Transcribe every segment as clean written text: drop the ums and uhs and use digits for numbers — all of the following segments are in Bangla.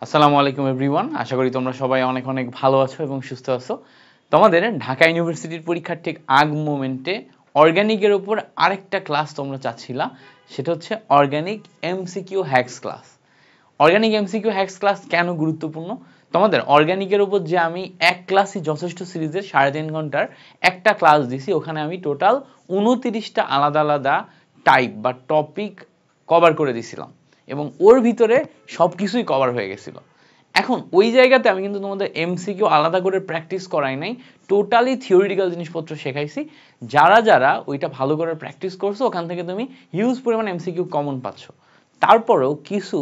আসসালামু আলাইকুম এভরিওয়ান, আশা করি তোমরা সবাই অনেক অনেক ভালো আছো এবং সুস্থ আছো। তোমাদের ঢাকা ইউনিভার্সিটির পরীক্ষার ঠিক আগ মোমেন্টে অর্গানিকের উপর আরেকটা ক্লাস তোমরা চাচ্ছিলা, সেটা হচ্ছে organic MCQ hacks class. Organic MCQ hacks class কেন গুরুত্বপূর্ণ? তোমাদের অর্গানিকের উপর যে আমি এক ক্লাসই যথেষ্ট সিরিজের 3.5 ঘন্টার একটা ক্লাস দিছি, ওখানে আমি টোটাল 29টা আলাদা আলাদা টাইপ বা টপিক কভার করে দিছিলাম এবং ওর ভিতরে সব কিছুই কভার হয়ে গেছিল। এখন ওই জায়গাতে আমি কিন্তু তোমাদের এমসিকিউ আলাদা করে প্র্যাকটিস করাই নাই, টোটালি থিওরিটিক্যাল জিনিসপত্র শেখাইছি। যারা যারা ওইটা ভালো করে প্র্যাকটিস করছো, ওখান থেকে তুমি হিউজ পরিমাণ এমসিকিউ কমন পাচ্ছ। তারপরেও কিছু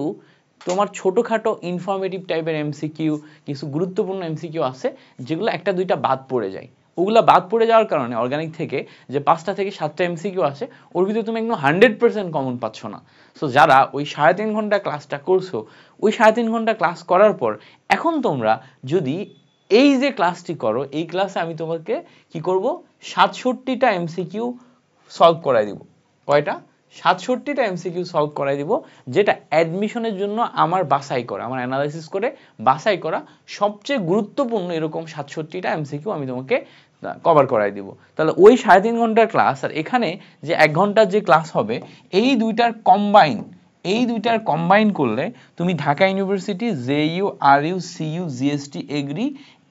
তোমার ছোটোখাটো ইনফরমেটিভ টাইপের এমসিকিউ, কিছু গুরুত্বপূর্ণ এমসিকিউ আছে যেগুলো একটা দুইটা বাদ পড়ে যায়। ওগুলা বাদ পড়ে যাওয়ার কারণে অর্গানিক থেকে যে 5টা থেকে 7টা এমসিকিউ আসে, ওর ভিতরে তুমি একদম 100% কমন পাচ্ছ না। সো যারা ওই 3.5 ঘন্টা ক্লাসটা করছো, ওই 3.5 ঘন্টা ক্লাস করার পর এখন তোমরা যদি এই যে ক্লাসটি করো, এই ক্লাসে আমি তোমাকে কি করব, 67টা এমসিকিউ সলভ করাই দিব। কয়টা? 67টা এমসিকিউ সলভ করাই দিব, যেটা অ্যাডমিশনের জন্য আমার বাছাই করা, আমার অ্যানালাইসিস করে বাছাই করা সবচেয়ে গুরুত্বপূর্ণ এরকম 67টা এমসিকিউ আমি তোমাকে কভার করাই দিব। তাহলে ওই 3.5 ঘন্টার ক্লাস আর এখানে যে 1 ঘন্টার যে ক্লাস হবে, এই দুইটার কম্বাইন করলে তুমি Dhaka university, JU, RU, CU, GST, agri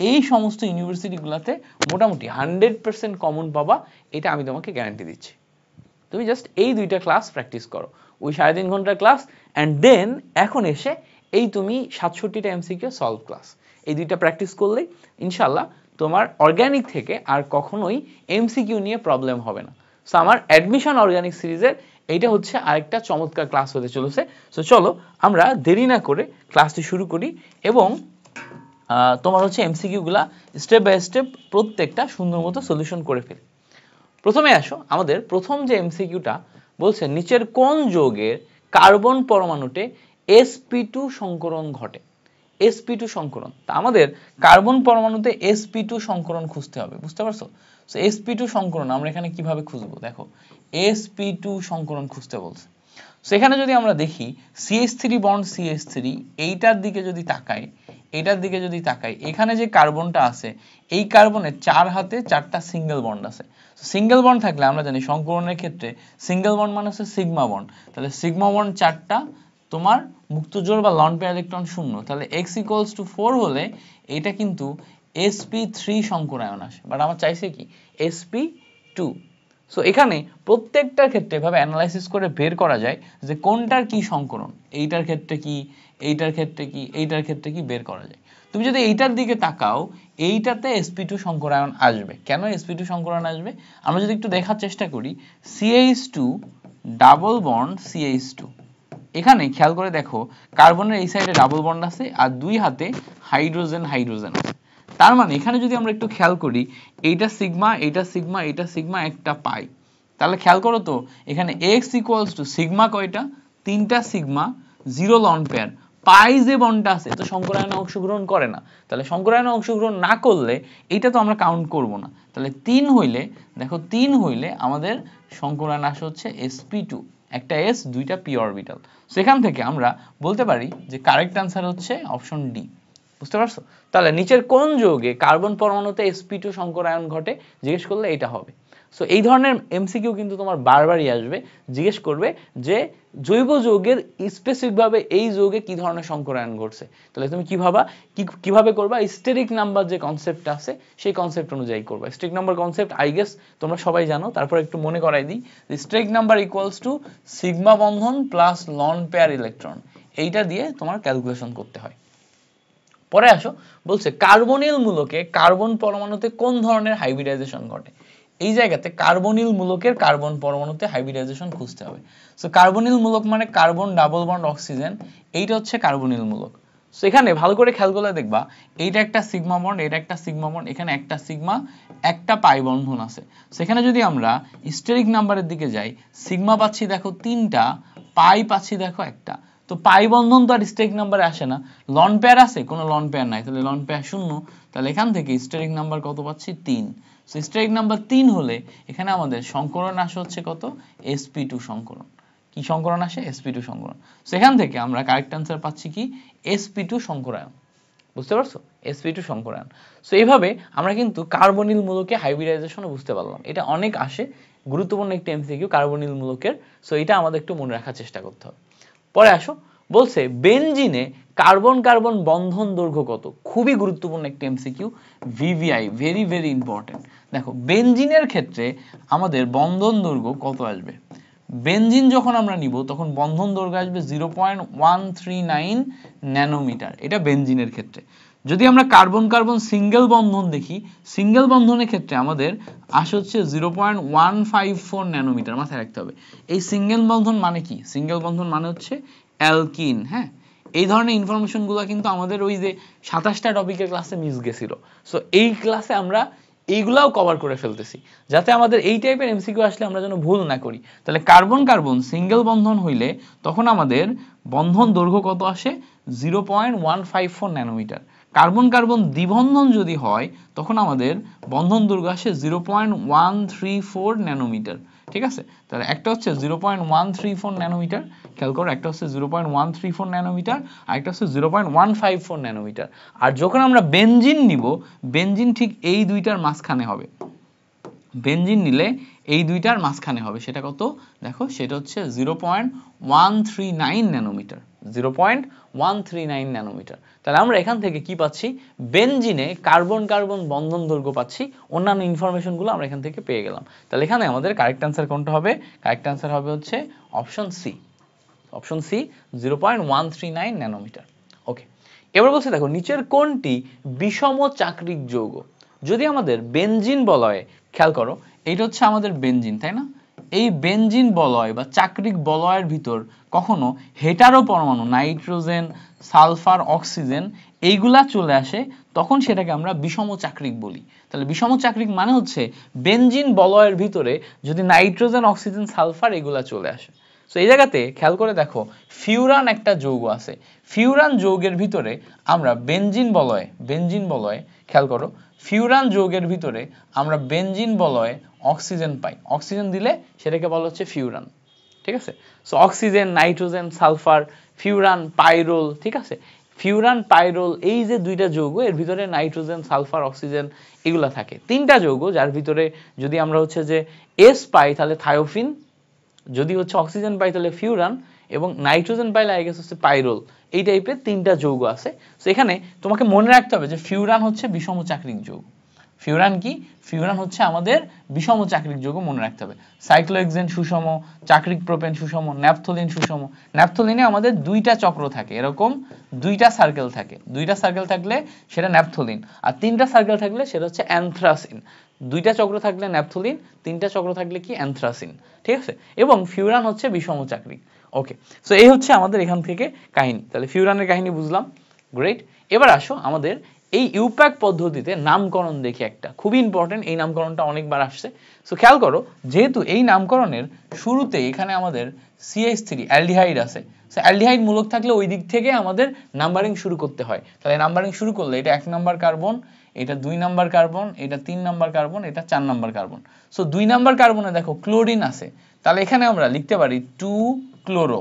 এই সমস্ত ইউনিভার্সিটিগুলোতে মোটামুটি 100% কমন পাবা, এটা আমি তোমাকে গ্যারান্টি দিচ্ছি। তুমি জাস্ট এই দুইটা ক্লাস প্র্যাকটিস করো, ওই 3.5 ঘন্টার ক্লাস, অ্যান্ড দেন এখন এসে এই তুমি 67টা এমসিকিউ সলভ ক্লাস, এই দুইটা প্র্যাকটিস করলেই ইনশাল্লাহ তোমার অর্গানিক থেকে আর কখনোই এমসিকিউ নিয়ে প্রবলেম হবে না। সো আমার অ্যাডমিশন অর্গানিক সিরিজের এইটা হচ্ছে আরেকটা চমৎকার ক্লাস হতে চলেছে। সো চলো আমরা দেরি না করে ক্লাসটি শুরু করি এবং তোমার হচ্ছে এমসিকিউগুলা স্টেপ বাই স্টেপ প্রত্যেকটা সুন্দর মতো সলিউশন করে ফেলি। প্রথমে আসো, আমাদের প্রথম যে এমসিকিউটা বলছে নিচের কোন যৌগের কার্বন পরমাণুতে sp2 সংকরণ ঘটে। sp2 সংকরণ, তা আমাদের কার্বন পরমাণুতে sp2 সংকরণ খুঁজতে হবে, বুঝতে পারছো? সো sp2 সংকরণ আমরা এখানে কিভাবে খুঁজবো, দেখো sp2 সংকরণ খুঁজতে বলছে। সেখানে যদি আমরা দেখি CH3 বন্ড CH3, এইটার দিকে যদি তাকাই, এখানে যে কার্বনটা আছে, এই কার্বনের 4 হাতে 4টা সিঙ্গেল বন্ড আছে। সিঙ্গেল বন্ড থাকলে আমরা জানি সংকরণের ক্ষেত্রে সিঙ্গেল বন্ড মানে হচ্ছে সিগমা বন্ড, তাহলে সিগমা বন্ড 4টা, তোমার মুক্ত জোড় বা লন পেয়ার ইলেকট্রন 0, তাহলে x = 4 হলে এটা কিন্তু sp3 সংকরায়ন আসে, বাট আমার চাইছে কি sp2। সো এখানে প্রত্যেকটার ক্ষেত্রে এভাবে অ্যানালাইসিস করে বের করা যায় যে কোনটার কি সংকরণ, এইটার ক্ষেত্রে কি, এইটার ক্ষেত্রে কি, এইটার ক্ষেত্রে কি বের করা যায়। তুমি যদি এইটার দিকে তাকাও, এইটাতে sp2 সংকরায়ন আসবে। কেন sp2 সংকরায়ন আসবে আমরা যদি একটু দেখার চেষ্টা করি, CH2 ডাবল বন্ড CH2, এখানে খেয়াল করে দেখো কার্বনের এই সাইডে ডাবল বন্ড আছে আর দুই হাতে হাইড্রোজেন আছে। তার মানে এখানে যদি আমরা একটু খেয়াল করি, এইটা সিগমা, এইটা সিগমা, এইটা সিগমা, একটা পাই, তাহলে খেয়াল করো তো এখানে x = সিগমা কয়টা, 3টা সিগমা, 0 লন পেয়ার, পাই যে বন্ডটা আছে তো সংকরায়নে অংশগ্রহণ করে না, তাহলে সংকরায়নে অংশগ্রহণ না করলে এইটা তো আমরা কাউন্ট করব না। তাহলে 3 হইলে, দেখো 3 হইলে আমাদের সংকরায়ন আসে হচ্ছে sp2, একটা s, দুইটা p অরবিটাল। সেখান থেকে আমরা বলতে পারি যে কারেক্ট আনসার হচ্ছে অপশন ডি। বুঝতে পারছো? তাহলে নিচের কোন যৌগে কার্বন পরমাণুতে sp2 সংকরায়ন ঘটে জিজ্ঞেস করলে এটা হবে। সো এই ধরনের এমসিকিউ কিন্তু তোমার বারবারই আসবে, জিজ্ঞেস করবে যে জৈব যৌগের স্পেসিফিকভাবে এই যৌগে কি ধরনের সংকরায়ন ঘটছে। তাহলে তুমি কিভাবে করবা, স্টেরিক নাম্বার যে কনসেপ্টটা আছে সেই কনসেপ্ট অনুযায়ী করবা। Steric number concept I guess তোমরা সবাই জানো, তারপর একটু মনে করাই দিই। স্টেরিক নাম্বার = সিগমা বন্ধন প্লাস লন পেয়ার ইলেকট্রন, এইটা দিয়ে তোমার ক্যালকুলেশন করতে হয়। পরে আসো, বলছে কার্বনিল মূলকে কার্বন পরমাণুতে কোন ধরনের হাইব্রিডাইজেশন ঘটে। এই জায়গাতে কার্বনিল মূলকের কার্বন পরমাণুতে হাইব্রিডাইজেশন খুঁজতে হবে। সো কার্বনিল মূলক মানে কার্বন ডাবল বন্ড অক্সিজেন, এইটা হচ্ছে কার্বনিল মূলক। সো এখানে ভালো করে খেয়াল করলে দেখবা এইটা একটা সিগমা বন্ড, এটা একটা সিগমা বন্ড, এখানে একটা সিগমা, একটা পাই বন্ধন আছে। সেখানে যদি আমরা স্টেরিক নাম্বারের দিকে যাই, সিগমা পাচ্ছি দেখো 3টা, পাই পাচ্ছি দেখো একটা, তো পাই বন্ধন তো আর স্টেরিক নাম্বারে আসে না। লন পেয়ার আছে, কোনো লন পেয়ার নাই, তাহলে লন পেয়ার 0, তাহলে এখান থেকে স্টেরিক নাম্বার কত পাচ্ছি 3। স্টেরিক নাম্বার 3 হলে এখানে আমাদের সংকরণ আসে হচ্ছে কত, sp2 সংকরণ। কি সংকরণ আসে? sp2 সংকরণ। সেখান থেকে আমরা কারেক্ট অ্যান্সার পাচ্ছি কি? sp2 সংকরায়ন। বুঝতে পারছো? sp2 সংকরায়ন। সো এইভাবে আমরা কিন্তু কার্বনিল মূলকে হাইব্রিডাইজেশন বুঝতে পারলাম। এটা অনেক আসে, গুরুত্বপূর্ণ একটি এমসিকিউ কার্বনিল মূলকের। সো এটা আমাদের একটু মনে রাখার চেষ্টা করতে হবে। পরে আসো, বলছে বেনজিনে কার্বন কার্বন বন্ধন দৈর্ঘ্য কত? খুবই গুরুত্বপূর্ণ একটি MCQ, VVI, very very important. দেখো বেনজিনের ক্ষেত্রে আমাদের বন্ধন দৈর্ঘ্য কত আসবে? বেনজিন যখন আমরা নিব তখন বন্ধন দৈর্ঘ্য আসবে 0.139 ন্যানোমিটার, এটা বেনজিনের ক্ষেত্রে। যদি আমরা কার্বন কার্বন সিঙ্গেল বন্ধন দেখি, সিঙ্গেল বন্ধনের ক্ষেত্রে আমাদের আসে হচ্ছে 0.154 ন্যানোমিটার। মাথায় রাখতে হবে এই সিঙ্গেল বন্ধন মানে কি? সিঙ্গেল বন্ধন মানে হচ্ছে অ্যালকিন। হ্যাঁ, এই ধরনের ইনফরমেশন গুলো কিন্তু আমাদের ওই যে 27টা টপিকের ক্লাসে মিস গেছিল। সো এই ক্লাসে আমরা এইগুলাও কভার করে ফেলতেছি, যাতে আমাদের এই টাইপের এমসিকিউ আসলে আমরা যেন ভুল না করি। তাহলে কার্বন কার্বন সিঙ্গেল বন্ধন হইলে তখন আমাদের বন্ধন দৈর্ঘ্য কত আসে? 0.154 ন্যানোমিটার। কার্বন কার্বন দ্বিবন্ধন যদি হয় তখন আমাদের বন্ধন দৈর্ঘ্য আসে 0.134 ন্যানোমিটার। ঠিক আছে, তাহলে একটা হচ্ছে 0.134 ন্যানোমিটার, খেয়াল করো, একটা হচ্ছে 0.134 ন্যানোমিটার আর একটা হচ্ছে 0.154 ন্যানোমিটার। আর যখন আমরা বেনজিন নিব, বেনজিন ঠিক এই দুইটার মাঝখানে হবে। বেনজিন নিলে এই দুইটার মাঝখানে হবে, সেটা কত? দেখো সেটা হচ্ছে 0.139 ন্যানোমিটার, 0.139 ন্যানোমিটার। তাহলে আমরা এখান থেকে কি পাচ্ছি? বেনজিনে কার্বন কার্বন বন্ধন দৈর্ঘ্য পাচ্ছি, অন্যান্য ইনফরমেশনগুলো আমরা এখান থেকে পেয়ে গেলাম। তাহলে এখানে আমাদের কারেক্ট অ্যান্সার কোনটা হবে? কারেক্ট অ্যান্সার হবে হচ্ছে option C, option C 0.139 nanometre. Okay, এবার বলছে দেখো নিচের কোনটি বিষম চাকরিক যৌগ? যদি আমাদের বেনজিন বলয়, খেয়াল করো এইটা হচ্ছে আমাদের বেনজিন, তাই না? এই বেনজিন বলয় বা চাকরিক বলয়ের ভিতর কখনো হেটারো পরমাণু, নাইট্রোজেন, সালফার, অক্সিজেন এইগুলা চলে আসে, তখন সেটাকে আমরা বিষম চাকরিক বলি। তাহলে বিষম চাকরিক মানে হচ্ছে বেনজিন বলয়ের ভিতরে যদি নাইট্রোজেন, অক্সিজেন, সালফার এগুলা চলে আসে। সো এই জায়গাতে খেয়াল করে দেখো ফিউরান একটা যৌগ আছে, ফিউরান যৌগের ভিতরে আমরা বেনজিন বলয়ে খেয়াল করো ফিউরান যৌগের ভিতরে আমরা বেনজিন বলয়ে অক্সিজেন পাই, অক্সিজেন দিলে সেটাকে বলা হচ্ছে ফিউরান। ঠিক আছে, so oxygen, nitrogen, sulphur, furan, pyrrole. ঠিক আছে, ফিউরান, পাইরোল এই যে দুইটা যৌগ, এর ভিতরে নাইট্রোজেন, সালফার, অক্সিজেন এগুলা থাকে। তিনটা যৌগ যার ভিতরে যদি আমরা হচ্ছে যে এস পাই তাহলে থায়োফিন, যদি হচ্ছে অক্সিজেন পাই তাহলে ফিউরান, এবং নাইট্রোজেন পাইলে আই গেস হচ্ছে পাইরোল। এই টাইপের তিনটা যৌগ আছে। সো এখানে তোমাকে মনে রাখতে হবে যে ফিউরান হচ্ছে বিষম চাকরিক যৌগ। ফিউরান কি? ফিউরান হচ্ছে আমাদের বিষম চাকরিক যৌগ, মনে রাখতে হবে। সাইক্লোহেক্সেন সুষম, চাকরিক প্রোপেন সুষম, ন্যাপথলিন সুষম। ন্যাপথলিনে আমাদের দুইটা চক্র থাকে, এরকম দুইটা সার্কেল থাকে, দুইটা সার্কেল থাকলে সেটা ন্যাপথলিন, আর তিনটা সার্কেল থাকলে সেটা হচ্ছে অ্যানথ্রাসিন। দুইটা চক্র থাকলে ন্যাপথলিন, তিনটা চক্র থাকলে কি? অ্যানথ্রাসিন। ঠিক আছে, এবং ফিউরান হচ্ছে বিষম চাকরিক। ওকে, সো এই হচ্ছে আমাদের এখান থেকে কাহিনী। তাহলে ফিউরানের কাহিনী বুঝলাম, গ্রেট। এবার আসো আমাদের এই ইউপ্যাক পদ্ধতিতে নামকরণ দেখি একটা, খুবই ইম্পর্টেন্ট, এই নামকরণটা অনেকবার আসছে। সো খেয়াল করো, যেহেতু এই নামকরণের শুরুতে এখানে আমাদের CH3 অ্যালডিহাইড আছে, সো অ্যালডিহাইড মূলক থাকলে ওই দিক থেকে আমাদের নাম্বারিং শুরু করতে হয়। তাহলে নাম্বারিং শুরু করলে এটা 1 নাম্বার কার্বন, এটা 2 নাম্বার কার্বন, এটা 3 নাম্বার কার্বন, এটা 4 নাম্বার কার্বন। সো 2 নাম্বার কার্বনে দেখো ক্লোরিন আছে, তাহলে এখানে আমরা লিখতে পারি 2 ক্লোরো,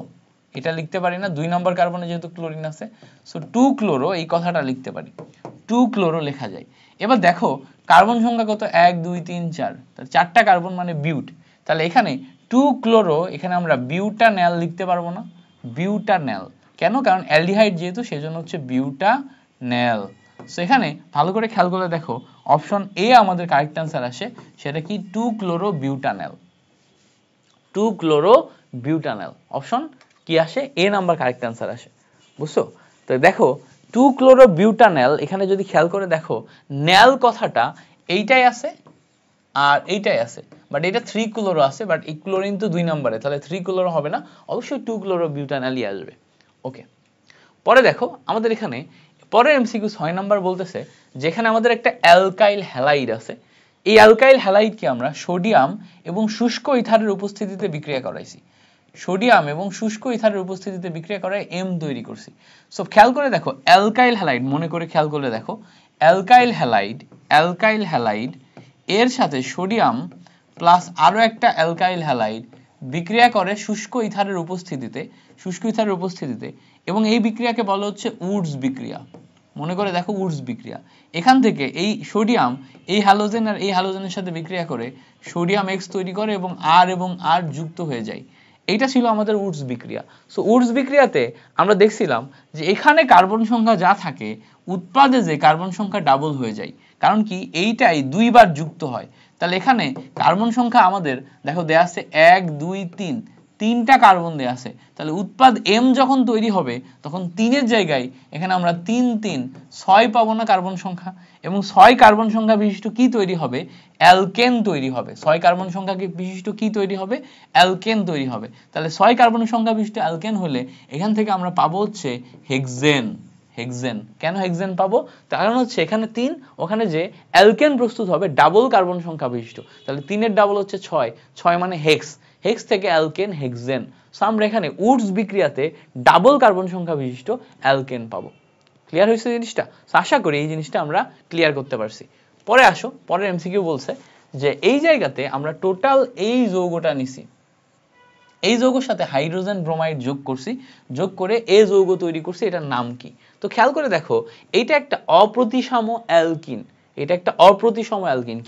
এটা লিখতে পারি না, 2 নাম্বার কার্বনে যেহেতু ক্লোরিন আছে, সো 2 ক্লোরো এই কথাটা লিখতে পারি, 2 ক্লোরো লেখা যায়। এবার দেখো কার্বন সংখ্যা কত? 1 2 3 4, তাহলে 4টা কার্বন মানে বিউট। তাহলে এখানে 2 ক্লোরো, এখানে আমরা বিউটানেল লিখতে পারবো না? বিউটানেল কেন? কারণ অ্যালডিহাইড যেহেতু, সেজন্য হচ্ছে বিউটানেল। সো এখানে ভালো করে খেয়াল করে দেখো অপশন এ আমাদের কারেক্ট অ্যান্সার আসে, সেটা কি? 2 chloro butanal, 2 chloro butanal. Option কি আসে? এ নাম্বার কারেক্ট অ্যান্সার আসে। বুঝছো? তো দেখো 2 ক্লোরো বিউটানেল, এখানে যদি খেয়াল করে দেখো নেল কথাটা এইটাই আছে আর এইটাই আছে, বাট এটা 3 ক্লোরো আছে, বাট এই ক্লোরিন তো 2 নম্বরে, তাহলে 3 ক্লোরো হবে না, অবশ্যই 2 ক্লোরো বিউটানেলই আসবে। ওকে, পরে দেখো আমাদের এখানে পরের এমসিকিউ 6 নাম্বার বলতেছে যেখানে আমাদের একটা অ্যালকাইল হ্যালাইড আছে, এই অ্যালকাইল হ্যালাইডকে আমরা সোডিয়াম এবং শুষ্ক ইথারের উপস্থিতিতে বিক্রিয়া করাইছি, সোডিয়াম এবং শুষ্ক ইথারের উপস্থিতিতে বিক্রিয়া করায় M তৈরি করছি। সো খেয়াল করে দেখো অ্যালকাইল হ্যালাইড, মনে করে খেয়াল করে দেখো অ্যালকাইল হ্যালাইড এর সাথে সোডিয়াম প্লাস আরো একটা অ্যালকাইল হ্যালাইড বিক্রিয়া করে শুষ্ক ইথারের উপস্থিতিতে এবং এই বিক্রিয়াকে বলা হচ্ছে উডস বিক্রিয়া। মনে করে দেখো উডস বিক্রিয়া, এখান থেকে এই সোডিয়াম এই হ্যালোজেন আর এই হ্যালোজেনের সাথে বিক্রিয়া করে সোডিয়াম X তৈরি করে এবং R যুক্ত হয়ে যায়। এইটা ছিল আমাদের উডস বিক্রিয়া। সো উডস বিক্রিয়াতে আমরা দেখছিলাম যে এখানে কার্বন সংখ্যা যা থাকে উৎপাদে যে কার্বন সংখ্যা ডাবল হয়ে যায়, কারণ কি এইটাই দুইবার যুক্ত হয়। তাহলে এখানে কার্বন সংখ্যা আমাদের দেখো দেয়া আছে 1 2 3, তিনটা কার্বন দেয়া আছে। তাহলে উৎপাদ M যখন তৈরি হবে তখন 3 এর জায়গায় এখানে আমরা 3 3 6 পাবো না কার্বন সংখ্যা, এবং 6 কার্বন সংখ্যা বিশিষ্ট কি তৈরি হবে, অ্যালকেন তৈরি হবে। 6 কার্বন সংখ্যা বিশিষ্ট কি তৈরি হবে, অ্যালকেন তৈরি হবে। তাহলে 6 কার্বন সংখ্যা বিশিষ্ট অ্যালকেন হলে এখান থেকে আমরা পাবো হচ্ছে হেক্সেন। কেন হেক্সেন পাবো, কারণ হচ্ছে এখানে 3, ওখানে যে অ্যালকেন প্রস্তুত হবে ডাবল কার্বন সংখ্যা বিশিষ্ট। তাহলে 3 এর ডাবল হচ্ছে 6 মানে হেক্স থেকে অ্যালকেন হেক্সেন। সো আমরা এখানে উডস বিক্রিয়াতে ডাবল কার্বন সংখ্যা বিশিষ্ট অ্যালকেন পাবো। ক্লিয়ার হয়েছে জিনিসটা? আশা করি এই জিনিসটা আমরা ক্লিয়ার করতে পারছি। পরে আসো, পরের এমসিকিউ বলছে যে এই জায়গাতে আমরা টোটাল এই যৌগটা নিছি, এই যৌগের সাথে হাইড্রোজেন ব্রোমাইড যোগ করে এই যৌগ তৈরি করছি, এটার নাম কি? তো খেয়াল করে দেখো এইটা একটা অপ্রতিসম অ্যালকিন।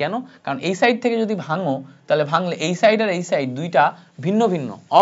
কেন? কারণ এই সাইড থেকে যদি ভাঙো তাহলে ভাঙলে এই সাইড আর এই সাইড দুইটা ভিন্ন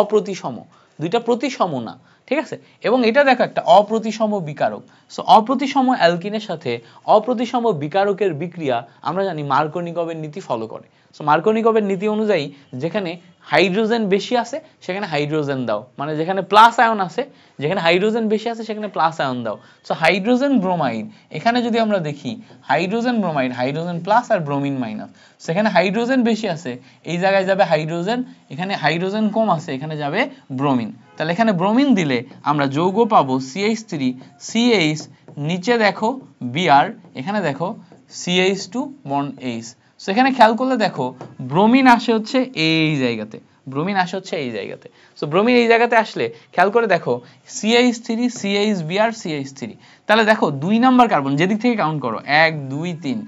অপ্রতিসম, দুইটা প্রতিসম না, ঠিক আছে? এবং এটা দেখো একটা অপ্রতিসম বিকারক। সো অপ্রতিসম অ্যালকিনের সাথে অপ্রতিসম বিকারকের বিক্রিয়া আমরা জানি মার্কোনিকভের নীতি ফলো করে। সো মার্কোনিকভের নীতি অনুযায়ী যেখানে হাইড্রোজেন বেশি আছে সেখানে হাইড্রোজেন দাও, মানে যেখানে প্লাস আয়ন আছে, যেখানে হাইড্রোজেন বেশি আছে সেখানে প্লাস আয়ন দাও। সো হাইড্রোজেন ব্রোমাইড, এখানে যদি আমরা দেখি হাইড্রোজেন ব্রোমাইড, হাইড্রোজেন প্লাস আর ব্রোমিন মাইনাস, সেখানে হাইড্রোজেন বেশি আছে এই জায়গায় যাবে হাইড্রোজেন, এখানে হাইড্রোজেন কম আছে এখানে যাবে ব্রোমিন। তাহলে এখানে ব্রোমিন দিলে আমরা যৌগ পাবো CH3 CH, নিচে দেখো Br, এখানে দেখো CH2 বন্ড H। সো এখানে খেয়াল করলে দেখো ব্রোমিন আসে হচ্ছে এই জায়গাতে, সো ব্রোমিন এই জায়গাতে আসলে খেয়াল করে দেখো CH3 CHBr CH3। তাহলে দেখো 2 নাম্বার কার্বন যেদিক থেকে কাউন্ট করো 1 2 3,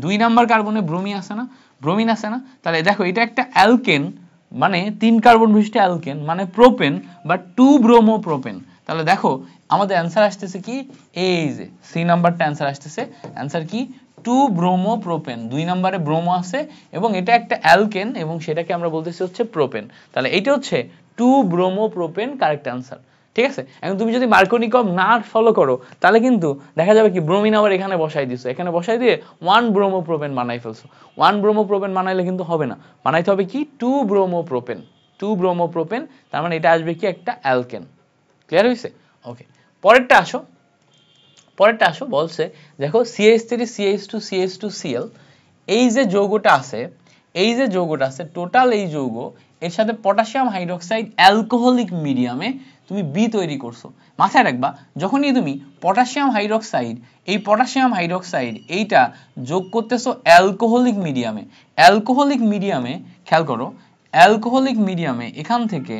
2 নাম্বার কার্বনে ব্রোমিন আসে না? তাহলে দেখো এটা একটা অ্যালকেন, মানে 3 কার্বন বিশিষ্ট অ্যালকেন, মানে প্রোপেন বা 2 ব্রোমো প্রোপেন। তাহলে দেখো আমাদের অ্যান্সার আসতেছে কি, এই যে সি নাম্বারটা অ্যান্সার আসতেছে। অ্যান্সার কি, 2 ব্রোমো প্রোপেন, 2 নম্বরে ব্রোমো আছে এবং এটা একটা অ্যালকেন এবং সেটাকে আমরা বলতেছি হচ্ছে প্রোপেন। তাহলে এটা হচ্ছে 2 ব্রোমো প্রোপেন কারেক্ট অ্যান্সার, ঠিক আছে? এখন তুমি যদি মার্কোনিকভ না ফলো করো তাহলে কিন্তু দেখা যাবে কি ব্রোমিন আবার এখানে বসাই দিছো, এখানে বসাই দিয়ে 1 ব্রোমো প্রোপেন বানাই ফেলছো। 1 ব্রোমো প্রোপেন বানাইলে কিন্তু হবে না, বানাইতে হবে কি 2 ব্রোমো প্রোপেন, তার মানে এটা আসবে কি একটা অ্যালকেন। ক্লিয়ার হয়েছে? ওকে, পরেরটা আসো বলছে দেখো CH3 CH2 CH2Cl, এই যে যৌগটা আছে টোটাল এই যৌগ, এর সাথে পটাশিয়াম হাইড্রোক্সাইড অ্যালকোহলিক মিডিয়ামে তুমি বি তৈরি করছো। মাথায় রাখবা যখনই তুমি পটাশিয়াম হাইড্রোক্সাইড এইটা যোগ করতেছো অ্যালকোহলিক মিডিয়ামে, খেয়াল করো অ্যালকোহলিক মিডিয়ামে, এখান থেকে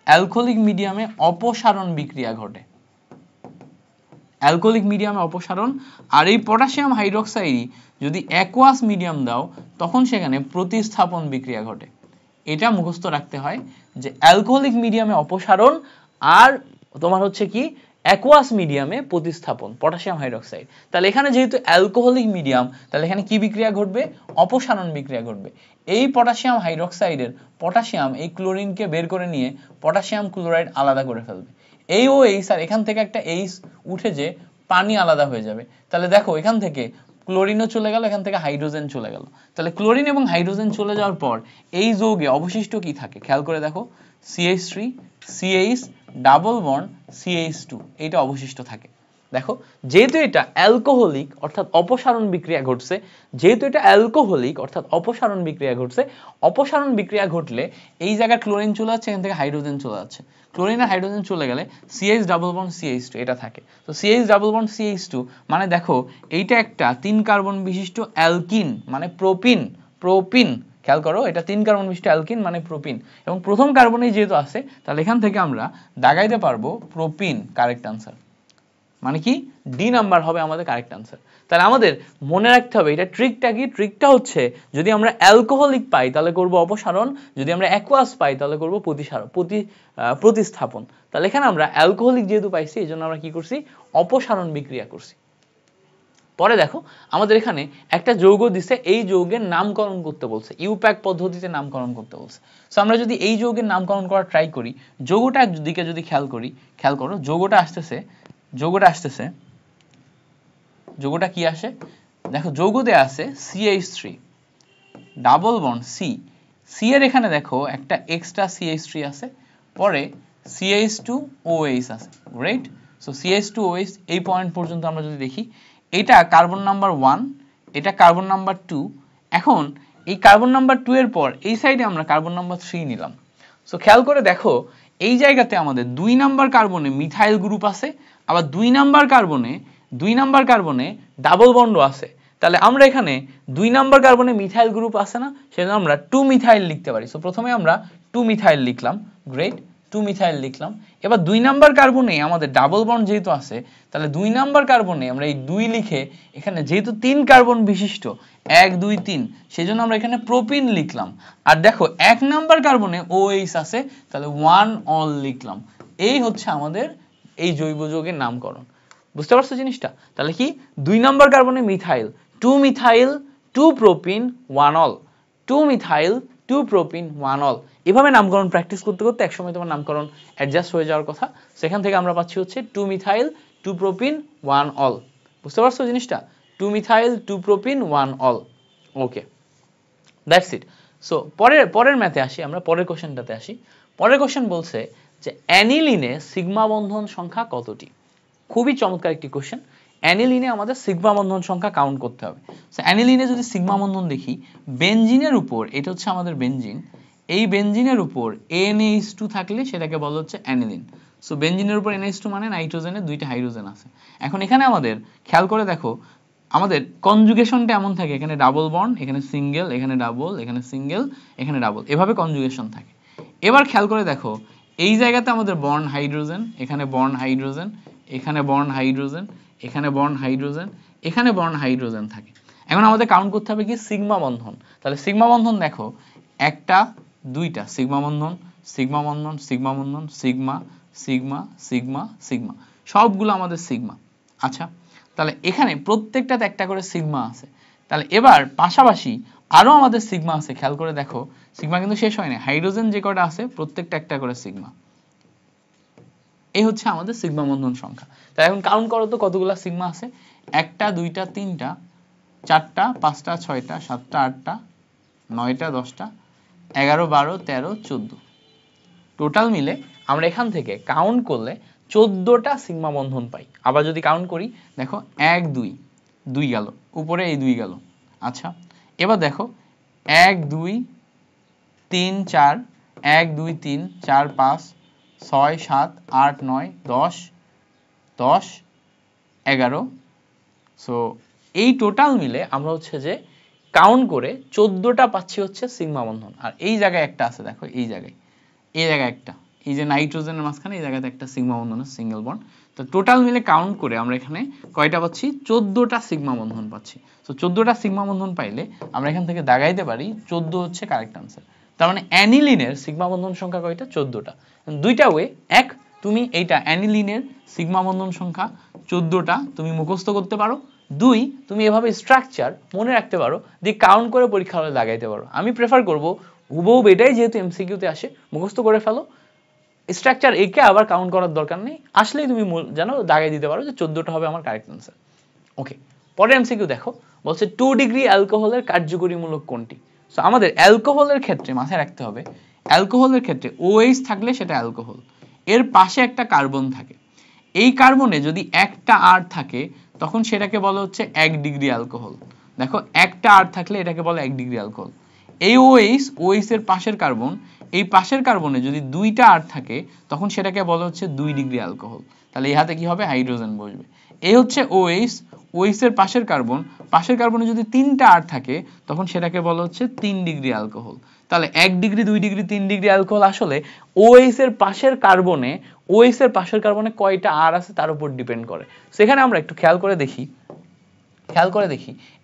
অ্যালকোহলিক মিডিয়ামে অপসারণ বিক্রিয়া ঘটে, আর এই পটাশিয়াম হাইড্রোক্সাইড যদি অ্যাকুয়াস মিডিয়াম দাও তখন সেখানে প্রতিস্থাপন বিক্রিয়া ঘটে। এটা মুখস্থ রাখতে হয় যে অ্যালকোহলিক মিডিয়ামে অপসারণ আর তোমার হচ্ছে কি অ্যাকুয়াস মিডিয়ামে প্রতিস্থাপন পটাশিয়াম হাইড্রোক্সাইড। তাহলে এখানে যেহেতু অ্যালকোহলিক মিডিয়াম, তাহলে এখানে কি বিক্রিয়া ঘটবে, অপসারণ বিক্রিয়া ঘটবে। এই পটাশিয়াম হাইড্রোক্সাইডের পটাশিয়াম এই ক্লোরিনকে বের করে নিয়ে পটাশিয়াম ক্লোরাইড আলাদা করে ফেলবে। এই OH আর এখান থেকে একটা H উঠে যে পানি আলাদা হয়ে যাবে। তাহলে দেখো এখান থেকে ক্লোরিনও চলে গেল, এখান থেকে হাইড্রোজেন চলে গেল। তাহলে ক্লোরিন এবং হাইড্রোজেন চলে যাওয়ার পর এই যৌগে অবশিষ্ট কি থাকে, খেয়াল করে দেখো CH3 CH double bond CH2, এটা অবশিষ্ট থাকে। দেখো যেহেতু এটা অ্যালকোহলিক অর্থাৎ অপসারণ বিক্রিয়া ঘটছে, অপসারণ বিক্রিয়া ঘটলে এই জায়গায় ক্লোরিন চলে যাচ্ছে, এখান থেকে হাইড্রোজেন চলে যাচ্ছে। ক্লোরিন আর হাইড্রোজেন চলে গেলে CH ডাবল বন্ড CH2 এটা থাকে। তো CH ডাবল বন্ড CH2 মানে দেখো এইটা একটা 3 কার্বন বিশিষ্ট অ্যালকিন, মানে প্রোপিন। খেয়াল করো এটা 3 কার্বন বিশিষ্ট অ্যালকিন মানে প্রোপিন, এবং প্রথম কার্বনেই যেহেতু আছে তাহলে এখান থেকে আমরা দাগাইতে পারবো প্রোপিন, কারেক্ট আনসার। মানে কি ডি নাম্বার হবে আমাদের কারেক্ট আনসার। তাহলে আমাদের মনে রাখতে হবে এটা ট্রিকটা কি, ট্রিকটা হচ্ছে যদি আমরা অ্যালকোহলিক পাই তাহলে করব অপসারণ, যদি আমরা অ্যাকুয়াস পাই তাহলে করব প্রতিস্থাপন। তাহলে এখানে আমরা অ্যালকোহলিক যেহেতু পাইছি এই জন্য আমরা কি করছি, অপসারণ বিক্রিয়া করছি। পরে দেখো আমাদের এখানে একটা যৌগ দিছে, এই যৌগের নামকরণ করতে বলছে, ইউপ্যাক পদ্ধতিতে নামকরণ করতে বলছে। সো আমরা যদি এই যৌগের নামকরণ করার ট্রাই করি, যৌগটার দিকে যদি খেয়াল করো, যৌগটা কি আসে দেখো, যৌগ দেয়া আছে CH3 ডাবল বন্ড সি এর এখানে দেখো একটা এক্সট্রা CH3 আছে, পরে CH2OH আছে, রাইট? সো CH2OH এই পয়েন্ট পর্যন্ত আমরা যদি দেখি, এটা কার্বন নাম্বার 1, এটা কার্বন নাম্বার 2। এখন এই কার্বন নাম্বার 2 এর পর এই সাইডে আমরা কার্বন নাম্বার 3 নিলাম। সো খেয়াল করে দেখো এই জায়গাতে আমাদের 2 নাম্বার কার্বনে মিথাইল গ্রুপ আছে, আবার 2 নাম্বার কার্বনে ডাবল বন্ডও আছে। তাহলে আমরা এখানে 2 নাম্বার কার্বনে মিথাইল গ্রুপ আছে না, সেজন্য আমরা 2 মিথাইল লিখতে পারি। সো প্রথমে আমরা 2 মিথাইল লিখলাম, গ্রেট, 2 মিথাইল লিখলাম। এবার 2 নাম্বার কার্বনে আমাদের ডাবল বন্ড যেহেতু আছে, তাহলে 2 নাম্বার কার্বনে আমরা এই 2 লিখে এখানে যেহেতু 3 কার্বন বিশিষ্ট 1 2 3, সেজন্য আমরা এখানে প্রোপিন লিখলাম। আর দেখো 1 নাম্বার কার্বনে OH আছে, তাহলে 1 অল লিখলাম। এই হচ্ছে আমাদের এই জৈব যৌগের নামকরণ। বুঝতে পারছো জিনিসটা? তাহলে কি 2 নাম্বার কার্বনে methyl, 2 methyl 2 propene 1 ol, 2 methyl 2 propene 1 ol. এভাবে নামকরণ প্র্যাকটিস করতে করতে একসময় তোমার নামকরণ অ্যাডজাস্ট হয়ে যাওয়ার কথা। সেখান থেকে আমরা পাচ্ছি হচ্ছে 2 মিথাইল 2 প্রোপিন 1 অল। বুঝতে পারছো জিনিসটা? 2 methyl 2 propene 1 all. Okay, that's it. So পরের ম্যাথে আসি, আমরা পরের কোশ্চেনটাতে আসি। পরের কোশ্চেন বলছে যে অ্যানিলিনে সিগমা বন্ধন সংখ্যা কতটি? খুবই চমৎকার একটি কোশ্চেন। অ্যানিলিনে আমাদের সিগমা বন্ধন সংখ্যা কাউন্ট করতে হবে। সো অ্যানিলিনে যদি সিগমা বন্ধন দেখি, বেনজিনের উপর, এটা হচ্ছে আমাদের বেনজিন, এই বেনজিনের উপর NH2 থাকলে সেটাকে বলা হচ্ছে অ্যানিলিন। সো বেনজিনের উপর NH2 মানে নাইট্রোজেনের 2টা হাইড্রোজেন আছে। এখন এখানে আমাদের খেয়াল করে দেখো আমাদের কনজুগেশনটা এমন থাকে, এখানে ডাবল বন্ড, এখানে সিঙ্গেল, এখানে ডাবল, এখানে সিঙ্গেল, এখানে ডাবল, এভাবে কনজুগেশন থাকে। এবার খেয়াল করে দেখো এই জায়গাতে আমাদের বন্ড হাইড্রোজেন, এখানে বন্ড হাইড্রোজেন, এখানে বন্ড হাইড্রোজেন, এখানে বন্ড হাইড্রোজেন, এখানে বন্ড হাইড্রোজেন থাকে। এখন আমাদের কাউন্ট করতে হবে কি সিগমা বন্ধন। তাহলে সিগমা বন্ধন দেখো, একটা, দুইটা, সিগমা বন্ধন, সিগমা বন্ধন, সিগমা বন্ধন, সিগমা, সিগমা, সিগমা, সিগমা, সবগুলো আমাদের সিগমা। আচ্ছা, তাহলে এখানে প্রত্যেকটাতে একটা করে সিগমা আছে। তাহলে এবার পাশাপাশি আরো আমাদের সিগমা আছে, খেয়াল করে দেখো সিগমা কিন্তু শেষ হয় না, হাইড্রোজেন যে কয়টা আছে প্রত্যেকটা একটা করে সিগমা। এই হচ্ছে আমাদের সিগমা বন্ধন সংখ্যা। তাহলে এখন কাউন্ট করো তো কতগুলা সিগমা আছে। একটা, দুইটা, তিনটা, চারটা, পাঁচটা, ছয়টা, সাতটা, আটটা, নয়টা, 10টা, 11 12 13 14। টোটাল মিলে আমরা এখান থেকে কাউন্ট করলে 14টা সিগমা বন্ধন পাই। আবার যদি কাউন্ট করি দেখো 1 2 2 গেল, উপরে এই 2 গেল। আচ্ছা, এবার দেখো 1 2 3 4, 1 2 3 4 5 6 7 8 9 10 10 11। সো এই টোটাল মিলে আমরা হচ্ছে যে কাউন্ট করে 14টা পাচ্ছি হচ্ছে সিগমা বন্ধন। আর এই জায়গায় একটা আছে দেখো, এই জায়গায় একটা, এই যে নাইট্রোজেনের মাঝখানে এই জায়গাতে একটা সিগমা বন্ধন আছে, সিঙ্গেল বন্ড। তো টোটাল মিলে কাউন্ট করে আমরা এখানে কয়টা পাচ্ছি, 14টা সিগমা বন্ধন পাচ্ছি। তো 14টা সিগমা বন্ধন পাইলে আমরা এখান থেকে দাগাইতে পারি 14 হচ্ছে কারেক্ট আনসার। তার মানে অ্যানিলিনের সিগমা বন্ধন সংখ্যা কয়টা, 14টা। দুইটা ওয়ে, এক, তুমি এইটা অ্যানিলিনের সিগমা বন্ধন সংখ্যা 14টা তুমি মুখস্থ করতে পারো, দুই, তুমি এভাবে স্ট্রাকচার মনে রাখতে পারো, দিয়ে কাউন্ট করে পরীক্ষা হলে লাগাইতে পারো। আমি প্রেফার করব হুবহু এটাই যেহেতু এমসিকিউতে আসে মুখস্থ করে ফেলো, স্ট্রাকচার একে আবার কাউন্ট করার দরকার নেই, আসলেই তুমি জানো দাগাই দিতে পারো যে 14টা হবে আমার কারেক্ট আনসার। ওকে, পরের এমসিকিউ দেখো, বলছে 2 ডিগ্রি অ্যালকোহলের কার্যকরী মূলক কোনটি? সো আমাদের অ্যালকোহলের ক্ষেত্রে মাথায় রাখতে হবে, অ্যালকোহলের ক্ষেত্রে OH থাকলে সেটা অ্যালকোহল, এর পাশে একটা কার্বন থাকে, এই কার্বনে যদি একটা আর থাকে তখন সেটাকে বলা হচ্ছে 1 ডিগ্রি অ্যালকোহল। দেখো একটা আর থাকলে এটাকে বলে 1 ডিগ্রি অ্যালকোহল। এই OH এর পাশের কার্বন, এই পাশের কার্বনে যদি দুইটা আর থাকে তখন সেটাকে বলা হচ্ছে 2 ডিগ্রি অ্যালকোহল। তাহলে এই হাতে কি হবে, হাইড্রোজেন বসবে। এই হচ্ছে OH এর পাশের কার্বন, পাশের কার্বনে যদি 3টা R থাকে তখন সেটাকে বলা হচ্ছে 3 ডিগ্রি অ্যালকোহল। তাহলে 1 ডিগ্রি 2 ডিগ্রি 3 ডিগ্রি অ্যালকোহল আসলে OH এর পাশের কার্বনে কয়টা R আছে তার উপর ডিপেন্ড করে। সেখানে আমরা একটু খেয়াল করে দেখি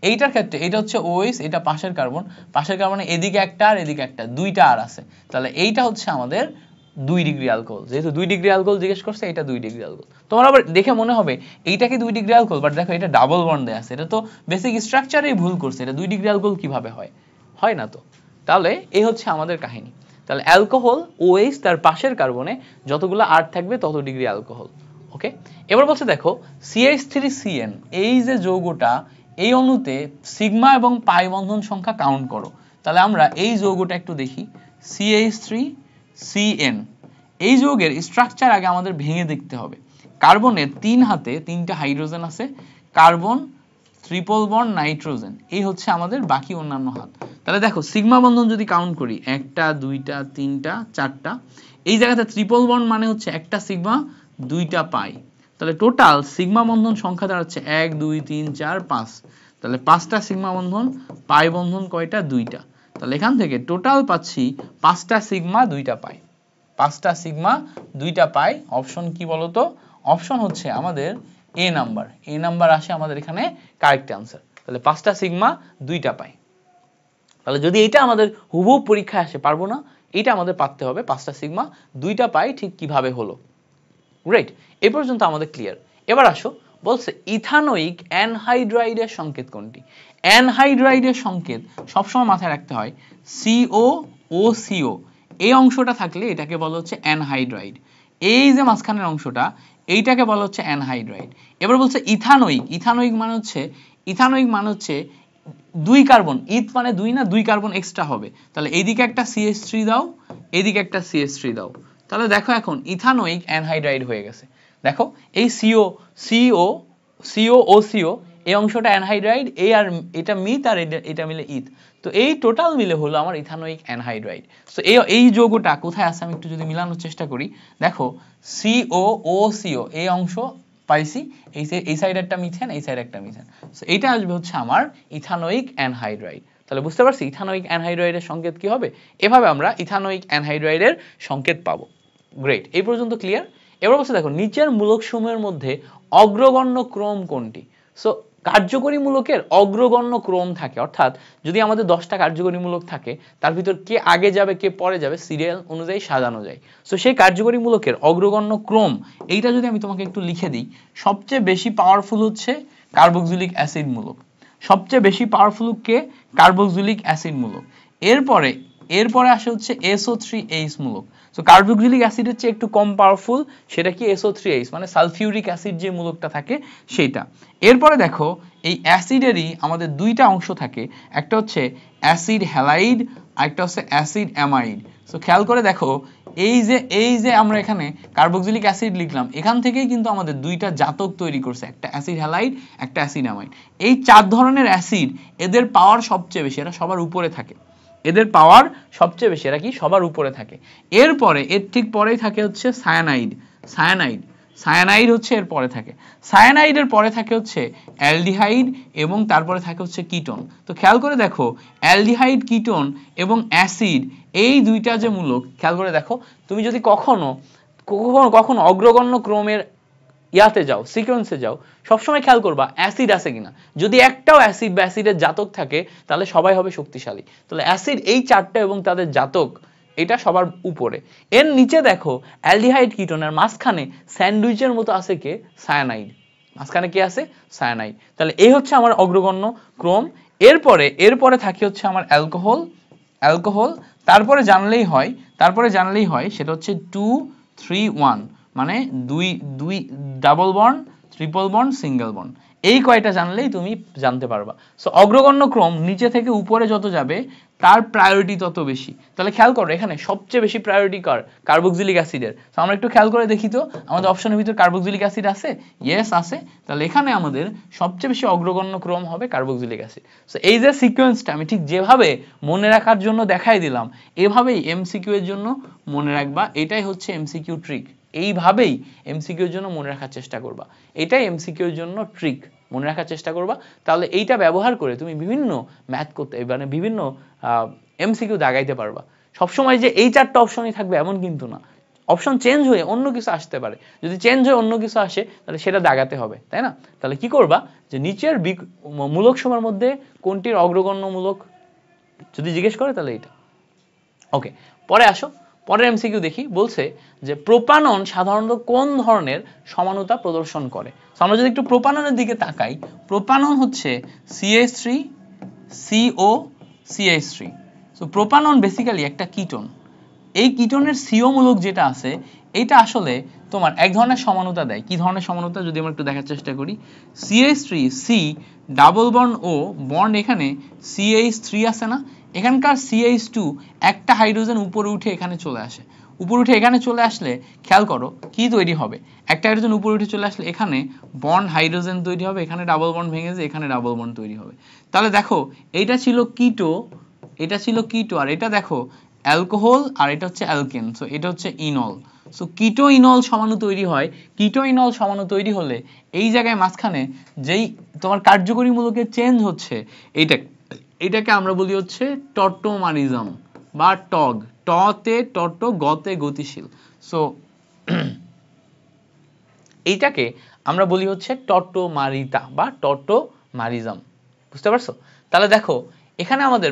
এইটার ক্ষেত্রে এটা হচ্ছে OH, এটা পাশের কার্বনে এদিকে একটা আর এদিকে একটা, দুইটা R আছে। তাহলে এইটা হচ্ছে আমাদের 2 ডিগ্রি অ্যালকোহল। যেহেতু 2 ডিগ্রি অ্যালকোহল জিজ্ঞেস করছে, এটা 2 ডিগ্রি অ্যালকোহল। তোমার আবার দেখে মনে হবে এইটা কি 2 ডিগ্রি অ্যালকোহল, বাট দেখো এটা ডাবল বন্ড দেয়া আছে, এটা তো বেসিক স্ট্রাকচারেই ভুল করছে, এটা 2 ডিগ্রি অ্যালকোহল কিভাবে হয় না তো। তাহলে এই হচ্ছে আমাদের কাহিনী। তাহলে অ্যালকোহল OH তার পাশের কার্বনে যতগুলো R থাকবে তত ডিগ্রি অ্যালকোহল। ওকে, এবার বলছে দেখো CH3CN এই যে যৌগটা, এই অণুতে সিগমা এবং পাই বন্ধন সংখ্যা কাউন্ট করো। তাহলে আমরা এই যৌগটা একটু দেখি, CH3CN এই যৌগের স্ট্রাকচার আগে আমাদের ভেঙে দেখতে হবে। কার্বনের 3 হাতে 3টা হাইড্রোজেন আছে, কার্বন, ট্রিপল বন্ড, নাইট্রোজেন, এই হচ্ছে আমাদের বাকি অন্যান্য হাত। তাহলে দেখো সিগমা বন্ধন যদি কাউন্ট করি, 1টা 2টা 3টা 4টা, এই জায়গাতে ট্রিপল বন্ড মানে হচ্ছে একটা সিগমা 2টা পাই। তাহলে টোটাল সিগমা বন্ধন সংখ্যা দাঁড়াচ্ছে 1 2 3 4 5। তাহলে 5টা সিগমা বন্ধন, পাই বন্ধন কয়টা? 2টা। তাহলে এখান থেকে টোটাল পাচ্ছি 5টা সিগমা 2টা পাই, 5টা সিগমা 2টা পাই। অপশন কি বলতো? অপশন হচ্ছে আমাদের এ নাম্বার আসে আমাদের এখানে কারেক্ট অ্যান্সার। তাহলে 5টা সিগমা 2টা পাই। তাহলে যদি এটা আমাদের হুবহু পরীক্ষায় আসে, পারবো না, এটা আমাদের পারতে হবে 5টা সিগমা 2টা পাই ঠিক কিভাবে হলো। গ্রেট, এ পর্যন্ত আমাদের ক্লিয়ার। এবার আসো, বলছে ইথানোয়িক অ্যানহাইড্রাইডের সংকেত কোনটি? অ্যানহাইড্রাইডের সংকেত সবসময় মাথায় রাখতে হয় COOCO, এই অংশটা থাকলে এটাকে বলা হচ্ছে অ্যানহাইড্রাইড। এই যে মাঝখানের অংশটা, এইটাকে বলা হচ্ছে অ্যানহাইড্রাইড। এবার বলছে ইথানোয়িক মানে হচ্ছে 2 কার্বন, ইথ মানে 2 না, 2 কার্বন এক্সট্রা হবে। তাহলে এইদিকে একটা CH3 দাও, এইদিকে একটা CH3 দাও। তাহলে দেখো এখন ইথানোয়িক অ্যানহাইড্রাইড হয়ে গেছে। দেখো এই COOCO এই অংশটা অ্যানহাইড্রাইড, এই আর এটা মিথ আর এটা মিলে ইথ, তো এই টোটাল মিলে হলো আমার ইথানোয়িক অ্যানহাইড্রাইড। সো এই যৌগটা কোথায় আছে আমি একটু যদি মিলানোর চেষ্টা করি, দেখো COOCO এই অংশ পাইছি, এই সাইড একটা মিথেন, এই সাইড একটা মিথেন, সো এইটা আসবে হচ্ছে আমার ইথানোয়িক অ্যানহাইড্রাইড। তাহলে বুঝতে পারছি ইথানোয়িক অ্যানহাইড্রাইডের সংকেত কি হবে? এভাবে আমরা ইথানোয়িক অ্যানহাইড্রাইডের সংকেত পাবো। গ্রেট, এই পর্যন্ত ক্লিয়ার। এবার বলছে দেখো নিচের মূলকসমূহের মধ্যে অগ্রগণ্য ক্রম কোনটি? সো কার্যকরী মূলকের অগ্রগণ্য ক্রম থাকে, অর্থাৎ যদি আমাদের 10টা কার্যকরী মূলক থাকে তার ভিতর কে আগে যাবে কে পরে যাবে সিরিয়াল অনুযায়ী সাজানো যায়। সো সেই কার্যকরী মূলকের অগ্রগণ্য ক্রম, এইটা যদি আমি তোমাকে একটু লিখে দিই, সবচেয়ে বেশি পাওয়ারফুল হচ্ছে কার্বক্সিলিক অ্যাসিড মূলক। সবচেয়ে বেশি পাওয়ারফুল কে? কার্বক্সিলিক অ্যাসিড মূলক। এরপরে আসে হচ্ছে SO3H মূলক। সো কার্বক্সিলিক অ্যাসিডের চেয়ে একটু কম পাওয়ারফুল, সেটা কি? SO3H, মানে সালফিউরিক অ্যাসিড যে মূলকটা থাকে সেইটা। এরপরে দেখো এই অ্যাসিডেরই আমাদের 2টা অংশ থাকে, একটা হচ্ছে অ্যাসিড হ্যালাইড আর একটা হচ্ছে অ্যাসিড অ্যামাইড। সো খেয়াল করে দেখো এই যে আমরা এখানে কার্বক্সিলিক অ্যাসিড লিখলাম, এখান থেকেই কিন্তু আমাদের 2টা জাতক তৈরি করছে, একটা অ্যাসিড হ্যালাইড একটা অ্যাসিড অ্যামাইড। এই 4 ধরনের অ্যাসিড, এদের পাওয়ার সবচেয়ে বেশি, এরা সবার উপরে থাকে, এদের পাওয়ার সবচেয়ে বেশি, এরা কি সবার উপরে থাকে। এরপরে এর ঠিক পরেই থাকে হচ্ছে সায়ানাইড হচ্ছে এর পরে থাকে। সায়ানাইডের পরে থাকে হচ্ছে অ্যালডিহাইড এবং তারপরে থাকে হচ্ছে কিটোন। তো খেয়াল করে দেখো অ্যালডিহাইড, কিটোন এবং অ্যাসিড, এই 2টা যে মূলক, খেয়াল করে দেখো তুমি যদি কখনো অগ্রগণ্য ক্রমের ইয়াতে যাও, সিকোয়েন্সে যাও, সবসময় খেয়াল করবা অ্যাসিড আছে কিনা। যদি একটাও অ্যাসিড বা অ্যাসিডের জাতক থাকে তাহলে সবাই হবে শক্তিশালী। তাহলে অ্যাসিড এই 4টা এবং তাদের জাতক, এটা সবার উপরে। এর নিচে দেখো অ্যালডিহাইড, কিটোন, আর মাঝখানে স্যান্ডউইচের মতো আছে কে? সায়ানাইড। মাঝখানে কি আছে? সায়ানাইড। তাহলে এই হচ্ছে আমার অগ্রগণ্য ক্রম। এরপরে থাকে হচ্ছে আমার অ্যালকোহল। তারপরে জানলেই হয় সেটা হচ্ছে 2 3 1, মানে 2 double bond, triple bond, single bond, এই কয়টা জানলেই তুমি জানতে পারবা। সো অগ্রগণ্য ক্রম নিচে থেকে উপরে যত যাবে তার প্রায়োরিটি তত বেশি। তাহলে খেয়াল করো এখানে সবচেয়ে বেশি প্রায়োরিটি কার্বক্সিলিক অ্যাসিডের। তো আমরা একটু খেয়াল করে দেখি তো আমাদের অপশনের ভিতর কার্বক্সিলিক অ্যাসিড আছে? ইয়েস আছে। তাহলে এখানে আমাদের সবচেয়ে বেশি অগ্রগণ্য ক্রম হবে কার্বক্সিলিক অ্যাসিড। সো এই যে সিকোয়েন্সটা আমি ঠিক যেভাবে মনে রাখার জন্য দেখাই দিলাম, এভাবেই এমসিকিউ এর জন্য মনে রাখবা। এটাই হচ্ছে এমসিকিউ ট্রিক। এইভাবেই এমসিকিউ এর জন্য মনে রাখার চেষ্টা করবা, এটাই এমসিকিউ এর জন্য ট্রিক। মনে রাখার চেষ্টা করবা। তাহলে এইটা ব্যবহার করে তুমি বিভিন্ন ম্যাথ করতে মানে বিভিন্ন এমসিকিউ দাগাইতে পারবা। সবসময় যে এই 4টা অপশনই থাকবে এমন কিন্তু না, অপশন চেঞ্জ হয়ে অন্য কিছু আসতে পারে। যদি চেঞ্জ হয়ে অন্য কিছু আসে তাহলে সেটা দাগাতে হবে, তাই না? তাহলে কি করবা, যে নিচের মূলক সমূহের মধ্যে কোনটির অগ্রগণ্য মূলক যদি জিজ্ঞেস করে তাহলে এটা। ওকে, পরে আসো, পরের এমসিকিউ দেখি। বলছে যে প্রোপানন সাধারণত কোন ধরনের সমানুতা প্রদর্শন করে। আমরা যদি একটু প্রোপাননের দিকে তাকাই, প্রোপানন হচ্ছে CH3 CO CH3। So propanone basically একটা কিটোন। এই কিটোনের CO মূলক যেটা আছে এটা আসলে তোমার এক ধরনের সমানুতা দেয়। কি ধরনের সমানুতা যদি আমরা একটু দেখার চেষ্টা করি, CH3 C ডাবল বন্ড ও বন্ড, এখানে CH3 আছে না, এখানকার CH2 একটা হাইড্রোজেন উপরে উঠে এখানে চলে আসে। উপরে উঠে এখানে চলে আসলে খেয়াল করো কি তৈরি হবে, একটা হাইড্রোজেন উপরে উঠে চলে আসলে এখানে বন্ড হাইড্রোজেন তৈরি হবে, এখানে ডাবল বন্ড ভেঙে যায়, এখানে ডাবল বন্ড তৈরি হবে। তাহলে দেখো এইটা ছিল কিটো, এটা ছিল কিটো, আর এটা দেখো অ্যালকোহল, আর এটা হচ্ছে অ্যালকেন। সো এটা হচ্ছে ইনল। সো কিটো ইনল সমাণু তৈরি হয়। কিটো ইনল সমাণু তৈরি হলে এই জায়গায় মাঝখানে যেই তোমার কার্যকরী মূলকের চেঞ্জ হচ্ছে এইটাকে আমরা বলি হচ্ছে টটোমারিজম বা টগ। টতে টটো, গতে গতিশীল। সো এইটাকে আমরা বলি হচ্ছে টটোমারিতা বা টটোমারিজম। বুঝতে পারছো? তাহলে দেখো এখানে আমাদের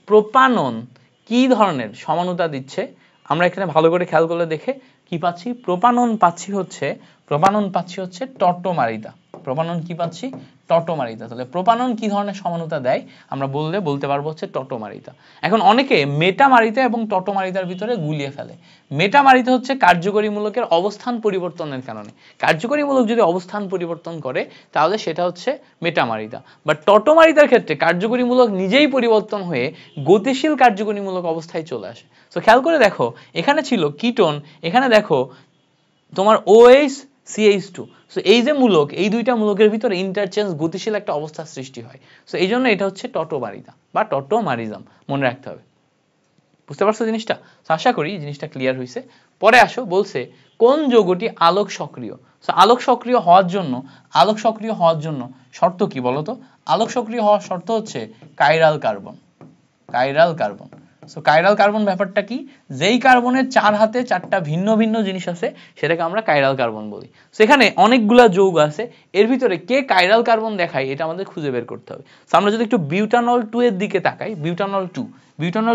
প্রোপানন কি ধরনের সমানুতা দিচ্ছে আমরা এখানে ভালো করে খেয়াল করলে দেখে কি পাচ্ছি, প্রোপানন পাচ্ছি হচ্ছে টটোমারিতা। প্রোপানন কি পাচ্ছি, টটোমারিতা। তাহলে প্রোপানন কি ধরনের সমানুতা দেয় আমরা বলতে পারবো হচ্ছে টটোমারিতা। এখন অনেকে মেটামারিতা এবং টটোমারিতার ভিতরে গুলিয়ে ফেলে। মেটামারিতা হচ্ছে কার্যকরী মূলকের অবস্থান পরিবর্তনের কারণে। কার্যকরী মূলক যদি অবস্থান পরিবর্তন করে তাহলে সেটা হচ্ছে মেটামারিতা। বাট টটোমারিতার ক্ষেত্রে কার্যকরী মূলক নিজেই পরিবর্তন হয়ে গতিশীল কার্যকরী মূলক অবস্থায় চলে আসে। সো খেয়াল করে দেখো এখানে ছিল কিটোন, এখানে দেখো তোমার OH CH2। সো এই যে মূলক, এই দুইটা মূলকের ভিতরে ইন্টারচেঞ্জ গতিশীল একটা অবস্থার সৃষ্টি হয়। সো এই জন্য এটা হচ্ছে টটোমারিতা বা টটোমারিজম, মনে রাখতে হবে। বুঝতে পারছো জিনিসটা? আশা করি জিনিসটা ক্লিয়ার হয়েছে। পরে আসো, বলছে কোন যৌগটি আলোক সক্রিয়। সো আলোক সক্রিয় হওয়ার জন্য শর্ত কি বলতো? আলোক সক্রিয় হওয়ার শর্ত হচ্ছে chiral carbon. So chiral carbon ব্যাপারটা কি, যেই কার্বনের 4 হাতে 4টা ভিন্ন ভিন্ন জিনিস আছে সেটাকে আমরা কাইরাল কার্বন বলি। সেখানে অনেকগুলা যৌগ আছে, এর ভিতরে কে কাইরাল কার্বন দেখায় এটা আমাদের খুঁজে বের করতে হবে। সো আমরা যদি একটু বিউটানল 2 এর দিকে তাকাই, বিউটানল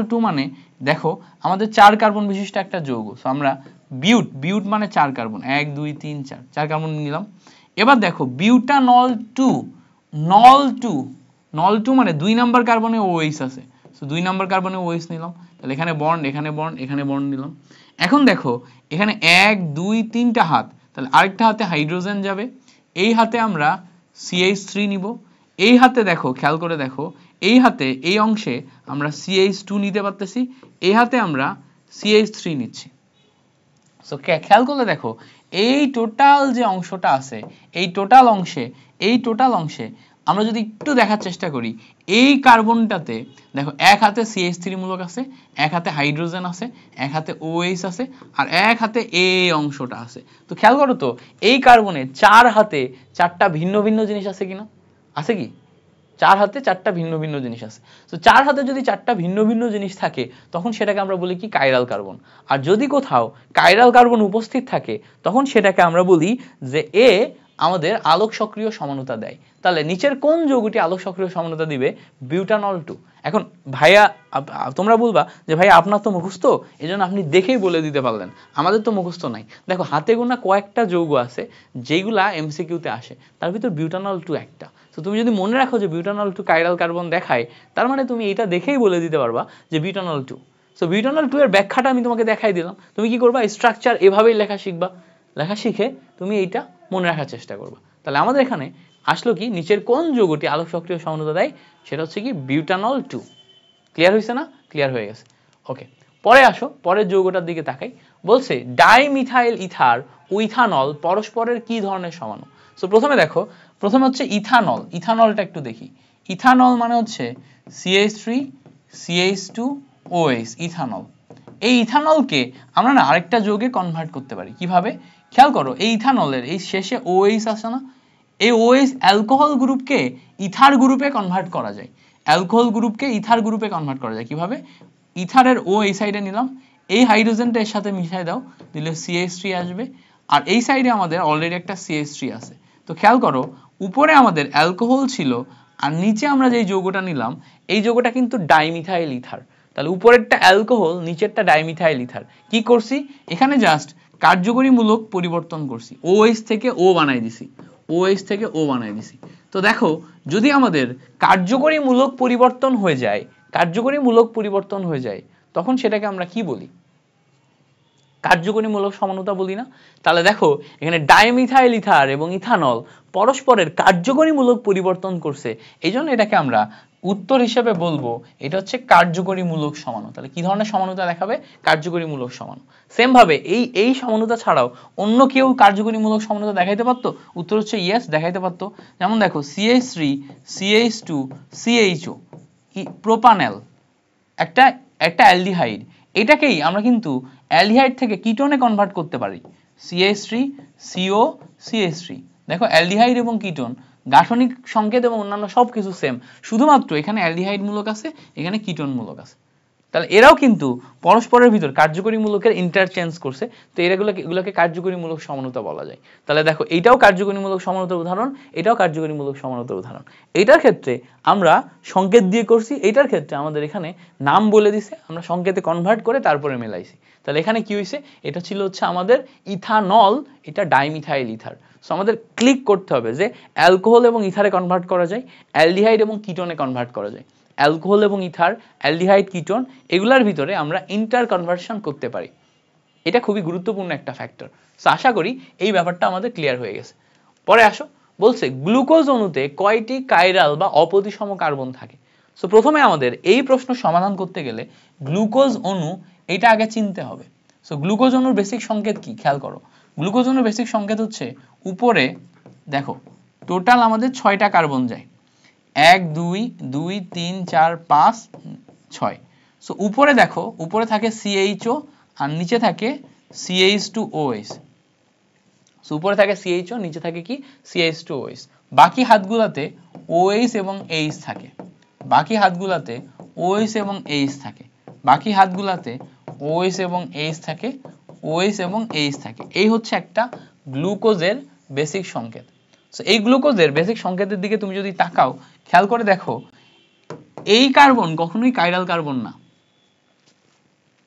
2 মানে দেখো আমাদের 4 কার্বন বিশিষ্ট একটা যৌগ। সো আমরা বিউট মানে 4 কার্বন, 1 2 3 4 কার্বন নিলাম। এবার দেখো বিউটানল 2 নল 2 মানে 2 নাম্বার কার্বনে OH আছে। সো 2 নাম্বার কার্বনে OH নিলাম, তাহলে এখানে বন্ড, এখানে বন্ড, এখানে বন্ড নিলাম। এখন দেখো এখানে 1 2 3টা হাত, তাহলে আরেকটা হাতে হাইড্রোজেন যাবে, এই হাতে আমরা CH3 নিব, এই হাতে দেখো খেয়াল করে দেখো এই হাতে এই অংশে আমরা CH2 নিতে পারতেছি, এই হাতে আমরা CH3 নিচ্ছি। সো খেয়াল করলে দেখো এই টোটাল যে অংশটা আছে, এই টোটাল অংশে আমরা যদি একটু দেখার চেষ্টা করি, এই কার্বনটাতে দেখো এক হাতে CH3 মূলক আছে, এক হাতে হাইড্রোজেন আছে, এক হাতে OH আছে, আর এক হাতে এই অংশটা আছে। তো খেয়াল করো তো এই কার্বনে 4 হাতে 4টা ভিন্ন ভিন্ন জিনিস আছে কিনা? আছে কি? 4 হাতে 4টা ভিন্ন ভিন্ন জিনিস আছে। তো 4 হাতে যদি 4টা ভিন্ন ভিন্ন জিনিস থাকে তখন সেটাকে আমরা বলি কি, কাইরাল কার্বন। আর যদি কোথাও কাইরাল কার্বন উপস্থিত থাকে তখন সেটাকে আমরা বলি যে এ আমাদের আলোক সক্রিয় সমানুতা দেয়। তাহলে নিচের কোন যৌগটি আলোক সক্রিয় সমানুতা দিবে? বিউটানল 2। এখন ভাইয়া তোমরা বলবা যে ভাইয়া আপনার তো মুখস্থ, এজন্য আপনি দেখেই বলে দিতে পারলেন, আমাদের তো মুখস্থ নাই। দেখো হাতে গোনা কয়েকটা যৌগ আছে যেগুলা এমসিকিউতে আসে, তার ভিতর বিউটানল 2 একটা। তো তুমি যদি মনে রাখো যে বিউটানল 2 কাইরাল কার্বন দেখায়, তার মানে তুমি এটা দেখেই বলে দিতে পারবা যে বিউটানল 2। সো বিউটানল 2 এর ব্যাখ্যাটা আমি তোমাকে দেখাই দিলাম, তুমি কি করবা, স্ট্রাকচার এভাবেই লেখা শিখবা, লেখা শিখে তুমি এইটা মনে রাখার চেষ্টা করবা। তাহলে আমাদের এখানে আসলো কি, নিচের কোন যৌগটি আলোক সক্রিয় সমানুতা দেয়, সেটা হচ্ছে কি বিউটানল 2। ক্লিয়ার হয়েছে না? ক্লিয়ার হয়ে গেছে। ওকে, পরে আসো, পরের যৌগটার দিকে তাকাই। বলছে ডাইমিথাইল ইথার ও ইথানল পরস্পরের কি ধরনের সমাণু। সো প্রথমে দেখো, প্রথমে হচ্ছে ইথানলটা একটু দেখি। ইথানল মানে হচ্ছে CH3 CH2 OH, ইথানল। এই ইথানলকে আমরা না আরেকটা যৌগে কনভার্ট করতে পারি কিভাবে, খেয়াল করো এই ইথানলের এই শেষে OH আছে না, এই OH অ্যালকোহল গ্রুপকে ইথার গ্রুপে কনভার্ট করা যায়, অ্যালকোহল গ্রুপকে ইথার গ্রুপে কনভার্ট করা যায় কিভাবে? ইথারের O এই সাইডে নিলাম, এই হাইড্রোজেনটা এর সাথে মিশাই দাও, দিলে CH3 আসবে, আর এই সাইডে আমাদের অলরেডি একটা CH3 আছে। তো খেয়াল করো উপরে আমাদের অ্যালকোহল ছিল আর নিচে আমরা যে যৌগটা নিলাম এই যৌগটা কিন্তু ডাইমিথাইল ইথার। তাহলে উপরেরটা অ্যালকোহল, নিচেরটা ডাইমিথাইল ইথার। কি করছি এখানে? জাস্ট কার্যকরীমূলক পরিবর্তন করছি, OH থেকে O বানাই দিছি, OH থেকে O বানাই দিছি। তো দেখো যদি আমাদের কার্যকরীমূলক পরিবর্তন হয়ে যায়, কার্যকরীমূলক পরিবর্তন হয়ে যায়, তখন সেটাকে আমরা কি বলি? কার্যকরীমূলক সমানুতা বলি না? তাহলে দেখো এখানে ডাইমিথাইল ইথার এবং ইথানল পরস্পরের কার্যকরীমূলক পরিবর্তন করছে, এই জন্য এটাকে আমরা উত্তর হিসেবে বলবো এটা হচ্ছে কার্যকরীমূলক সমাণু। তাহলে কি ধরনের সমানুতা দেখাবে? কার্যকরীমূলক সমাণু। সেম ভাবে এই সমানুতা ছাড়াও অন্য কেউ কার্যকরীমূলক সমানুতা দেখাইতে পারতো? উত্তর হচ্ছে ইয়েস, দেখাইতে পারতো। যেমন দেখো CH3 CH2 CHO, প্রোপানল একটা অ্যালডিহাইড, এটাকেই আমরা কিন্তু অ্যালডিহাইড থেকে কিটোনে কনভার্ট করতে পারি, CH3 CO CH3। দেখো অ্যালডিহাইড এবং কিটোন গাঠনিক সংকেত এবং অন্যান্য সবকিছু সেম, শুধুমাত্র এখানে অ্যালডিহাইড মূলক আছে, এখানে কিটোন মূলক আছে। তাহলে এরাও কিন্তু পরস্পরের ভিতর কার্যকরী মূলকের ইন্টারচেঞ্জ করছে, তো এগুলোকে কার্যকরীমূলক সমানুতা বলা যায়। তাহলে দেখো এইটাও কার্যকরীমূলক সমানুতার উদাহরণ, এটাও কার্যকরীমূলক সমানুতার উদাহরণ। এইটার ক্ষেত্রে আমরা সংকেত দিয়ে করছি, এইটার ক্ষেত্রে আমাদের এখানে নাম বলে দিছে, আমরা সংকেতে কনভার্ট করে তারপরে মেলাইছি। তাহলে এখানে কি হয়েছে? এটা ছিল হচ্ছে আমাদের ইথানল, এটা ডাইমিথাইল ইথার। সো আমাদের ক্লিক করতে হবে যে অ্যালকোহল এবং ইথারে কনভার্ট করা যায়, অ্যালডিহাইড এবং কিটোনে কনভার্ট করা যায়। অ্যালকোহল এবং ইথার, অ্যালডিহাইড, কিটোন এগুলার ভিতরে আমরা ইন্টার কনভার্সন করতে পারি। এটা খুবই গুরুত্বপূর্ণ একটা ফ্যাক্টর। সো আশা করি এই ব্যাপারটা আমাদের ক্লিয়ার হয়ে গেছে। পরে আসো, বলছে গ্লুকোজ অণুতে কয়টি কাইরাল বা অপ্রতিসম কার্বন থাকে? সো প্রথমে আমাদের এই প্রশ্ন সমাধান করতে গেলে গ্লুকোজ অণু এটা আগে চিনতে হবে। সো গ্লুকোজ অণুর বেসিক সংকেত কি? খেয়াল করো, গ্লুকোজ অণুর বেসিক সংকেত হচ্ছে উপরে দেখো টোটাল আমাদের 6টা কার্বন যায়, 1 2 2 3 4 5 6। সো উপরে দেখো, উপরে থাকে CHO আর নিচে থাকে CH2OH। সো উপরে থাকে CHO, নিচে থাকে কি? CH2OH। বাকি হাতগুলোতে OH এবং H থাকে, বাকি হাতগুলোতে OH এবং H থাকে, বাকি হাতগুলোতে OH এবং H থাকে, OH এবং H থাকে। এই হচ্ছে একটা গ্লুকোজের বেসিক সংকেত। সো এই গ্লুকোজের বেসিক সংকেতের দিকে তুমি যদি তাকাও, খেয়াল করে দেখো এই কার্বন কখনোই কাইরাল কার্বন না,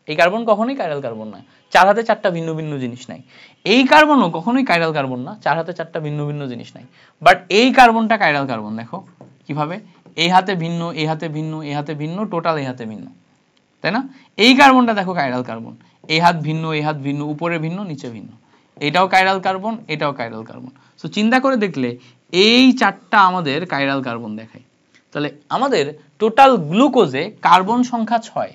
এই কার্বন কখনোই কাইরাল কার্বন না, 4 হাতে 4টা ভিন্ন ভিন্ন জিনিস নাই। এই কার্বনও কখনোই কাইরাল কার্বন না, 4 হাতে 4টা ভিন্ন ভিন্ন জিনিস নাই। বাট এই কার্বনটা কাইরাল কার্বন, দেখো কিভাবে, এই হাতে ভিন্ন, এই হাতে ভিন্ন, এই হাতে ভিন্ন, টোটাল এই হাতে ভিন্ন, তাই না? এই কার্বনটা দেখো কাইরাল কার্বন, এই হাত ভিন্ন, এই হাত ভিন্ন, উপরে ভিন্ন, নিচে ভিন্ন, এটাও কাইরাল কার্বন, এটাও কাইরাল কার্বন। সো চিন্তা করে দেখলে এই 4টা আমাদের কাইরাল কার্বন দেখায়। তাহলে আমাদের টোটাল গ্লুকোজে কার্বন সংখ্যা 6,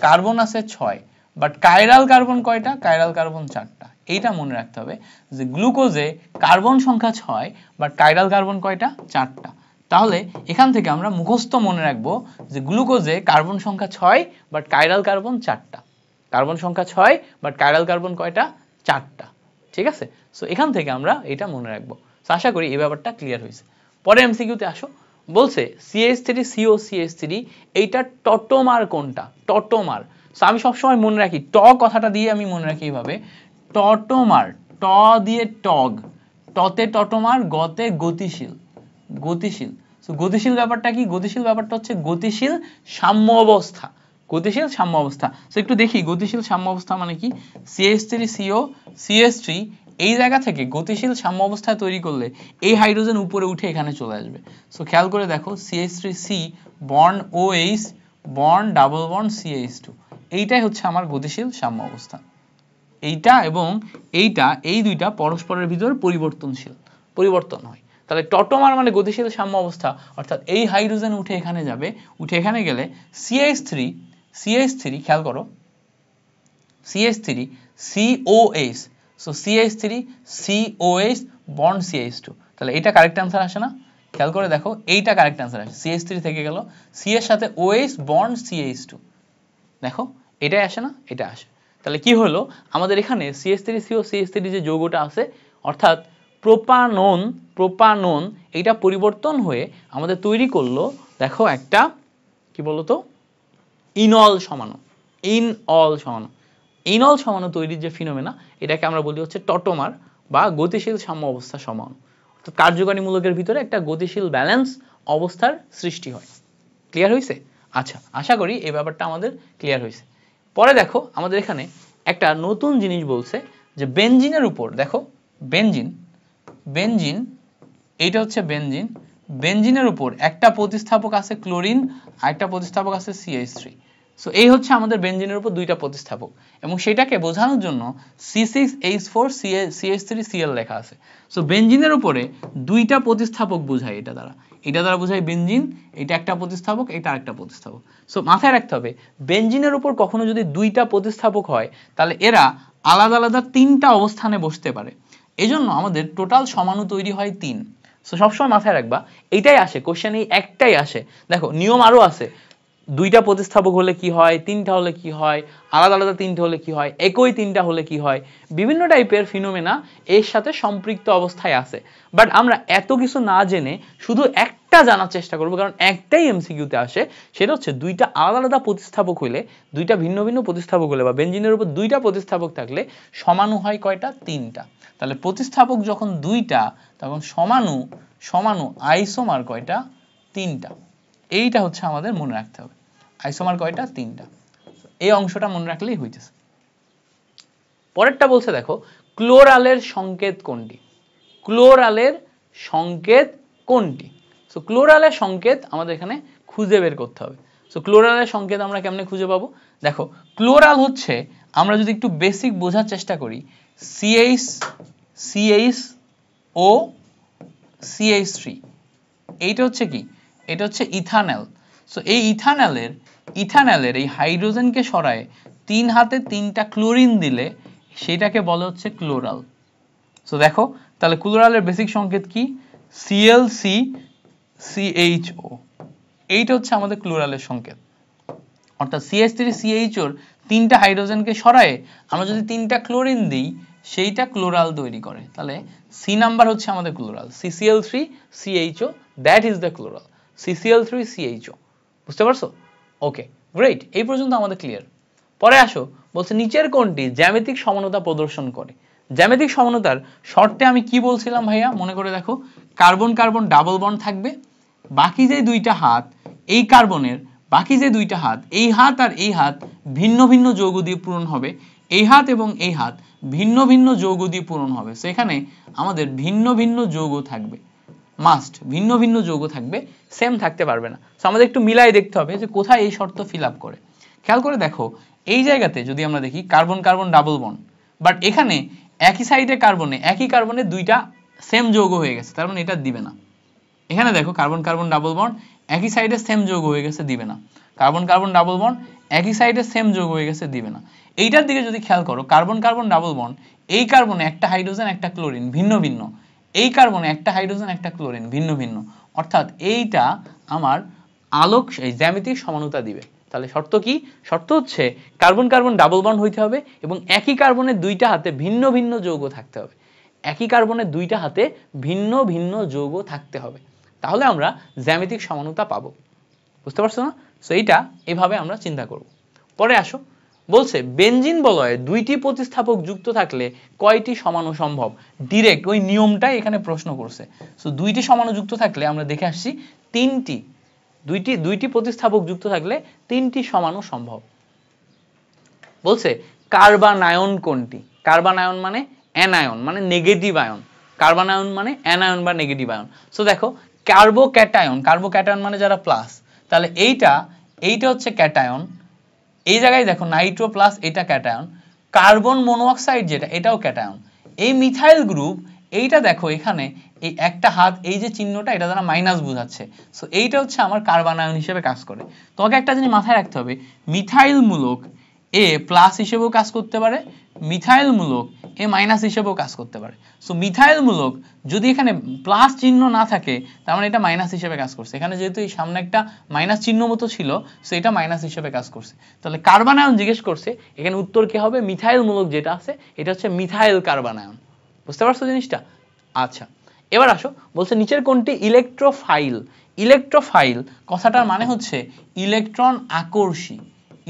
কার্বন আছে 6, বাট কাইরাল কার্বন কয়টা? কাইরাল কার্বন 4টা। এইটা মনে রাখতে হবে যে গ্লুকোজে কার্বন সংখ্যা 6 বাট কাইরাল কার্বন কয়টা? 4টা। তাহলে এখান থেকে আমরা মুখস্থ মনে রাখবো যে গ্লুকোজে কার্বন সংখ্যা 6 বাট কাইরাল কার্বন 4টা, কার্বন সংখ্যা 6 বাট কাইরাল কার্বন কয়টা? 4টা। ঠিক আছে? সো এখান থেকে আমরা এটা মনে রাখবো। সো আশা করি এই ব্যাপারটা ক্লিয়ার হয়েছে। পরে এমসিকিউতে আসো, বলছে CH3CO CH3 এইটা টটোমার কোনটা? টটোমার। সো আমি সবসময় মনে রাখি, ট কথাটা দিয়ে আমি মনে রাখি এইভাবে, টটোমার, ট দিয়ে টগ, টতে টটোমার, গতে গতিশীল, গতিশীল। সো গতিশীল ব্যাপারটা কি? গতিশীল ব্যাপারটা হচ্ছে গতিশীল সাম্য অবস্থা, গতিশীল সাম্য অবস্থা। সো একটু দেখি গতিশীল সাম্য অবস্থা মানে কি। CH3CO CH3 এই জায়গা থেকে গতিশীল সাম্য অবস্থায় তৈরি করলে এই হাইড্রোজেন উপরে উঠে এখানে চলে আসবে। সো খেয়াল করে দেখো CH3C bond OH bond double bond CH2, এইটাই হচ্ছে আমার গতিশীল সাম্য অবস্থা। এইটা এবং এইটা, এই দুইটা পরস্পরের ভিতর পরিবর্তনশীল, পরিবর্তন হয়। তাহলে টটোমার মানে গতিশীল সাম্য অবস্থা, অর্থাৎ এই হাইড্রোজেন উঠে এখানে যাবে, উঠে এখানে গেলে CH3 খেয়াল করো CH3 COH, so CH3 COH bond CH2, তাহলে এটা কারেক্ট অ্যান্সার আসে না? খেয়াল করে দেখো এইটা কারেক্ট অ্যান্সার আসে, CH3 থেকে গেল C এর সাথে OH বন্ড CH2, দেখো এটাই আসে না? এটা আসে। তাহলে কি হলো আমাদের এখানে CH3CO CH3 যে যৌগটা আছে, অর্থাৎ প্রোপানন এটা পরিবর্তন হয়ে আমাদের তৈরি করলো দেখো একটা কি বলতো ইনল সমাণু। ইনল সমাণু তৈরির যে ফিনোমেনা এটাকে আমরা বলি হচ্ছে টটোমার বা গতিশীল সাম্য অবস্থা সমাণু। অর্থাৎ কার্যকারী মূলকের ভিতরে একটা গতিশীল ব্যালেন্স অবস্থার সৃষ্টি হয়। ক্লিয়ার হয়েছে? আচ্ছা, আশা করি এই ব্যাপারটা আমাদের ক্লিয়ার হয়েছে। পরে দেখো আমাদের এখানে একটা নতুন জিনিস বলছে যে বেনজিনের উপর দেখো বেনজিন এইটা হচ্ছে বেনজিনের উপর একটা প্রতিস্থাপক আছে ক্লোরিন আর একটা প্রতিস্থাপক আছে CH3। সো এই হচ্ছে আমাদের বেনজিনের উপর দুইটা প্রতিস্থাপক এবং সেটাকে বোঝানোর জন্য C6H4 CH3Cl লেখা আছে। সো বেনজিনের উপরে দুইটা প্রতিস্থাপক বোঝায় এটা দ্বারা বোঝায় বেনজিন, এটা একটা প্রতিস্থাপক, এটা আরেকটা প্রতিস্থাপক। সো মাথায় রাখতে হবে বেনজিনের উপর কখনো যদি দুইটা প্রতিস্থাপক হয় তাহলে এরা আলাদা আলাদা তিনটা অবস্থানে বসতে পারে। এজন্য আমাদের টোটাল সমাণু তৈরি হয় 3। সো সবসময় মাথায় রাখবা এইটাই আসে কোশ্চেন, এই একটাই আসে। দেখো নিয়ম আরো আছে, দুইটা প্রতিস্থাপক হলে কি হয়, তিনটা হলে কি হয়, আলাদা আলাদা তিনটা হলে কি হয়, একই তিনটা হলে কি হয়, বিভিন্ন টাইপের ফিনোমেনা এর সাথে সম্পৃক্ত অবস্থায় আছে। বাট আমরা এত কিছু না জেনে শুধু একটা জানার চেষ্টা করব, কারণ একটাই এমসিকিউতে আসে, সেটা হচ্ছে দুইটা আলাদা আলাদা প্রতিস্থাপক হইলে, দুইটা ভিন্ন ভিন্ন প্রতিস্থাপক হলে বা বেনজিনের উপর দুইটা প্রতিস্থাপক থাকলে সমাণু হয় কয়টা? 3টা। তাহলে প্রতিস্থাপক যখন দুইটা তখন সমাণু আইসোমার কয়টা? 3টা। এইটা হচ্ছে আমাদের মনে রাখতে হবে, আইসোমার কয়টা? 3টা। এই অংশটা মনে রাখলেই হইতেছে। পরেরটা বলছে দেখো ক্লোরালের সংকেত কোনটি? সো ক্লোরালের সংকেত আমাদের এখানে খুঁজে বের করতে হবে। সো ক্লোরালের সংকেত আমরা কেমনে খুঁজে পাবো? দেখো ক্লোরাল হচ্ছে, আমরা যদি একটু বেসিক বোঝার চেষ্টা করি, CHO CH3 এইটা হচ্ছে কি? এটা হচ্ছে ইথানল। সো এই ইথানলের এই হাইড্রোজেনকে সরায় 3 হাতে 3টা ক্লোরিন দিলে সেটাকে বলা হচ্ছে ক্লোরাল। সো দেখো তাহলে ক্লোরালের বেসিক সংকেত কি? ClCCHO। এইটা হচ্ছে আমাদের ক্লোরালের সংকেত। অর্থাৎ CH3CHO এর 3টা হাইড্রোজেনকে সরায় আমরা যদি 3টা ক্লোরিন দিই সেইটা ক্লোরাল তৈরি করে। তাহলে সি নাম্বার হচ্ছে আমাদের chloral, CCl3CHO, that is the chloral, CCl3CHO। বুঝতে পারছো? ওকে, গ্রেট, এই পর্যন্ত আমাদের ক্লিয়ার। পরে আসো, বলছে নিচের কোনটি জ্যামিতিক সমানতা প্রদর্শন করে? জ্যামিতিক সমানতার শর্তে আমি কি বলছিলাম ভাইয়া, মনে করে দেখো, কার্বন কার্বন ডাবল বন্ড থাকবে, বাকি যে দুইটা হাত এই কার্বনের, বাকি যে দুইটা হাত এই হাত আর এই হাত ভিন্ন ভিন্ন যৌগ দিয়ে পূরণ হবে, এই হাত এবং এই হাত ভিন্ন ভিন্ন যৌগ দিয়ে পূরণ হবে। সেখানে আমাদের ভিন্ন ভিন্ন যৌগ থাকবে, মাস্ট ভিন্ন ভিন্ন যৌগ থাকবে, সেম থাকতে পারবে না। সো আমাদের একটু মিলাই দেখতে হবে যে কোথায় এই শর্ত ফিল আপ করে। খেয়াল করে দেখো এই জায়গাতে যদি আমরা দেখি carbon carbon double bond, but এখানে একই সাইডে একই কার্বনে দুইটা সেম যৌগ হয়ে গেছে, তার মানে এটা দিবে না। এখানে দেখো কার্বন কার্বন ডাবল বন্ড একই সাইডে সেম যৌগ হয়ে গেছে, দিবে না। কার্বন কার্বন ডাবল বন্ড একই সাইডে সেম যৌগ হয়ে গেছে, দিবে না। এইটার দিকে যদি খেয়াল করো, কার্বন কার্বন ডাবল বন্ড এই কার্বনে একটা হাইড্রোজেন একটা ক্লোরিন ভিন্ন ভিন্ন, এই কার্বনে একটা হাইড্রোজেন একটা ক্লোরিন ভিন্ন ভিন্ন, অর্থাৎ এইটা আমার আলোক এই জ্যামিতিক সমানতা দিবে। তাহলে শর্ত কি? শর্ত হচ্ছে কার্বন কার্বন ডাবল বন্ড হইতে হবে এবং একই কার্বনের দুইটা হাতে ভিন্ন ভিন্ন যৌগ থাকতে হবে, একই কার্বনের দুইটা হাতে ভিন্ন ভিন্ন যৌগ থাকতে হবে, তাহলে আমরা জ্যামিতিক সমানতা পাবো। বুঝতে পারছো না? সো এইটা এভাবে আমরা চিন্তা করব। পরে আসো, বলছে বেনজিন বলয়ে দুইটি প্রতিস্থাপক যুক্ত থাকলে কয়টি সমাণু সম্ভব? ডিরেক্ট ওই নিয়মটাই এখানে প্রশ্ন করছে। সো দুইটি সমাণু যুক্ত থাকলে আমরা দেখে আসছি দুইটি প্রতিস্থাপক যুক্ত থাকলে 3টি সমাণু সম্ভব। বলছে কার্বানায়ন কোনটি? কার্বানায়ন মানে অ্যানায়ন, মানে নেগেটিভ আয়ন। কার্বানায়ন মানে অ্যানায়ন বা নেগেটিভ আয়ন। সো দেখো কার্বোক্যাটায়ন মানে যারা প্লাস, তাহলে এইটা হচ্ছে ক্যাটায়ন। এই জায়গায় দেখো নাইট্রো প্লাস, এটা ক্যাটায়ন। কার্বন মনোঅক্সাইড যেটা, এটাও ক্যাটায়ন। এই মিথাইল গ্রুপ এইটা দেখো এখানে এই একটা হাত এই যে চিহ্নটা এটা দ্বারা মাইনাস বোঝাচ্ছে। সো এইটা হচ্ছে আমার কার্বানায়ন হিসেবে কাজ করে। তোমাকে একটা জিনিস মাথায় রাখতে হবে, মিথাইল মূলক এ প্লাস হিসেবেও কাজ করতে পারে, মিথাইল মূলক এ মাইনাস হিসেবেও কাজ করতে পারে। সো মিথাইল মূলক যদি এখানে প্লাস চিহ্ন না থাকে তার মানে এটা মাইনাস হিসেবে কাজ করছে। এখানে যেহেতু এই সামনে একটা মাইনাস চিহ্ন মতো ছিল, সো এটা মাইনাস হিসেবে কাজ করছে। তাহলে কার্বানায়ন জিজ্ঞেস করছে, এখানে উত্তর কি হবে? মিথাইল মূলক যেটা আছে এটা হচ্ছে মিথাইল কার্বানায়ন। বুঝতে পারছো জিনিসটা? আচ্ছা, এবার আসো, বলছে নিচের কোনটি ইলেকট্রোফাইল। ইলেকট্রোফাইল কথাটার মানে হচ্ছে ইলেকট্রন আকর্ষী,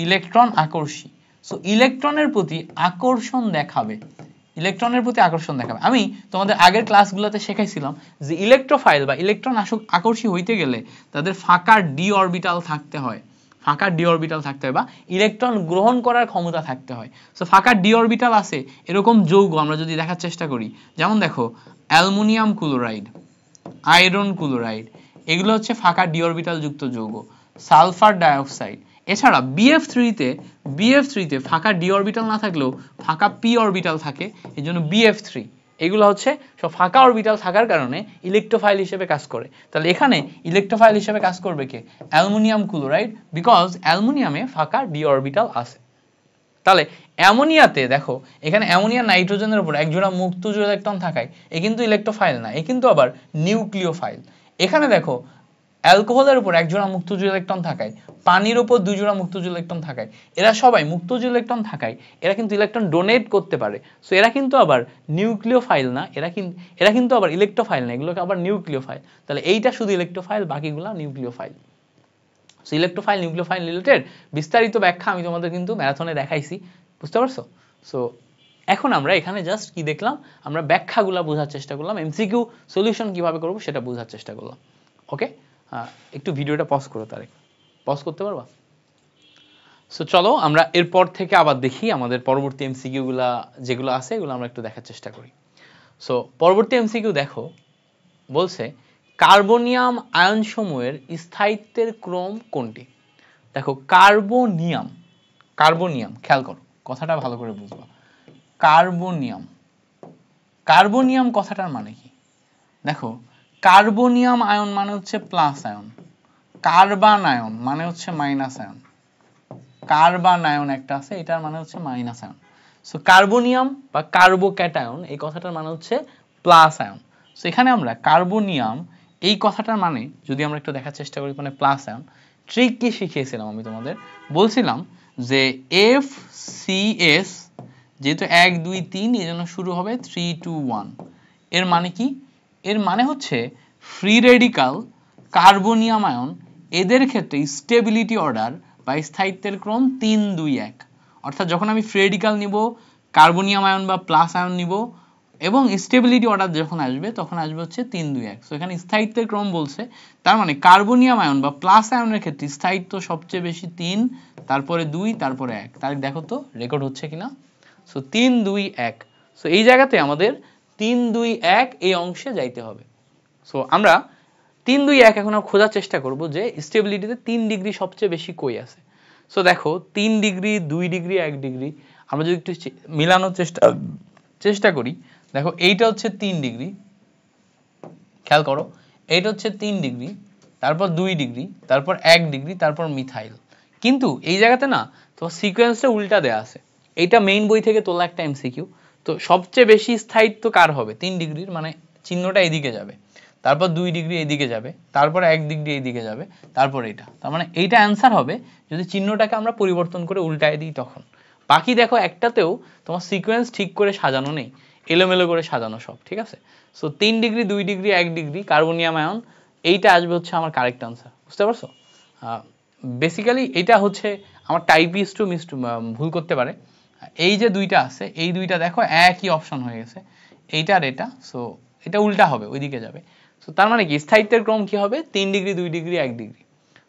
ইলেকট্রন আকর্ষী। সো ইলেকট্রনের প্রতি আকর্ষণ দেখাবে, ইলেকট্রনের প্রতি আকর্ষণ দেখাবে। আমি তোমাদের আগের ক্লাসগুলোতে শেখাইছিলাম যে ইলেকট্রোফাইল বা ইলেকট্রন আকর্ষী হইতে গেলে তাদের ফাঁকা ডি অরবিটাল থাকতে হয়, ফাঁকা ডি অরবিটাল থাকতে হয় বা ইলেকট্রন গ্রহণ করার ক্ষমতা থাকতে হয়। সো ফাঁকা ডি অরবিটাল আছে এরকম যৌগ আমরা যদি দেখার চেষ্টা করি, যেমন দেখো অ্যালুমিনিয়াম ক্লোরাইড, আয়রন ক্লোরাইড, এগুলো হচ্ছে ফাঁকা ডি অরবিটাল যুক্ত যৌগ। সালফার ডাইঅক্সাইড, এছাড়া BF3 তে ফাঁকা ডি অরবিটাল না থাকলেও ফাঁকা পি অরবিটাল থাকে, এই জন্য BF3। এগুলো হচ্ছে সব ফাঁকা অরবিটাল থাকার কারণে ইলেকট্রোফাইল হিসেবে কাজ করে। তাহলে এখানে ইলেকট্রোফাইল হিসেবে কাজ করবে কে? অ্যালুমিনিয়াম ক্লোরাইড, বিকজ অ্যালুমিনিয়ামে ফাঁকা ডি অরবিটাল আছে। তাহলে অ্যামোনিয়াতে দেখো, এখানে অ্যামোনিয়া নাইট্রোজেনের উপর একজোড়া মুক্ত জোড়া ইলেকট্রন থাকায় এ কিন্তু ইলেকট্রোফাইল না, এ কিন্তু আবার নিউক্লিওফাইল। এখানে দেখো অ্যালকোহলের উপর একজোড়া মুক্ত জোড়া ইলেকট্রন থাকায়, পানির উপর দুই জোড়া মুক্ত জোড়া ইলেকট্রন থাকায়, এরা সবাই মুক্ত জোড়া ইলেকট্রন থাকায় এরা কিন্তু ইলেকট্রন ডোনেট করতে পারে। সো এরা কিন্তু আবার নিউক্লিওফাইল না, এরা কিন্তু আবার ইলেকট্রোফাইল না, এগুলোকে আবার নিউক্লিওফাইল। তাহলে এইটা শুধু ইলেকট্রোফাইল, বাকিগুলো nucleophile. So electrophile nucleophile related বিস্তারিত ব্যাখ্যা আমি তোমাদের কিন্তু ম্যারাথনে দেখাইছি, বুঝতে পারছো? সো এখন আমরা এখানে জাস্ট কি দেখলাম, আমরা ব্যাখ্যাগুলো বোঝার চেষ্টা করলাম, এমসিকিউ সলিউশন কিভাবে করব সেটা বোঝার চেষ্টা করলাম। ওকে, একটু ভিডিওটা পজ করো, তারেক পজ করতে পারবা? সো চলো আমরা এরপর থেকে আবার দেখি আমাদের পরবর্তী এমসিকিউগুলা যেগুলো আছে এগুলো আমরা একটু দেখার চেষ্টা করি। সো পরবর্তী এমসিকিউ দেখো, বলছে কার্বনিয়াম আয়নসমূহের স্থায়িত্বের ক্রম কোনটি? দেখো কার্বনিয়াম, কার্বনিয়াম খেয়াল করো, কথাটা ভালো করে বুঝবা। কার্বনিয়াম, কার্বনিয়াম কথাটার মানে কি? দেখো কার্বনিয়াম আয়ন মানে হচ্ছে প্লাস আয়ন, কার্বান আয়ন মানে হচ্ছে মাইনাস আয়ন, কার্বান আয়ন একটা আছে এটার মানে হচ্ছে মাইনাস আয়ন। সো কার্বনিয়াম বা কার্বোক্যাটায়ন এই কথাটার মানে হচ্ছে প্লাস আয়ন। সো এখানে আমরা কার্বনিয়াম এই কথাটার মানে যদি আমরা একটু দেখার চেষ্টা করি, মানে প্লাস আয়ন, ট্রিক কি শিখিয়েছিলাম আমি তোমাদের? বলছিলাম যে FCS যেহেতু 1 2 3 এই জন্য শুরু হবে 3 2 1। এর মানে কি? এর মানে হচ্ছে ফ্রি রেডিকাল কার্বনিয়াম আয়ন এদের ক্ষেত্রে স্টেবিলিটি অর্ডার বা স্থায়িত্বের ক্রম 3 2 1। অর্থাৎ যখন আমি ফ্রি রেডিকাল নিব, কার্বনিয়াম আয়ন বা প্লাস আয়ন নিব এবং স্টেবিলিটি অর্ডার যখন আসবে তখন আসবে হচ্ছে 3 2 1। সো এখানে স্থায়িত্বের ক্রম বলছে, তার মানে কার্বনিয়াম আয়ন বা প্লাস আয়নের ক্ষেত্রে স্থায়িত্ব সবচেয়ে বেশি 3, তারপরে 2, তারপরে 1। তাহলে দেখো তো রেকর্ড হচ্ছে কিনা। সো 3 2 1। সো এই জায়গাতে আমাদের 3 2 1 এই অংশে যাইতে হবে। সো আমরা 3 2 1 এখন খোঁজার চেষ্টা করব যে স্টেবিলিটিতে 3 ডিগ্রি সবচেয়ে বেশি কই আছে। সো দেখো 3 ডিগ্রি 2 ডিগ্রি 1 ডিগ্রি আমরা যদি একটু মিলানোর চেষ্টা করি, দেখো এইটা হচ্ছে 3 ডিগ্রি, খেয়াল করো এইটা হচ্ছে 3 ডিগ্রি, তারপর 2 ডিগ্রি, তারপর 1 ডিগ্রি, তারপর মিথাইল। কিন্তু এই জায়গাতে না তোমার সিকোয়েন্সটা উল্টা দেয়া আছে। এইটা মেইন বই থেকে তোলা একটা এমসিকিউ। তো সবচেয়ে বেশি স্থায়িত্ব কার হবে? 3 ডিগ্রির, মানে চিহ্নটা এদিকে যাবে, তারপর 2 ডিগ্রি এদিকে যাবে, তারপর 1 ডিগ্রি এইদিকে যাবে, তারপর এটা। তার মানে এইটা অ্যান্সার হবে যদি চিহ্নটাকে আমরা পরিবর্তন করে উল্টায় দিই তখন। বাকি দেখো একটাতেও তোমার সিকোয়েন্স ঠিক করে সাজানো নেই, এলোমেলো করে সাজানো সব, ঠিক আছে? So 3 degree 2 degree 1 degree carbonium ion, এইটা আসবে হচ্ছে আমার কারেক্ট আনসার, বুঝতে পারছো? বেসিক্যালি এটা হচ্ছে আমার টাইপিস্ট টু ভুল করতে পারে। এই যে দুইটা আছে এই দুইটা দেখো একই অপশন হয়ে গেছে, এইটা আর এটা। সো এটা উল্টা হবে, ওইদিকে যাবে। সো তার মানে কি স্থায়িত্বের ক্রম কি হবে? 3 ডিগ্রি 2 ডিগ্রি 1 ডিগ্রি।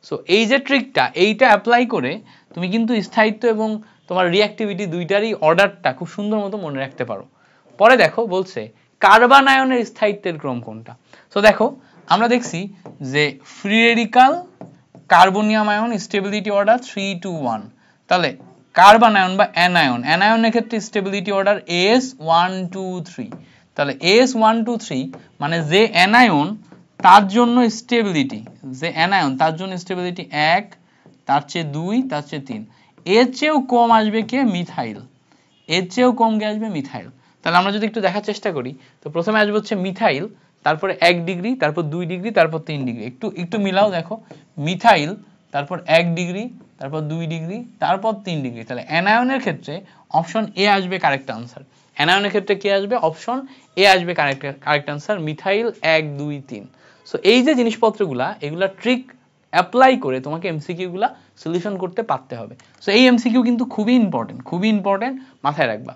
সো এই যে ট্রিকটা, এইটা অ্যাপ্লাই করে তুমি কিন্তু স্থায়িত্ব এবং তোমার রিঅ্যাক্টিভিটি দুইটারই অর্ডারটা খুব সুন্দর মতো মনে রাখতে পারো। পরে দেখো বলছে কার্বন আয়নের স্থায়িত্বের ক্রম কোনটা। সো দেখো আমরা দেখছি যে free radical carbonium ion stability order 3 2 1। তাহলে কার্বন আয়ন বা অ্যানায়নের ক্ষেত্রে স্টেবিলিটি অর্ডার S 1 2 3। তাহলে S 1 2 3 মানে যে অ্যানায়ন তার জন্য স্টেবিলিটি, যে অ্যানায়ন তার জন্য স্টেবিলিটি 1, তার চেয়ে 2, তার চেয়ে 3। এর চেয়েও কম আসবে কে? মিথাইল। এর চেয়েও কম কে আসবে? মিথাইল। তাহলে আমরা যদি একটু দেখার চেষ্টা করি, তো প্রথমে আসবে হচ্ছে মিথাইল, তারপরে 1 ডিগ্রি, তারপর 2 ডিগ্রি, তারপর 3 ডিগ্রি। একটু মিলাও দেখো, মিথাইল, তারপর 1 ডিগ্রি, তারপর 2 ডিগ্রি, তারপর 3 ডিগ্রি। তাহলে অ্যানায়নের ক্ষেত্রে অপশন এ আসবে কারেক্ট আনসার। অ্যানায়নের ক্ষেত্রে কি আসবে? অপশন এ আসবে কারেক্ট আনসার, মিথাইল 1 2 3। সো এই যে জিনিসপত্রগুলা, এগুলা ট্রিক অ্যাপ্লাই করে তোমাকে এমসিকিউ গুলা সলিউশন করতে পারতে হবে। সো এই এমসিকিউ কিন্তু খুবই ইম্পর্টেন্ট, মাথায় রাখবা।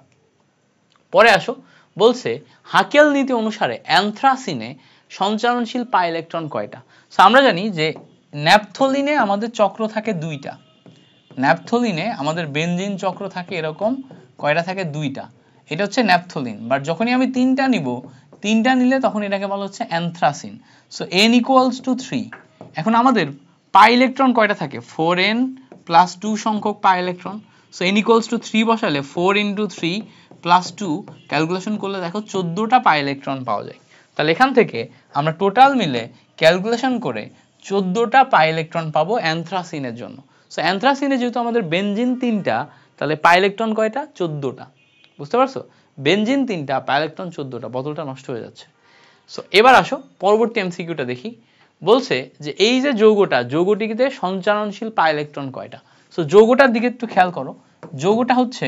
পরে আসো, বলছে হাকেল নীতি অনুসারে অ্যানথ্রাসিনে সঞ্চারণশীল পাই ইলেকট্রন কয়টা? সো আমরা জানি যে ন্যাপথলিনে আমাদের চক্র থাকে 2টা, ন্যাপথলিনে আমাদের বেনজিন চক্র থাকে এরকম কয়টা থাকে? 2টা। এটা হচ্ছে ন্যাপথলিন। বাট যখনই আমি 3টা নিব, 3টা নিলে তখন এটাকে বলা হচ্ছে অ্যানথ্রাসিন। So n = 3। এখন আমাদের পাই ইলেকট্রন কয়টা থাকে? 4n + 2 সংখ্যক পাই ইলেকট্রন। সো n = 3 বসালে 4 × 3 + 2 ক্যালকুলেশন করলে দেখো 14টা পাই ইলেকট্রন পাওয়া যায়। তাহলে এখান থেকে আমরা টোটাল মিলে ক্যালকুলেশন করে 14টা পাই ইলেকট্রন পাবো অ্যানথ্রাসিনের জন্য। সো অ্যানথ্রাসিনে যেহেতু আমাদের বেনজিন 3টা, তাহলে পাই ইলেকট্রন কয়টা? 14টা। বুঝতে পারছো? বেনজিন 3টা, পাই ইলেকট্রন 14টা, বোতলটা নষ্ট হয়ে যাচ্ছে। সো এবার আসো পরবর্তী এমসিকিউটা দেখি। বলছে যে এই যে যৌগটিতে সঞ্চারণশীল পাই ইলেকট্রন কয়টা? সো যৌগটার দিকে একটু খেয়াল করো। যৌগটা হচ্ছে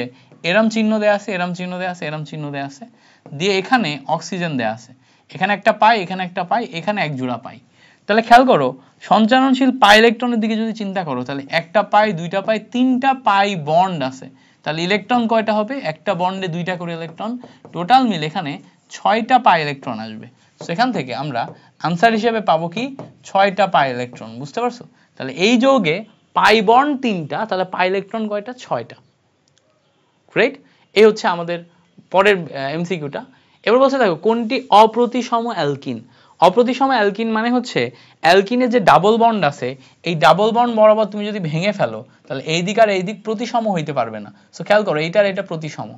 এরম চিহ্ন দেয়া আছে, এরম চিহ্ন দেয়া আছে, এরম চিহ্ন দেয়া আছে, দিয়ে এখানে অক্সিজেন দেয়া আছে, এখানে একটা পাই, এখানে একটা পাই, এখানে এক জোড়া পাই। তাহলে খেয়াল করো, সঞ্চারণশীল পাই ইলেকট্রনের দিকে যদি চিন্তা করো, তাহলে একটা পাই, দুইটা পাই, 3টা পাই বন্ড আছে। তাহলে ইলেকট্রন কয়টা হবে? একটা বন্ডে 2টা করে ইলেকট্রন, টোটাল মিলে এখানে 6টা পাই ইলেকট্রন আসবে। সেখান থেকে আমরা আনসার হিসেবে পাবো কি? 6টা পাই ইলেকট্রন। বুঝতে পারছো? তাহলে এই যৌগে পাই বন্ড 3টা, তাহলে পাই ইলেকট্রন কয়টা? 6টা। গ্রেট। এই হচ্ছে আমাদের পরের এমসিকিউটা। এবার বলছে দেখো কোনটি অপ্রতিসম অ্যালকিন? অপ্রতিসম অ্যালকিন মানে হচ্ছে অ্যালকিনের যে ডাবল বন্ড আছে, এই ডাবল বন্ড বরাবর তুমি যদি ভেঙে ফেলো, তাহলে এই দিক আর এই দিক প্রতিসম হইতে পারবে না। সো খেয়াল করো, এইটার এটা প্রতিসম।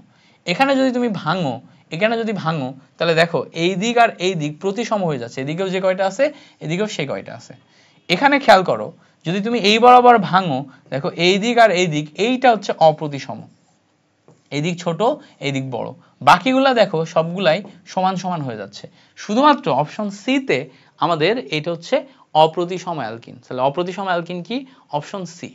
এখানে যদি তুমি ভাঙো, এখানে যদি ভাঙো, তাহলে দেখো এই দিক আর এই দিক প্রতিসম হয়ে যাচ্ছে, এদিকেও যে কয়টা আছে, এদিকেও সে কয়টা আছে। এখানে খেয়াল করো, যদি তুমি এই বরাবর ভাঙো, দেখো এই দিক আর এই দিক, এইটা হচ্ছে অপ্রতিসম, এই দিক ছোট, এই দিক বড়। বাকিগুলা দেখো সবগুলাই সমান সমান হয়ে যাচ্ছে। শুধুমাত্র অপশন সি তে আমাদের এটা হচ্ছে অপ্রতিসম অ্যালকিন। তাহলে অপ্রতিসম অ্যালকিন কি? Option C.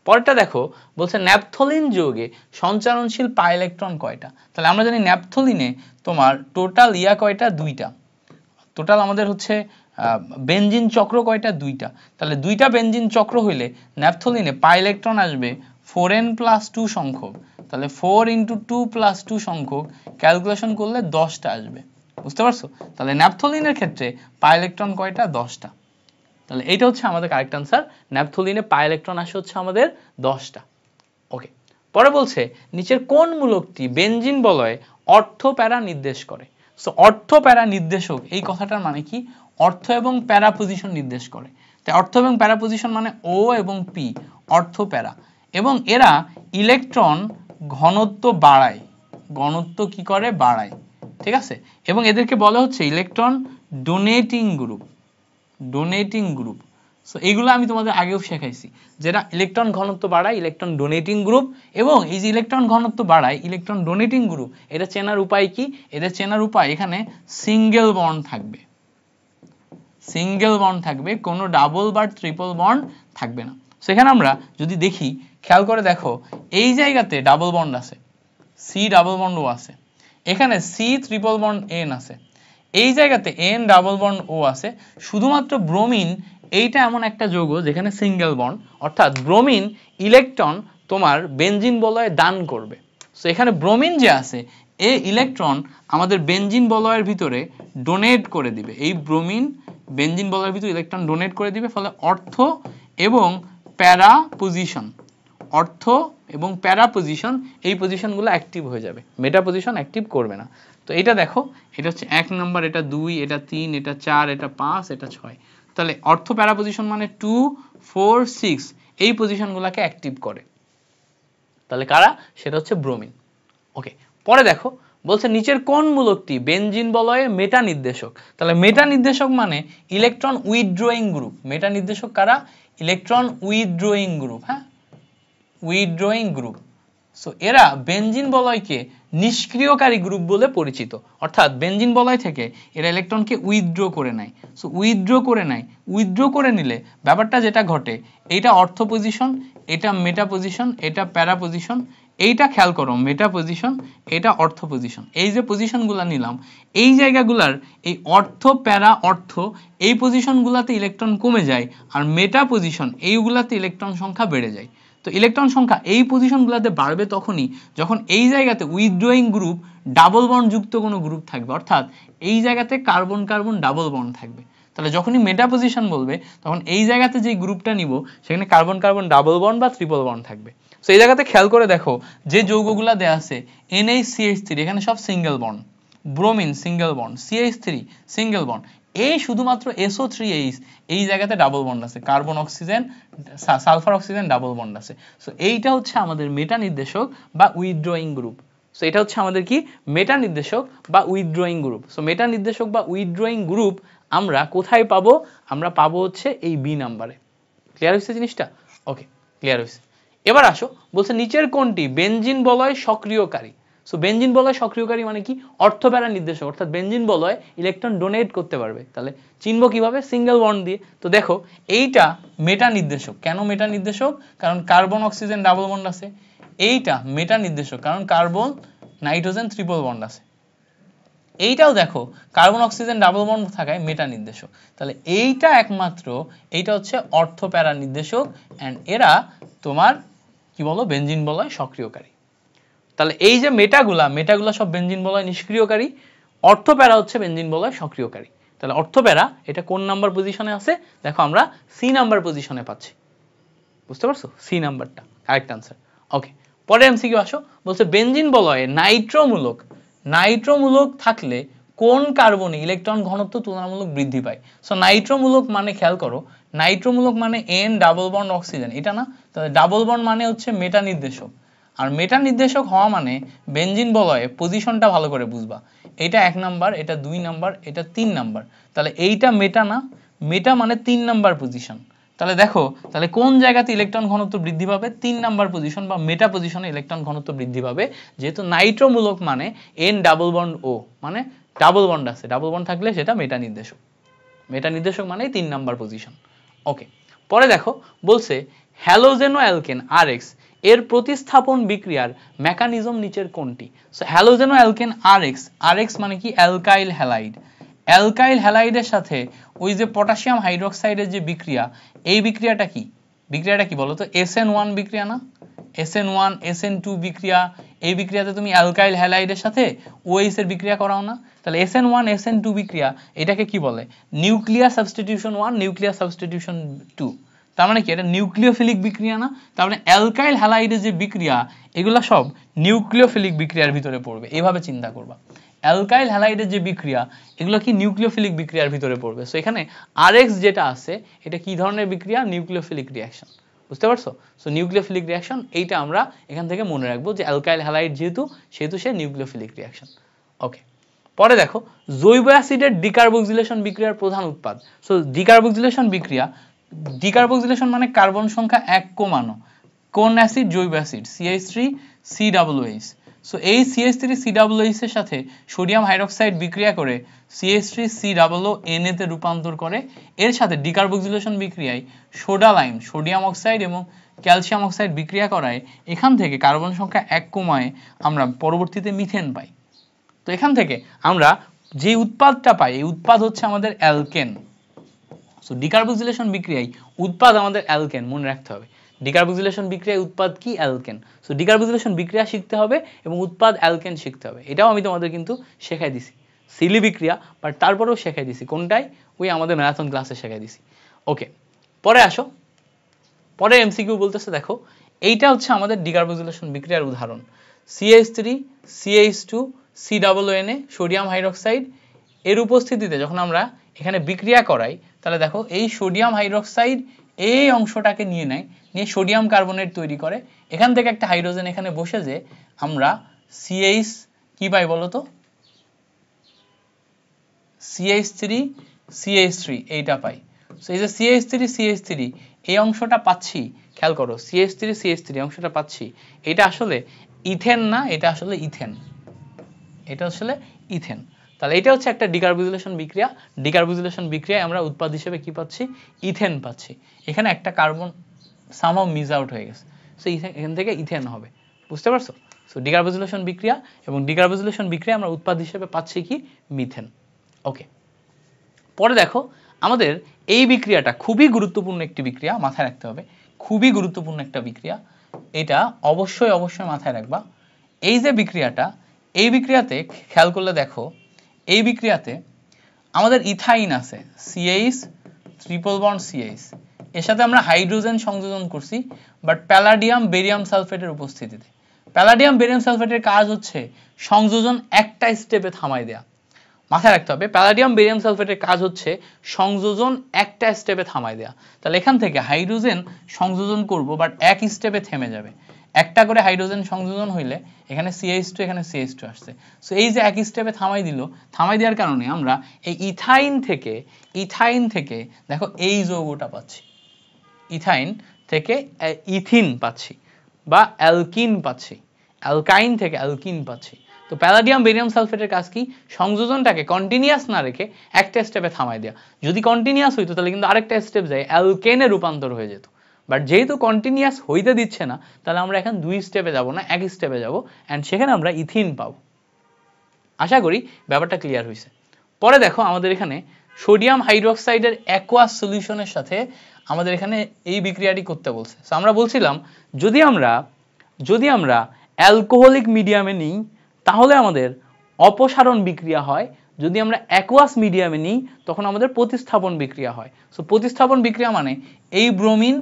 পরেরটা দেখো, বলছে ন্যাপথলিন যৌগে সঞ্চারণশীল পাই ইলেকট্রন কয়টা? তাহলে আমরা জানি ন্যাপথলিনে তোমার টোটাল কয়টা? 2টা। টোটাল আমাদের হচ্ছে বেনজিন চক্র কয়টা? 2টা। তাহলে 2টা বেনজিন চক্র হইলে ন্যাপথলিনে পাই ইলেকট্রন আসবে 4n + 2 সংখ্যক। তাহলে 4 × 2 + 2 সংখ্যক ক্যালকুলেশন করলে 10টা আসবে। বুঝতে পারছো? তাহলে ন্যাপথলিনের ক্ষেত্রে পাই ইলেকট্রন কয়টা? 10টা। তাহলে এইটা হচ্ছে আমাদের কারেক্ট আনসার। ন্যাপথলিনে পাই ইলেকট্রন আসে হচ্ছে আমাদের 10টা। ওকে। পরে বলছে নিচের কোন মূলকটি বেনজিন বলয়ে অর্থ প্যারা নির্দেশ করে? সো অর্থ প্যারা নির্দেশক, এই কথাটার মানে কি? অর্থ এবং প্যারা পজিশন নির্দেশ করে। তাই অর্থ এবং প্যারা পজিশন মানে ও এবং পি, অর্থ প্যারা। এবং এরা ইলেকট্রন ঘনত্ব বাড়ায়, ঘনত্ব কি করে? বাড়ায়। ঠিক আছে? এবং এদেরকে বলা হচ্ছে electron donating group, donating group. So এইগুলো আমি তোমাদের আগেও শেখাইছি, যেটা ইলেকট্রন ঘনত্ব বাড়ায়, ইলেকট্রন ডোনেটিং গ্রুপ। এবং এই যে ইলেকট্রন ঘনত্ব বাড়ায়, ইলেকট্রন ডোনেটিং গ্রুপ, এটা চেনার উপায় কি? এদের চেনার উপায়, এখানে সিঙ্গেল বন্ড থাকবে, সিঙ্গেল বন্ড থাকবে, কোনো ডাবল বা ট্রিপল বন্ড থাকবে না। সেখানে আমরা যদি দেখি, খেয়াল করে দেখো, এই জায়গাতে ডাবল বন্ড আছে, সি ডাবল বন্ড ও আছে, এখানে সি ট্রিপল বন্ড এন আছে, এই জায়গাতে এন ডাবল বন্ড ও আছে। শুধুমাত্র ব্রোমিন এইটা এমন একটা যৌগ যেখানে সিঙ্গেল বন্ড, অর্থাৎ ব্রোমিন ইলেকট্রন তোমার বেনজিন বলয়ে দান করবে। সো এখানে ব্রোমিন যে আছে, এই ইলেকট্রন আমাদের বেনজিন বলয়ের ভিতরে ডোনেট করে দিবে। এই ব্রোমিন বেনজিন বলয়ের ভিতরে ইলেকট্রন ডোনেট করে দিবে, ফলে অর্থ এবং প্যারা পজিশন, অর্থ এবং প্যারা পজিশন, এই পজিশনগুলো অ্যাক্টিভ হয়ে যাবে, মেটা পজিশন অ্যাক্টিভ করবে না। তো এটা দেখো, এটা হচ্ছে 1 নম্বর, এটা 2, এটা 3, এটা 4, এটা 5, এটা 6। তাহলে অর্থ প্যারা পজিশন মানে 2, 4, 6, এই পজিশনগুলোকে অ্যাক্টিভ করে। তাহলে কারা? সেটা হচ্ছে ব্রোমিন। ওকে। পরে দেখো, বলছে নিচের কোন মূলকটি বেনজিন বলয়ে মেটা নির্দেশক? তাহলে মেটা নির্দেশক মানে ইলেকট্রন উইথড্রয়িং গ্রুপ। মেটা নির্দেশক কারা? Electron withdrawing group. হ্যাঁ, উইথড্রয়িং গ্রুপ। সো এরা বেনজিন বলয়কে নিষ্ক্রিয়কারী গ্রুপ বলে পরিচিত, অর্থাৎ বেনজিন বলয় থেকে এরা ইলেকট্রনকে উইথড্র করে নেয়। সো উইথড্র করে নেয়, উইথড্র করে নিলে ব্যাপারটা যেটা ঘটে, এটা অর্থ পজিশন, এটা মেটা পজিশন, এটা প্যারা পজিশন, এইটা খেয়াল করো, মেটা পজিশন, এটা অর্থ পজিশন। এই যে পজিশনগুলো নিলাম, এই জায়গাগুলার এই অর্থ, প্যারা, অর্থ, এই পজিশনগুলোতে ইলেকট্রন কমে যায়, আর মেটা পজিশন এইগুলাতে ইলেকট্রন সংখ্যা বেড়ে যায়। তো ইলেকট্রন সংখ্যা এই পজিশনগুলোতে বাড়বে তখনই যখন এই জায়গাতে উইথড্রয়িং গ্রুপ ডাবল বন্ড যুক্ত কোনো গ্রুপ থাকবে, অর্থাৎ এই জায়গাতে কার্বন কার্বন ডাবল বন্ড থাকবে। তাহলে যখনই মেটা পজিশন বলবে তখন এই জায়গাতে যে গ্রুপটা নিব সেখানে কার্বন কার্বন ডাবল বন্ড বা ট্রিপল বন্ড থাকবে। সো এই জায়গাতে খেয়াল করে দেখো যে যৌগগুলা দেয়া আছে NH CH3 এখানে সব single bond, bromine single bond, CH3 single bond, এই শুধুমাত্র SO3H এই জায়গাতে ডাবল বন্ড আছে, carbon oxygen sulphur oxygen double bond আছে। সো এইটা হচ্ছে আমাদের মেটা নির্দেশক বা উইথড্রয়িং গ্রুপ। সো এটা হচ্ছে আমাদের কি মেটা নির্দেশক বা উইথড্রয়িং গ্রুপ। সো মেটা নির্দেশক বা উইথড্রয়িং গ্রুপ আমরা কোথায় পাবো? আমরা পাবো হচ্ছে এই বি নাম্বারে। ক্লিয়ার হয়েছে জিনিসটা? ওকে, ক্লিয়ার হয়েছে। এবার আসো, বলছে নিচের কোনটি বেনজিন বলয় সক্রিয়কারী? সো বেনজিন বলয় সক্রিয়কারী মানে কি? অর্থ প্যারা নির্দেশক, অর্থাৎ বেনজিন বলয় ইলেকট্রন ডোনেট করতে পারবে। তাহলে চিনবো কিভাবে? সিঙ্গেল বন্ড দিয়ে। তো দেখো এইটা মেটা নির্দেশক। কেন মেটা নির্দেশক? কারণ কার্বন অক্সিজেন ডাবল বন্ড আছে। এইটা মেটা নির্দেশক কারণ কার্বন নাইট্রোজেন ট্রিপল বন্ড আছে। এইটাও দেখো কার্বন অক্সিজেন ডাবল বন্ড থাকায় মেটা নির্দেশক। তাহলে এইটা একমাত্র, এইটা হচ্ছে অর্থ প্যারা নির্দেশক, এন্ড এরা তোমার কি বলো বেনজিন বলয় সক্রিয়কারী। তাহলে এই যে মেটাগুলা সব বেনজিন বলয় নিষ্ক্রিয়কারী, অর্থ প্যারা হচ্ছে বেনজিন বলয় সক্রিয়কারী। তাহলে অর্থ প্যারা এটা কোন নাম্বার পজিশনে আছে? দেখো আমরা সি নাম্বার পজিশনে পাচ্ছি। বুঝতে পারছো? সি নাম্বারটা কারেক্ট আনসার। ওকে, পরে এমসিকিউ আসো। বলছে বেনজিন বলয়ে নাইট্রোমূলক থাকলে কোন কার্বনে ইলেকট্রন ঘনত্ব তুলনামূলক বৃদ্ধি পায়? সো নাইট্রোমূলক মানে খেয়াল করো, নাইট্রোমূলক মানে N ডাবল বন্ড অক্সিজেন, এটা না? তাহলে ডাবল বন্ড মানে হচ্ছে মেটা নির্দেশক, আর মেটা নির্দেশক হওয়া মানে বেনজিন বলয়ে পজিশনটা ভালো করে বুঝবা। এটা 1 নাম্বার, এটা 2 নাম্বার, এটা 3 নাম্বার। তাহলে এইটা মেটা না? মেটা মানে 3 নাম্বার পজিশন। তাহলে দেখো, তাহলে কোন জায়গাতে ইলেকট্রন ঘনত্ব বৃদ্ধি পাবে? 3 নাম্বার পজিশন বা মেটা পজিশনে ইলেকট্রন ঘনত্ব বৃদ্ধি পাবে, যেহেতু নাইট্রোমূলক মানে N ডাবল বন্ড O, মানে ডাবল বন্ড আছে, ডাবল বন্ড থাকলে সেটা মেটা নির্দেশক। মেটা নির্দেশক মানে 3 নাম্বার পজিশন। ওকে, পরে দেখো বলছে হ্যালোজেনো অ্যালকেন RX এর প্রতিস্থাপন বিক্রিয়ার মেকানিজম নিচের কোনটি? সো হ্যালোজেনো অ্যালকেন RX মানে কি? Alkyl halide. অ্যালকাইল হ্যালাইডের সাথে ওই যে পটাশিয়াম হাইড্রোক্সাইডের যে বিক্রিয়া, এই বিক্রিয়াটা কি? বিক্রিয়াটা কি বলো তো? SN1 বিক্রিয়া না? SN1 SN2 বিক্রিয়া, এই বিক্রিয়াতে তুমি অ্যালকাইল হ্যালাইডের সাথে OH এর বিক্রিয়া করাও না? তাহলে SN1 SN2 বিক্রিয়া এটাকে কি বলে? Nuclear substitution 1 nuclear substitution 2। তার মানে কি? এটা নিউক্লিওফিলিক বিক্রিয়া না? তার মানে অ্যালকাইল হ্যালাইডের যে বিক্রিয়া এগুলা সব নিউক্লিওফিলিক বিক্রিয়ার ভিতরে পড়বে, এভাবে চিন্তা করবা। অ্যালকাইল হ্যালাইডের যে বিক্রিয়া এগুলো কি নিউক্লিওফিলিক বিক্রিয়ার ভিতরে পড়বে। সো এখানে RX যেটা আছে এটা কি ধরনের বিক্রিয়া? Nucleophilic reaction. বুঝতে পারছো? সো নিউক্লিওফিলিক রিঅ্যাকশন এইটা আমরা এখান থেকে মনে রাখবো যে অ্যালকাইল হ্যালাইড যেহেতু সে নিউক্লিওফিলিক রিঅ্যাকশন। ওকে, পরে দেখো জৈব অ্যাসিডের ডিকার্বক্সিলেশন বিক্রিয়ার প্রধান উৎপাদ। সো ডিকার্বক্সিলেশন মানে কার্বন সংখ্যা 1 কমানো। কোন অ্যাসিড? জৈব অ্যাসিড CH3COOH। সো এই CH3COOH এর সাথে সোডিয়াম হাইড্রোক্সাইড বিক্রিয়া করে CH3COONA তে রূপান্তর করে। এর সাথে ডিকার্বক্সিলেশন বিক্রিয়ায় সোডা লাইম, সোডিয়াম অক্সাইড এবং ক্যালসিয়াম অক্সাইড বিক্রিয়া করায় এখান থেকে কার্বন সংখ্যা 1 কমায় আমরা পরবর্তীতে মিথেন পাই। তো এখান থেকে আমরা যে উৎপাদটা পাই এই উৎপাদ হচ্ছে আমাদের অ্যালকেন। সো ডিকার্বক্সিলেশন বিক্রিয়ায় উৎপাদ আমাদের অ্যালকেন, মনে রাখতে হবে। ডিকার্বক্সিলেশন বিক্রিয়ায় উৎপাদ কি? অ্যালকেন। সো ডিকার্বক্সিলেশন বিক্রিয়া শিখতে হবে এবং উৎপাদ অ্যালকেন শিখতে হবে। এটাও আমি তোমাদের কিন্তু শেখাই দিছি, সিলি বিক্রিয়া, বাট তারপরেও শেখাই দিছি। কোনটাই? ওই আমাদের ম্যারাথন ক্লাসে শেখাই দিছি। ওকে, পরে আসো, পরে এমসিকিউ বলতেছে দেখো এইটা হচ্ছে আমাদের ডিকার্বক্সিলেশন বিক্রিয়ার উদাহরণ। CH3CH2COONA সোডিয়াম হাইড্রোক্সাইড এর উপস্থিতিতে যখন আমরা এখানে বিক্রিয়া করাই তাহলে দেখো এই সোডিয়াম হাইড্রোক্সাইড এই অংশটাকে নিয়ে নেয়, নিয়ে সোডিয়াম কার্বনেট তৈরি করে। এখান থেকে একটা হাইড্রোজেন এখানে বসে যে আমরা CH কি পাই বলো তো? CH3CH3 এইটা পাই। সো এই যে CH3CH3 এই অংশটা পাচ্ছি, খেয়াল করো CH3CH3 অংশটা পাচ্ছি, এটা আসলে ইথেন না, এটা আসলে ইথেন, এটা আসলে ইথেন। তাহলে এটা হচ্ছে একটা ডিকার্বক্সিলেশন বিক্রিয়া। ডিকার্বক্সিলেশন বিক্রিয়ায় আমরা উৎপাদ হিসেবে কি পাচ্ছি? ইথেন পাচ্ছি। এখানে একটা কার্বন সামহাউ মিস আউট হয়ে গেছে, সো এখান থেকে ইথেন হবে। বুঝতে পারছো? সো ডিকার্বোজিলেশন বিক্রিয়া, এবং ডিকার্বোজিলেশন বিক্রিয়া আমরা উৎপাদ হিসেবে পাচ্ছি কি মিথেন। ওকে, পরে দেখো আমাদের এই বিক্রিয়াটা খুবই গুরুত্বপূর্ণ একটি বিক্রিয়া, মাথায় রাখতে হবে, খুবই গুরুত্বপূর্ণ একটা বিক্রিয়া, এটা অবশ্যই অবশ্যই মাথায় রাখবা। এই যে বিক্রিয়াটা, এই বিক্রিয়াতে খেয়াল করলে দেখো, এই বিক্রিয়াতে আমাদের ইথাইন আছে, CH ট্রিপল বন্ড CH, এর সাথে আমরা হাইড্রোজেন সংযোজন করছি, বাট প্যালাডিয়াম বেরিয়াম সালফেটের উপস্থিতিতে। প্যালাডিয়াম বেরিয়াম সালফেটের কাজ হচ্ছে সংযোজন একটা স্টেপে থামাই দেয়া, মাথায় রাখতে হবে। প্যালাডিয়াম বেরিয়াম সালফেটের কাজ হচ্ছে সংযোজন একটা স্টেপে থামাই দেয়া। তাহলে এখান থেকে হাইড্রোজেন সংযোজন করব, বাট এক স্টেপে থেমে যাবে। একটা করে হাইড্রোজেন সংযোজন হইলে এখানে CH2, এখানে CH2 আসছে। সো এই যে এক স্টেপে থামাই দিল, থামাই দেওয়ার কারণে আমরা এই ইথাইন থেকে দেখো এই যৌগটা পাচ্ছি, ইথাইন থেকে ইথিন পাচ্ছি বা অ্যালকিন পাচ্ছি, অ্যালকাইন থেকে অ্যালকিন পাচ্ছি। তো প্যালাডিয়াম বেরিয়াম সালফেটের কাজ কি? সংযোজনটাকে কন্টিনিউয়াস না রেখে একটা স্টেপে থামাই দেওয়া। যদি কন্টিনিউয়াস হইতো তাহলে কিন্তু আরেকটা স্টেপ যায় অ্যালকেনে রূপান্তর হয়ে যেত, বাট যেহেতু কন্টিনিউয়াস হইতে দিচ্ছে না, তাহলে আমরা এখন দুই স্টেপে যাব না, এক স্টেপে যাব, অ্যান্ড সেখানে আমরা ইথিন পাবো। আশা করি ব্যাপারটা ক্লিয়ার হয়েছে। পরে দেখো আমাদের এখানে সোডিয়াম হাইড্রোক্সাইডের অ্যাকোয়াস সলিউশনের সাথে আমাদের এখানে এই বিক্রিয়াটি করতে বলছে। সো আমরা বলছিলাম যদি আমরা অ্যালকোহলিক মিডিয়ামে নিই তাহলে আমাদের অপসারণ বিক্রিয়া হয়, যদি আমরা অ্যাকোয়াস মিডিয়ামে নিই তখন আমাদের প্রতিস্থাপন বিক্রিয়া হয়। সো প্রতিস্থাপন বিক্রিয়া মানে এই ব্রোমিন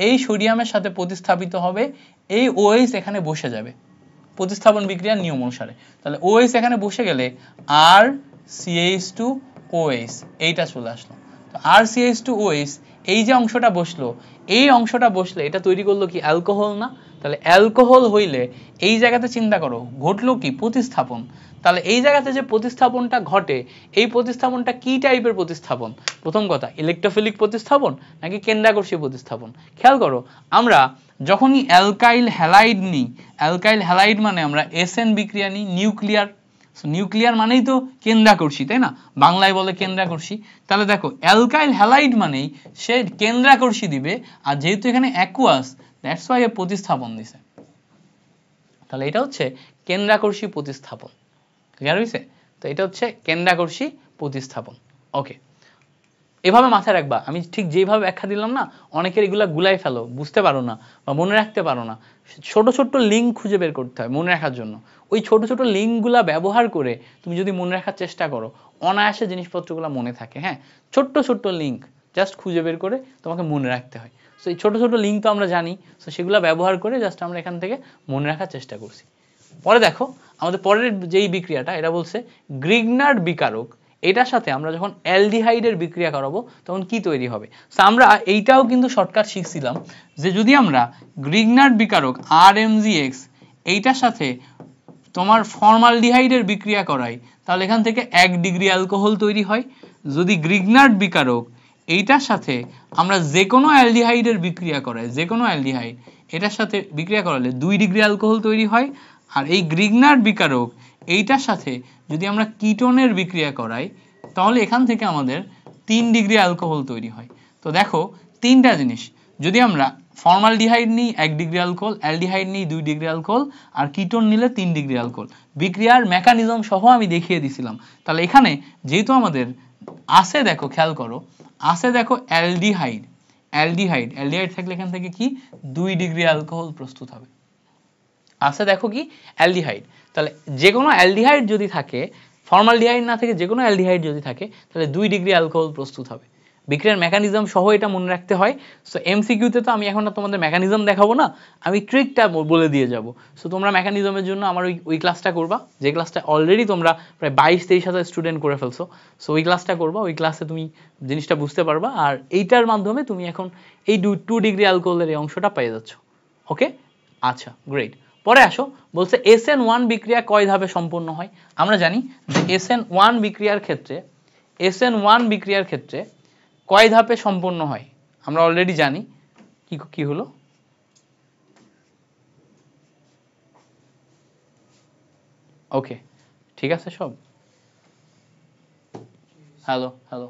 এই সোডিয়ামের সাথে প্রতিস্থাপিত হবে, এই OH এখানে বসে যাবে প্রতিস্থাপন বিক্রিয়ার নিয়ম অনুসারে। তাহলে OH এখানে বসে গেলে RCH2OH এইটা চলে আসলো। তো RCH2OH এই যে অংশটা বসলো, এই অংশটা বসলে এটা তৈরি করলো কি অ্যালকোহল না? তাহলে অ্যালকোহল হইলে এই জায়গাতে চিন্তা করো ঘটলো কি প্রতিস্থাপন। তাহলে এই জায়গাতে যে প্রতিস্থাপনটা ঘটে, এই প্রতিস্থাপনটা কি টাইপের প্রতিস্থাপন? প্রথম কথা, ইলেকট্রোফিলিক প্রতিস্থাপন নাকি কেন্দ্রাকর্ষী প্রতিস্থাপন? খেয়াল করো, আমরা যখনই অ্যালকাইল হ্যালাইড নিই, অ্যালকাইল হ্যালাইড মানে আমরা SN বিক্রিয়া নিই, নিউক্লিয়ার। নিউক্লিয়ার মানেই তো কেন্দ্রাকর্ষী, তাই না? বাংলায় বলে কেন্দ্রাকর্ষী। তাহলে দেখো অ্যালকাইল হ্যালাইড মানেই সে কেন্দ্রাকর্ষী দিবে, আর যেহেতু এখানে অ্যাকুয়াস, দ্যাটস ওয়াই এ প্রতিস্থাপন দিছে। তাহলে এটা হচ্ছে কেন্দ্রাকর্ষী প্রতিস্থাপন। ক্লিয়ার হয়েছে? তো এটা হচ্ছে কেন্দ্রাকর্ষী প্রতিস্থাপন। ওকে, এভাবে মাথায় রাখবা। আমি ঠিক যেভাবে ব্যাখ্যা দিলাম না, অনেকের এগুলা গুলাই ফেলো, বুঝতে পারো না বা মনে রাখতে পারো না। ছোট ছোট লিঙ্ক খুঁজে বের করতে হয় মনে রাখার জন্য। ওই ছোট ছোট লিঙ্কগুলা ব্যবহার করে তুমি যদি মনে রাখার চেষ্টা করো, অনায়াসে জিনিসপত্রগুলো মনে থাকে। হ্যাঁ, ছোট্ট ছোট্ট লিঙ্ক জাস্ট খুঁজে বের করে তোমাকে মনে রাখতে হয়। সো এই ছোট ছোট লিঙ্ক তো আমরা জানি, সো সেগুলো ব্যবহার করে জাস্ট আমরা এখান থেকে মনে রাখার চেষ্টা করছি। পরে দেখো আমাদের পরের যেই বিক্রিয়াটা, এটা বলছে গ্রিগনার্ড বিকারক, এটার সাথে আমরা যখন অ্যালডিহাইডের বিক্রিয়া করাবো তখন কি তৈরি হবে। সো আমরা এইটাও কিন্তু শর্টকাট শিখছিলাম যে যদি আমরা গ্রিগনার্ড বিকারক RMgX এইটার সাথে তোমার ফর্মালডিহাইডের বিক্রিয়া করাই, তাহলে এখান থেকে 1 ডিগ্রি অ্যালকোহল তৈরি হয়। যদি গ্রিগনার্ড বিকারক এইটার সাথে আমরা যে কোনো অ্যালডিহাইডের বিক্রিয়া করাই, যে কোনো অ্যালডিহাইড এটার সাথে বিক্রিয়া করালে 2 ডিগ্রি অ্যালকোহল তৈরি হয়। আর এই গ্রিগনার্ড বিকারক এইটার সাথে যদি আমরা কিটোনের বিক্রিয়া করাই, তাহলে এখান থেকে আমাদের 3 ডিগ্রি অ্যালকোহল তৈরি হয়। তো দেখো তিনটা জিনিস, যদি আমরা ফর্মালডিহাইড নিই 1 ডিগ্রি অ্যালকোহল, অ্যালডিহাইড নিই 2 ডিগ্রি অ্যালকোহল, আর কিটোন নিলে 3 ডিগ্রি অ্যালকোহল। বিক্রিয়ার মেকানিজম সহ আমি দেখিয়ে দিছিলাম। তাহলে এখানে যেহেতু আমাদের আছে, দেখো খেয়াল করো, আছে দেখো অ্যালডিহাইড, অ্যালডিহাইড থাকলে এখান থেকে কি 2 ডিগ্রি অ্যালকোহল প্রস্তুত হবে। আছে দেখো কি অ্যালডিহাইড, তাহলে যে কোনো অ্যালডিহাইড যদি থাকে, ফর্মালডিহাইড না থেকে যে কোনো অ্যালডিহাইড যদি থাকে, তাহলে 2 ডিগ্রি অ্যালকোহল প্রস্তুত হবে। বিক্রিয়ার মেকানিজম সহ এটা মনে রাখতে হয়। সো MCQতে তো আমি এখন তোমাদের মেকানিজম দেখাবো না, আমি ট্রিকটা বলে দিয়ে যাব। সো তোমরা মেকানিজমের জন্য আমার ওই ক্লাসটা করবা, যে ক্লাসটা অলরেডি তোমরা প্রায় 22-23 হাজার স্টুডেন্ট করে ফেলছো। সো ওই ক্লাসটা করবা, ওই ক্লাসে তুমি জিনিসটা বুঝতে পারবা, আর এইটার মাধ্যমে তুমি এখন এই 2 ডিগ্রি অ্যালকোহলের এই অংশটা পেয়ে যাচ্ছ। ওকে, আচ্ছা গ্রেট। পরে আসো, বলছে SN1 বিক্রিয়া কয় ধাপে সম্পন্ন হয়। আমরা জানি যে SN1 বিক্রিয়ার ক্ষেত্রে কয় ধাপে সম্পন্ন হয়, আমরা অলরেডি জানি। কি হলো? ওকে, ঠিক আছে সব। হ্যালো হ্যালো,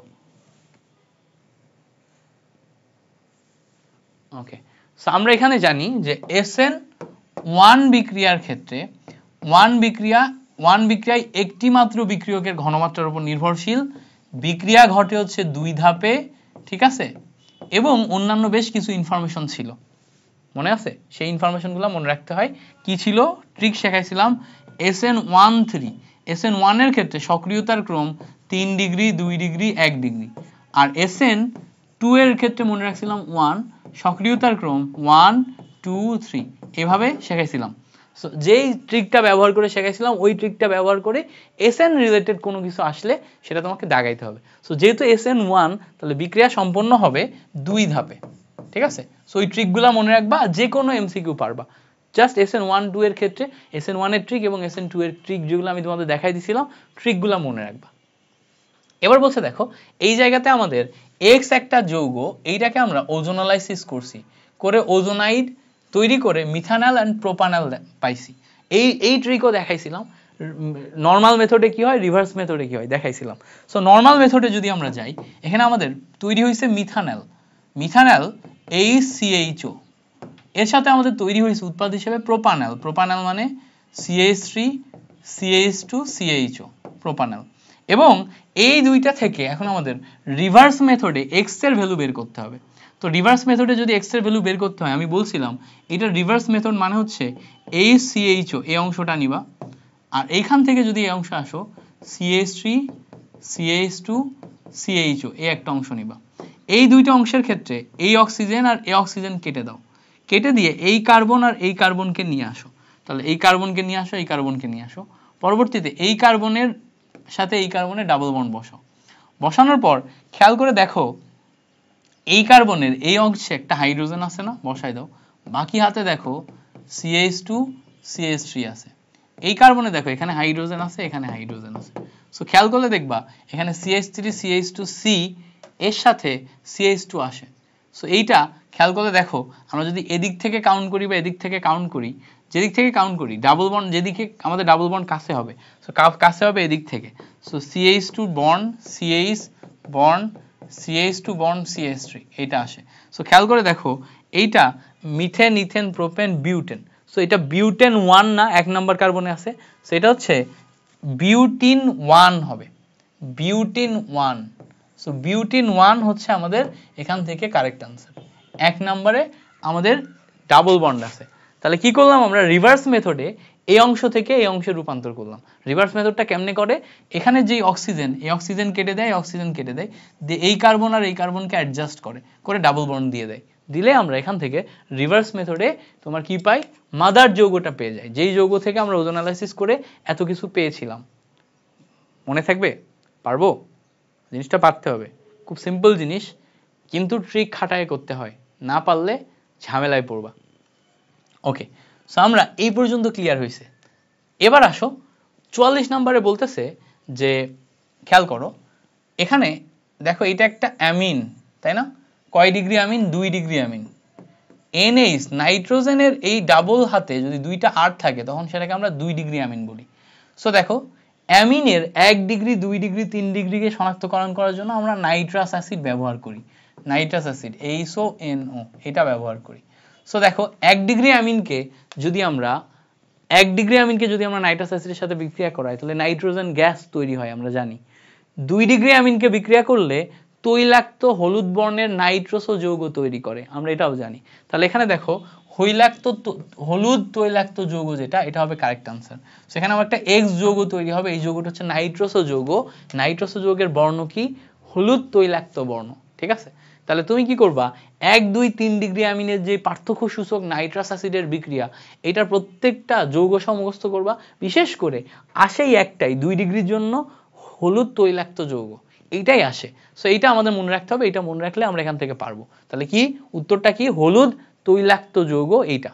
ওকে। সো আমরা এখানে জানি যে SN ওয়ান বিক্রিয়ার ক্ষেত্রে ওয়ান বিক্রিয়ায় একটি মাত্র বিক্রিয়কের ঘনমাত্রার উপর নির্ভরশীল, বিক্রিয়া ঘটে হচ্ছে 2 ধাপে, ঠিক আছে, এবং অন্যান্য বেশ কিছু ইনফরমেশন ছিল, মনে আছে? সেই ইনফরমেশনগুলো মনে রাখতে হয়। কি ছিল? ট্রিক শেখাইছিলাম। SN13 SN1 এর ক্ষেত্রে সক্রিয়তার ক্রম 3 ডিগ্রি, 2 ডিগ্রি, 1 ডিগ্রি, আর SN2 এর ক্ষেত্রে মনে রাখছিলাম 1, সক্রিয়তার ক্রম 1 2 3, এভাবে শেখাইছিলাম। সো যেই ট্রিকটা ব্যবহার করে শেখাইছিলাম ওই ট্রিকটা ব্যবহার করে SN রিলেটেড কোনো কিছু আসলে সেটা তোমাকে দাগাইতে হবে। সো যেহেতু SN1, তাহলে বিক্রিয়া সম্পন্ন হবে 2 ধাপে, ঠিক আছে? সো এই ট্রিকগুলো মনে রাখবা, যে কোনো এমসিকিউ পারবা। জাস্ট SN1 2 এর ক্ষেত্রে SN1 এর ট্রিক এবং SN2 এর ট্রিক যেগুলো আমি তোমাদের দেখাই দিছিলাম, ট্রিকগুলো মনে রাখবা। এবার বলছে দেখো, এই জায়গাতে আমাদের X একটা যৌগ, এইটাকে আমরা ওজোনালাইসিস করছি, করে ওজোনাইড তৈরি করে মিথানল এন্ড প্রোপানল পাইছি। এই ট্রিকও দেখাইছিলাম। নরমাল মেথডে কি হয়, রিভার্স মেথডে কি হয় দেখাইছিলাম। সো নরমাল মেথডে যদি আমরা যাই, এখানে আমাদের তৈরি হয়েছে মিথানল HCHO, এর সাথে আমাদের তৈরি হয়েছে উৎপাদ হিসেবে প্রোপানল মানে CH3 CH2 CHO, প্রোপানল। এবং এই দুইটা থেকে এখন আমাদের রিভার্স মেথডে x এর ভ্যালু বের করতে হবে। তো রিভার্স মেথডে যদি x এর ভ্যালু বের করতে হয়, আমি বলছিলাম এটা রিভার্স মেথড মানে হচ্ছে HCHO এই অংশটা নিবা, আর এইখান থেকে যদি এই অংশ আসো CH3 CH2 CHO এই একটা অংশ নিবা। এই দুইটা অংশের ক্ষেত্রে এই অক্সিজেন আর এই অক্সিজেন কেটে দাও, কেটে দিয়ে এই কার্বন আর এই কার্বনকে নিয়ে আসো। তাহলে এই কার্বনকে নিয়ে আসো, এই কার্বনকে নিয়ে আসো। পরবর্তীতে এই কার্বনের সাথে এই কার্বনের ডাবল বন্ড বসাও। বসানোর পর খেয়াল করে দেখো, এই কার্বনের এই অংশে একটা হাইড্রোজেন আছে না, বসাই দাও। বাকি হাতে দেখো CH2 CH3 আছে। এই কার্বনে দেখো এখানে হাইড্রোজেন আছে, এখানে হাইড্রোজেন আছে। সো খেয়াল করলে দেখবা এখানে CH3 CH2C এর সাথে CH2 আসে। সো এইটা খেয়াল করলে দেখো, আমরা যদি এদিক থেকে কাউন্ট করি বা এদিক থেকে কাউন্ট করি, যেদিক থেকে কাউন্ট করি ডাবল বন্ড যেদিকে আমাদের ডাবল বন্ড কাছে হবে, সো কাছে হবে এদিক থেকে। So CH2 bond CH bond CH2 bond CH3 এইটা আসে। সো খেয়াল করে দেখো এইটা methane ethane propane butane. So এটা বিউটেন 1 না, 1 নাম্বার কার্বনে আছে। সো এটা হচ্ছে বিউটিন 1 হবে, বিউটিন 1। সো বিউটিন 1 হচ্ছে আমাদের এখান থেকে কারেক্ট আনসার। 1 নম্বরে আমাদের ডাবল বন্ড আছে। তাহলে কি করলাম আমরা, রিভার্স মেথডে এই অংশ থেকে এই অংশে রূপান্তর করলাম। রিভার্স মেথডটা কেমনে করে, এখানে যে অক্সিজেন, এই অক্সিজেন কেটে দেয়, অক্সিজেন কেটে দেয়, দিয়ে এই কার্বন আর এই কার্বনকে অ্যাডজাস্ট করে ডাবল বন্ড দিয়ে দেয়। দিলে আমরা এখান থেকে রিভার্স মেথডে তোমার কি পাই, মাদার যৌগটা পেয়ে যাই, যেই যৌগ থেকে আমরা ওজোনালাইসিস করে এত কিছু পেয়েছিলাম। মনে থাকবে? পারবো? জিনিসটা পারতে হবে, খুব সিম্পল জিনিস, কিন্তু ট্রিক খাটায় করতে হয়, না পারলে ঝামেলায় পড়বা। ওকে, সো আমরা এই পর্যন্ত ক্লিয়ার হয়েছে। এবার আসো 44 নম্বরে বলতেছে যে, খেয়াল করো এখানে দেখো এটা একটা অ্যামিন, তাই না? কয় degree amine? 2 degree amine. NH নাইট্রোজেনের এই ডাবল হাতে যদি 2টা R থাকে তখন সেটাকে আমরা 2 ডিগ্রি অ্যামিন বলি। সো দেখো অ্যামিনের 1 ডিগ্রি 2 ডিগ্রি 3 ডিগ্রিকে শনাক্তকরণ করার জন্য আমরা নাইট্রাস অ্যাসিড ব্যবহার করি, নাইট্রাস অ্যাসিড HONO এটা ব্যবহার করি। সো দেখো 1 ডিগ্রি অ্যামিনকে যদি আমরা নাইট্রাস অ্যাসিডের সাথে বিক্রিয়া করাই তাহলে নাইট্রোজেন গ্যাস তৈরি হয়, আমরা জানি। 2 ডিগ্রি অ্যামিনকে বিক্রিয়া করলে তৈলাক্ত হলুদ বর্ণের নাইট্রোসো যৌগ তৈরি করে, আমরা এটাও জানি। তাহলে এখানে দেখো হলুদ তৈলাক্ত যৌগ যেটা, এটা হবে কারেক্ট আনসার। সেখানে আমার একটা X যৌগ তৈরি হবে, এই যৌগটা হচ্ছে নাইট্রোসো যৌগ। নাইট্রোসো যৌগের বর্ণ কি? হলুদ তৈলাক্ত বর্ণ, ঠিক আছে? তাহলে তুমি কি করবা, 1 2 3 ডিগ্রি অ্যামিনের যে পার্থক্য সূচক নাইট্রাস অ্যাসিডের বিক্রিয়া, এটার প্রত্যেকটা যৌগ মুখস্থ করবা। বিশেষ করে আসেই একটাই 2 ডিগ্রির জন্য হলুদ তৈলাক্ত যৌগ, এইটাই আসে। সো এইটা আমাদের মনে রাখতে হবে, এটা মনে রাখলে আমরা এখান থেকে পারবো। তাহলে কি উত্তরটা কি? হলুদ তৈলাক্ত যৌগ, এইটা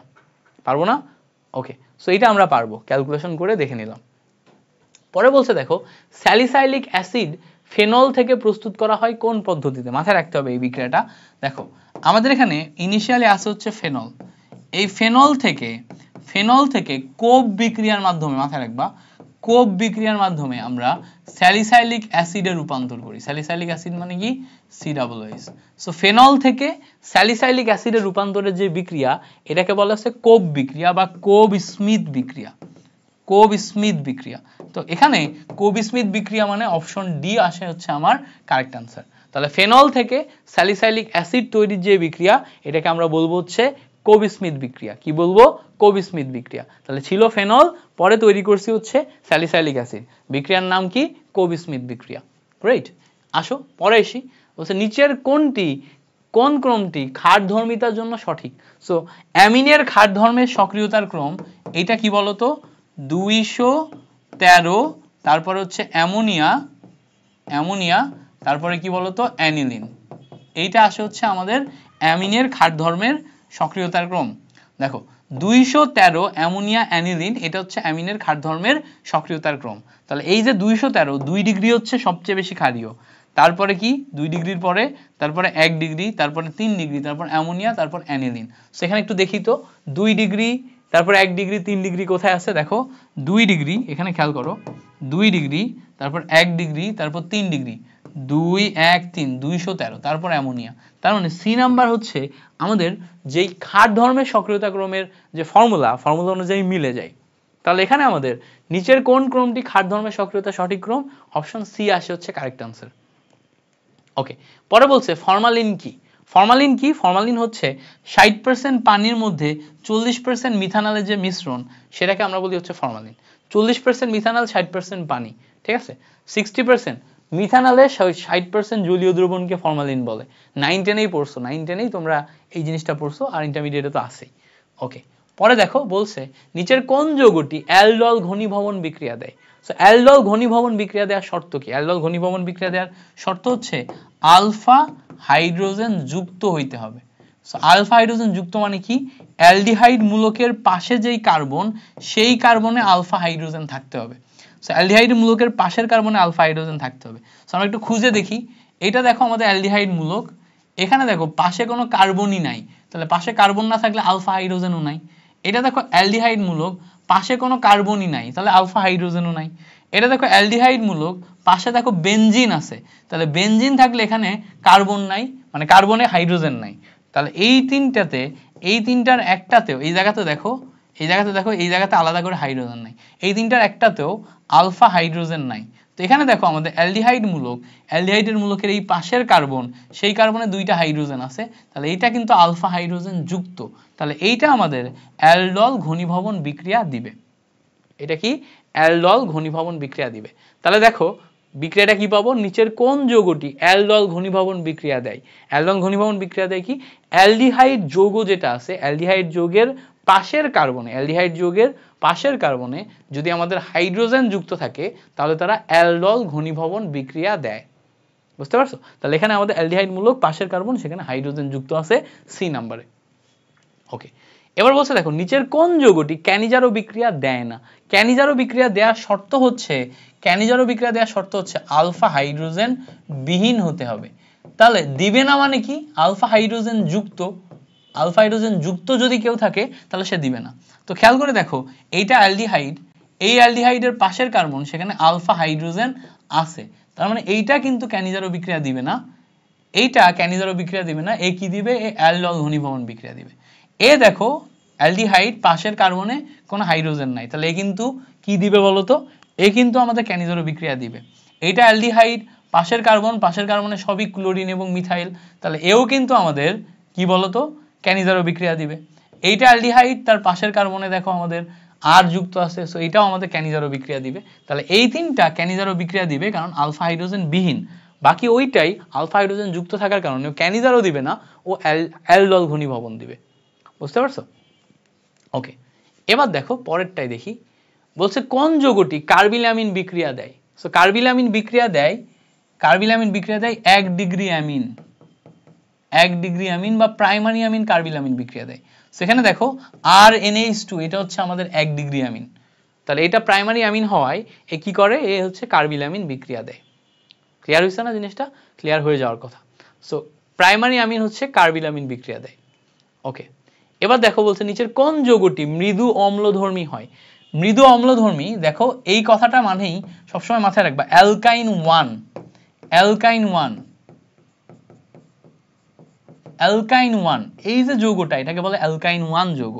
পারবো না? ওকে, সো এইটা আমরা পারবো, ক্যালকুলেশন করে দেখে নিলাম। পরে বলছে দেখো, স্যালিসাইলিক অ্যাসিড ফেনল থেকে প্রস্তুত করা হয় কোন পদ্ধতিতে? মাথায় রাখতে হবে এই বিক্রিয়াটা। দেখো আমাদের এখানে ইনিশিয়ালি আসে হচ্ছে ফেনল, এই ফেনল থেকে কোব বিক্রিয়ার মাধ্যমে, মাথায় রাখবা, কোপ বিক্রিয়ার মাধ্যমে আমরা স্যালিসাইলিক অ্যাসিডে রূপান্তর করি। স্যালিসাইলিক অ্যাসিড মানে কি COOH। সো ফেনল থেকে স্যালিসাইলিক অ্যাসিডে রূপান্তরের যে বিক্রিয়া এটাকে বলা হচ্ছে কোপ বিক্রিয়া বা কোব স্মিথ বিক্রিয়া। কোব স্মিথ বিক্রিয়া। তো এখানে কোব স্মিথ বিক্রিয়া মানে অপশন ডি আসে হচ্ছে আমার কারেক্ট আনসার। তাহলে ফেনল থেকে স্যালিসাইলিক অ্যাসিড তৈরির যে বিক্রিয়া এটাকে আমরা বলবো হচ্ছে কোব স্মিথ বিক্রিয়া। কি বলবো? কোব স্মিথ বিক্রিয়া। তাহলে ছিল ফেনল, পরে তৈরি করছি হচ্ছে স্যালিসাইলিক অ্যাসিড, বিক্রিয়ার নাম কি? কোব স্মিথ বিক্রিয়া। গ্রেট। আসো পরে এসি, বলছে নিচের কোন ক্রমটি ক্ষারধর্মিতার জন্য সঠিক? সো অ্যামিনের ক্ষারধর্মের সক্রিয়তার ক্রম এটা কি বলতো? 213, তারপরে হচ্ছে অ্যামোনিয়া, তারপরে কি বলতো? অ্যানিলিন। এইটা আসে হচ্ছে আমাদের অ্যামিনের ক্ষারধর্মের সক্রিয়তার ক্রম। দেখো 213 অ্যামোনিয়া অ্যানিলিন, এটা হচ্ছে অ্যামিনের ক্ষারধর্মের সক্রিয়তার ক্রম। তাহলে এই যে 213, 2 ডিগ্রি হচ্ছে সবচেয়ে বেশি ক্ষারীয়, তারপরে কি 2 ডিগ্রির পরে তারপরে 1 ডিগ্রি, তারপরে 3 ডিগ্রি, তারপর অ্যামোনিয়া, তারপর অ্যানিলিন। সেখানে একটু দেখি তো 2 ডিগ্রি, তারপর 1 ডিগ্রি, 3 ডিগ্রি কোথায় আছে? দেখো 2 ডিগ্রি, এখানে খেয়াল করো 2 ডিগ্রি, তারপর 1 ডিগ্রি, তারপর 3 ডিগ্রি, 2 1 3, 213, তারপর অ্যামোনিয়া। তার মানে সি নাম্বার হচ্ছে আমাদের যেই ক্ষারধর্মের সক্রিয়তা ক্রমের যে ফর্মুলা অনুযায়ী মিলে যায়। তাহলে এখানে আমাদের নিচের কোন ক্রমটি ক্ষারধর্মের সক্রিয়তা সঠিক ক্রম? অপশন সি আসে হচ্ছে কারেক্ট আনসার। ওকে, পরে বলছে ফরমালিন কি? ফরমালিন হচ্ছে 60% পানির মধ্যে 40% মিথানলের যে মিশ্রণ সেটাকে আমরা বলি হচ্ছে ফরমালিন। 40% মিথানল, 60% পানি, ঠিক আছে? 60% মিথানলে 60% জলীয় দ্রবণকে ফরমালিন বলে। 9-10 পড়ছো, 9-10 তোমরা এই জিনিসটা পড়ছো, আর ইন্টারমিডিয়েটে তো আছেই। ওকে, পরে দেখো বলছে নিচের কোন যৌগটি অ্যালডল ঘনীভবন বিক্রিয়া দেয়? সো অ্যালডল ঘনীভবন বিক্রিয়া দেওয়ার শর্ত কি? অ্যালডল ঘনীভবন বিক্রিয়া দেওয়ার শর্ত হচ্ছে আলফা হাইড্রোজেন যুক্ত হইতে হবে। সো আলফা হাইড্রোজেন যুক্ত মানে কি? অ্যালডিহাইড মূলকের পাশে যেই কার্বন সেই কার্বনে আলফা হাইড্রোজেন থাকতে হবে। সো অ্যালডিহাইড মূলকের পাশের কার্বনে আলফা হাইড্রোজেন থাকতে হবে। সো আমরা একটু খুঁজে দেখি, এটা দেখো আমাদের অ্যালডিহাইড মূলক, এখানে দেখো পাশে কোনো কার্বনই নাই, তাহলে পাশে কার্বন না থাকলে আলফা হাইড্রোজেনও নাই। এটা দেখো অ্যালডিহাইড মূলক, পাশে কোনো কার্বনই নাই, তাহলে আলফা হাইড্রোজেনও নাই। এটা দেখো অ্যালডিহাইড মূলক, পাশে দেখো বেনজিন আছে, তাহলে বেনজিন থাকলে এখানে কার্বন নাই, মানে কার্বনে হাইড্রোজেন নাই। তাহলে এই তিনটার একটাতেও, এই জায়গাতে দেখো এই জায়গাতে আলাদা করে হাইড্রোজেন নাই, এই তিনটার একটাতেও আলফা হাইড্রোজেন নাই। তো এখানে দেখো আমাদের অ্যালডিহাইড মূলক, অ্যালডিহাইডের মূলকের এই পাশের কার্বন, সেই কার্বনে 2টা হাইড্রোজেন আছে, তাহলে এইটা কিন্তু আলফা হাইড্রোজেন যুক্ত, তাহলে এইটা আমাদের অ্যালডল ঘনীভবন বিক্রিয়া দিবে। এটা কি? অ্যালডল ঘনীভবন বিক্রিয়া দিবে। তাহলে দেখো বিক্রিয়াটা কি পাবো? নিচের কোন যৌগটি অ্যালডল ঘনীভবন বিক্রিয়া দেয়? অ্যালডল ঘনীভবন বিক্রিয়া দেয় কি? অ্যালডিহাইড যৌগ যেটা আছে, অ্যালডিহাইড যৌগের পাশের কার্বনে যদি আমাদের হাইড্রোজেন যুক্ত থাকে তাহলে তারা অ্যালডল ঘনীভবন বিক্রিয়া দেয়। বুঝতে পারছো? তাহলে এখানে আমাদের অ্যালডিহাইড মূলক, পাশের কার্বন, সেখানে হাইড্রোজেন যুক্ত আছে সি নাম্বারে। ওকে, এবার বলছে দেখো নিচের কোন যৌগটি ক্যানিজারো বিক্রিয়া দেয় না? ক্যানিজারো বিক্রিয়া দেওয়ার শর্ত হচ্ছে আলফা হাইড্রোজেন বিহীন হতে হবে। তাহলে দিবে না মানে কি? আলফা হাইড্রোজেন যুক্ত যদি কেউ থাকে তাহলে সে দিবে না। তো খেয়াল করে দেখো এইটা অ্যালডিহাইড, এই অ্যালডিহাইডের পাশের কার্বন, সেখানে আলফা হাইড্রোজেন আছে, তার মানে এইটা কিন্তু ক্যানিজারো বিক্রিয়া দিবে না, এ কি দিবে? এ অ্যালডল ঘনীভবন বিক্রিয়া দিবে। এ দেখো অ্যালডিহাইড, পাশের কার্বনে কোনো হাইড্রোজেন নাই, তাহলে এ কিন্তু কি দিবে বলতো? এ কিন্তু আমাদের ক্যানিজারো বিক্রিয়া দিবে। এইটা অ্যালডিহাইড, পাশের কার্বনে সবই ক্লোরিন এবং মিথাইল, তাহলে এও কিন্তু আমাদের কি বলতো? ক্যানিজারো বিক্রিয়া দিবে। এইটা অ্যালডিহাইড, তার পাশের কার্বনে দেখো আমাদের আর যুক্ত আছে, সো এটাও আমাদের ক্যানিজারো বিক্রিয়া দিবে। তাহলে এই তিনটা ক্যানিজারো বিক্রিয়া দিবে কারণ আলফা হাইড্রোজেন বিহীন। বাকি ওইটাই আলফা হাইড্রোজেন যুক্ত থাকার কারণে ক্যানিজারো দিবে না, ও অ্যালডল ঘনীভবন দিবে। বুঝতে পারছো? ওকে, এবার দেখো পরেরটাই দেখি, বলছে কোন যৌগটি কার্বিলামিন বিক্রিয়া দেয়? সো কার্বিলামিন বিক্রিয়া দেয় 1 ডিগ্রি অ্যামিন বা প্রাইমারি অ্যামিন কার্বিলামিন বিক্রিয়া দেয়। সেখানে দেখো RNH2, এটা হচ্ছে আমাদের 1 ডিগ্রি অ্যামিন, তাহলে এটা প্রাইমারি অ্যামিন হওয়ায় এ কি করে? এ হচ্ছে কার্বিলামিন বিক্রিয়া দেয়। ক্লিয়ার হয়েছে না জিনিসটা? ক্লিয়ার হয়ে যাওয়ার কথা। সো প্রাইমারি অ্যামিন হচ্ছে কার্বিলামিন বিক্রিয়া দেয়। ওকে, এবার দেখো বলছে নিচের কোন যৌগটি মৃদু অম্লধর্মী হয়? মৃদু অম্লধর্মী, দেখো এই কথাটা মানেই সবসময় মাথায় রাখবা অ্যালকাইন 1, অ্যালকাইন 1, অ্যালকাইন 1, এই যে যৌগটা এটাকে বলে অ্যালকাইন 1 যৌগ।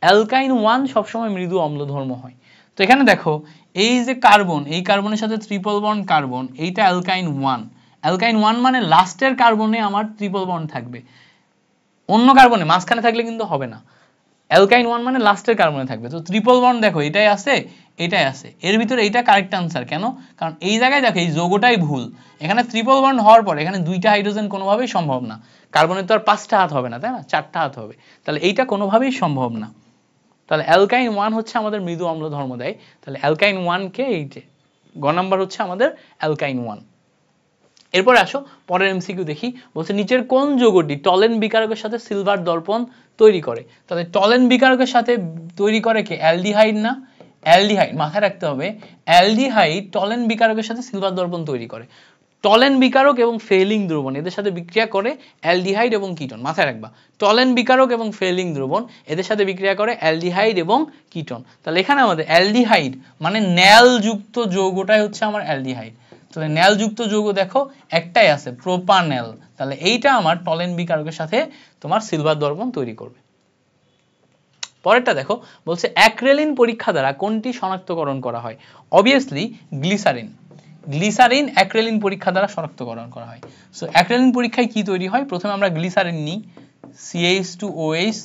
অ্যালকাইন 1 সবসময় মৃদু অম্লধর্ম হয়। তো এখানে দেখো এই যে কার্বন, এই কার্বনের সাথে ট্রিপল বন্ড কার্বন, এইটা অ্যালকাইন 1। অ্যালকাইন 1 মানে লাস্টের কার্বনে আমার ট্রিপল বন্ড থাকবে, অন্য কার্বনে মাঝখানে থাকলে কিন্তু হবে না। অ্যালকাইন 1 মানে লাস্টের কার্বনে থাকবে। তো ট্রিপল বন্ড দেখো এটাই আছে, এটাই আছে, এর ভিতরে এইটা কারেক্ট আনসার। কেন? কারণ এই জায়গায় দেখো এই যৌগটাই ভুল। এখানে ট্রিপল বন্ড হওয়ার পর এখানে দুইটা হাইড্রোজেন কোনোভাবেই সম্ভব না। কার্বনের তো আর 5টা হাত হবে না, তাই না? 4টা হাত হবে। তাহলে এইটা কোনোভাবেই সম্ভব না। তাহলে অ্যালকাইন 1 হচ্ছে আমাদের মৃদু অম্ল ধর্ম দেয়। তাহলে অ্যালকাইন 1 কে এই যে গ নাম্বার হচ্ছে আমাদের অ্যালকাইন 1। এরপরে আসো পরের এমসিকিউ দেখি। বলছে নিচের কোন যৌগটি টলেন বিকারকের সাথে সিলভার দর্পণ তৈরি করে? তাহলে টলেন বিকারকের সাথে তৈরি করে কে? অ্যালডিহাইড না? অ্যালডিহাইড, মাথায় রাখতে হবে অ্যালডিহাইড টলেন বিকারকের সাথে সিলভার দর্পণ তৈরি করে। টলেন বিকারক এবং ফেলিং দ্রবণ এদের সাথে বিক্রিয়া করে অ্যালডিহাইড এবং কিটোন, মাথায় রাখবা। টলেন বিকারক এবং ফেলিং দ্রবণ এদের সাথে বিক্রিয়া করে অ্যালডিহাইড এবং কিটোন। তাহলে এখানে আমাদের অ্যালডিহাইড মানে ন্যালযুক্ত যৌগটাই হচ্ছে আমার অ্যালডিহাইড। তাহলে ন্যালযুক্ত যৌগ দেখো একটাই আছে, প্রোপানেল। তাহলে এইটা আমার টলেন বিকারকের সাথে তোমার সিলভার দর্পণ তৈরি করবে। পরেরটা দেখো, বলছে অ্যাক্রেলিন পরীক্ষা দ্বারা কোনটি শনাক্তকরণ করা হয়? Obviously glycerine. গ্লিসারিন অ্যাক্রেলিন পরীক্ষা দ্বারা শনাক্তকরণ করা হয়। সো অ্যাক্রেলিন পরীক্ষায় কি তৈরি হয়? প্রথমে আমরা গ্লিসারিন নিই, CH2OH,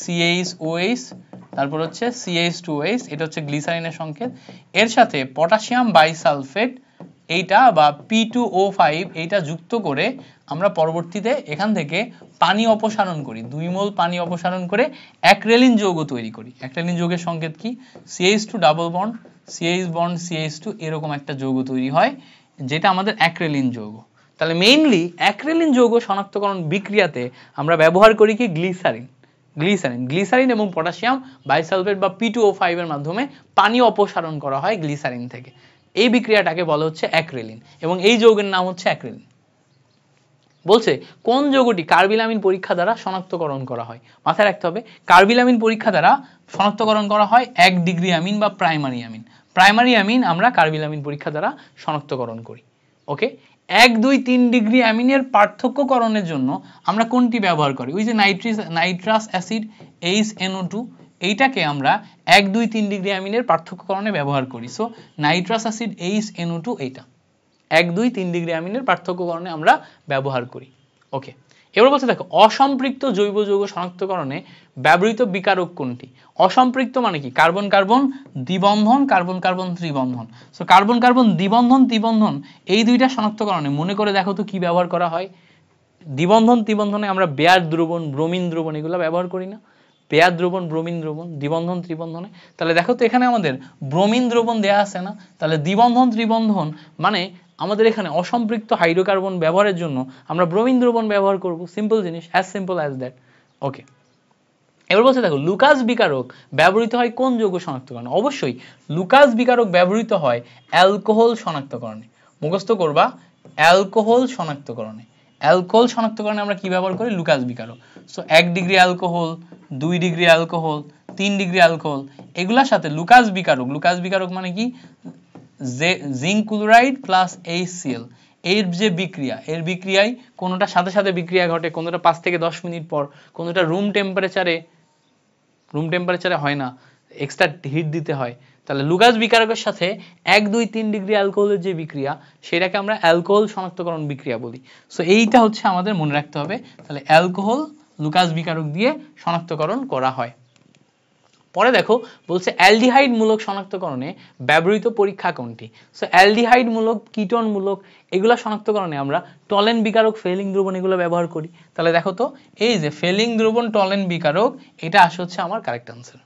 CHOH, তারপর হচ্ছে CH2OH, এটা হচ্ছে গ্লিসারিনের সংকেত। এর সাথে পটাশিয়াম বাইসালফেট এইটা বা P2O5 এইটা যুক্ত করে আমরা পরবর্তীতে এখান থেকে পানি অপসারণ করি, 2 মোল পানি অপসারণ করে অ্যাক্রেলিন যৌগ তৈরি করি। অ্যাক্রেলিন যৌগের সংকেত কি? CH2 double bond, CH bond CH2, এরকম একটা যৌগ তৈরি হয় যেটা আমাদের অ্যাক্রেলিন যৌগ। তাহলে মেইনলি অ্যাক্রেলিন যৌগ শনাক্তকরণ বিক্রিয়াতে আমরা ব্যবহার করি কি? গ্লিসারিন। গ্লিসারিন এবং পটাশিয়াম বাইসালফেট বা P2O5 এর মাধ্যমে পানি অপসারণ করা হয় গ্লিসারিন থেকে। এই বিক্রিয়াটাকে বলা হচ্ছে অ্যাক্রেলিন এবং এই যৌগের নাম হচ্ছে অ্যাক্রেলিন। বলছে কোন যৌগটি কার্বিলামিন পরীক্ষা দ্বারা শনাক্তকরণ করা হয়? মাথায় রাখতে হবে কার্বিলামিন পরীক্ষা দ্বারা শনাক্তকরণ করা হয় 1 ডিগ্রি অ্যামিন বা প্রাইমারি অ্যামিন। প্রাইমারি অ্যামিন আমরা কার্বিলামিন পরীক্ষা দ্বারা শনাক্তকরণ করি। ওকে, 1, 2, 3 ডিগ্রি অ্যামিনের পার্থক্যকরণের জন্য আমরা কোনটি ব্যবহার করি? ওই যে নাইট্রাস অ্যাসিড HNO2, এইটাকে আমরা 1, 2, 3 ডিগ্রি অ্যামিনের পার্থক্যকরণে ব্যবহার করি। সো নাইট্রাস অ্যাসিড HNO2 এইটা 1, 2, 3 ডিগ্রি অ্যামিনের পার্থক্যকরণে আমরা ব্যবহার করি। ওকে, এবার বলছে দেখো অসম্পৃক্ত জৈব যৌগ শনাক্তকরণে ব্যবহৃত বিকারক কোনটি? অসম্পৃক্ত মানে কি? কার্বন কার্বন দ্বিবন্ধন, কার্বন কার্বন ত্রিবন্ধন। সো কার্বন কার্বন দ্বিবন্ধন ত্রিবন্ধন এই দুইটা শনাক্তকরণে মনে করে দেখো তো কি ব্যবহার করা হয়? দ্বিবন্ধন ত্রিবন্ধনে আমরা বেয়ার দ্রবণ, ব্রোমিন দ্রবণ এগুলো ব্যবহার করি না? বেয়ার দ্রবণ, ব্রোমিন দ্রবণ, দ্বিবন্ধন ত্রিবন্ধনে। তাহলে দেখো তো এখানে আমাদের ব্রোমিন দ্রবণ দেয়া আছে না? তাহলে দ্বিবন্ধন ত্রিবন্ধন মানে আমাদের এখানে অসম্পৃক্ত হাইড্রোকার্বন ব্যবহারের জন্য আমরা ব্রোমিন দ্রবণ ব্যবহার করব। সিম্পল জিনিস, অ্যাজ সিম্পল অ্যাজ দ্যাট। ওকে, এবার বলছে দেখো লুকাস বিকারক ব্যবহৃত হয় কোন যৌগ শনাক্তকরণে? অবশ্যই লুকাস বিকারক ব্যবহৃত হয় অ্যালকোহল শনাক্তকরণে। মুখস্থ করবা, অ্যালকোহল শনাক্তকরণে। অ্যালকোহল শনাক্তকরণে আমরা কি ব্যবহার করি? লুকাস বিকারক। So 1 degree alcohol, 2 degree alcohol, 3 degree alcohol, এগুলোর সাথে লুকাস বিকারক। লুকাস বিকারক মানে কি? জিঙ্ক ক্লোরাইড প্লাস HCl এর যে বিক্রিয়া, এর বিক্রিয়ায় কোনোটা সাথে সাথে বিক্রিয়া ঘটে, কোনোটা 5 থেকে 10 মিনিট পর, কোনোটা রুম টেম্পারেচারে হয় না, এক্সট্রা হিট দিতে হয়। তাহলে লুকাস বিকারকের সাথে 1, 2, 3 ডিগ্রি অ্যালকোহলের যে বিক্রিয়া সেটাকে আমরা অ্যালকোহল শনাক্তকরণ বিক্রিয়া বলি। সো এইটা হচ্ছে আমাদের মনে রাখতে হবে। তাহলে অ্যালকোহল লুকাস বিকারক দিয়ে শনাক্তকরণ করা হয়। পরে দেখো বলছে অ্যালডিহাইড মূলক শনাক্তকরণে ব্যবহৃত পরীক্ষা কোনটি? সো অ্যালডিহাইড মূলক, কিটোন মূলক এগুলা শনাক্তকরণে আমরা টলেন বিকারক, ফেলিং দ্রবণ এগুলো ব্যবহার করি। তাহলে দেখো তো এই যে ফেলিং দ্রবণ, টলেন বিকারক, এটা আসে হচ্ছে আমার কারেক্ট আনসার।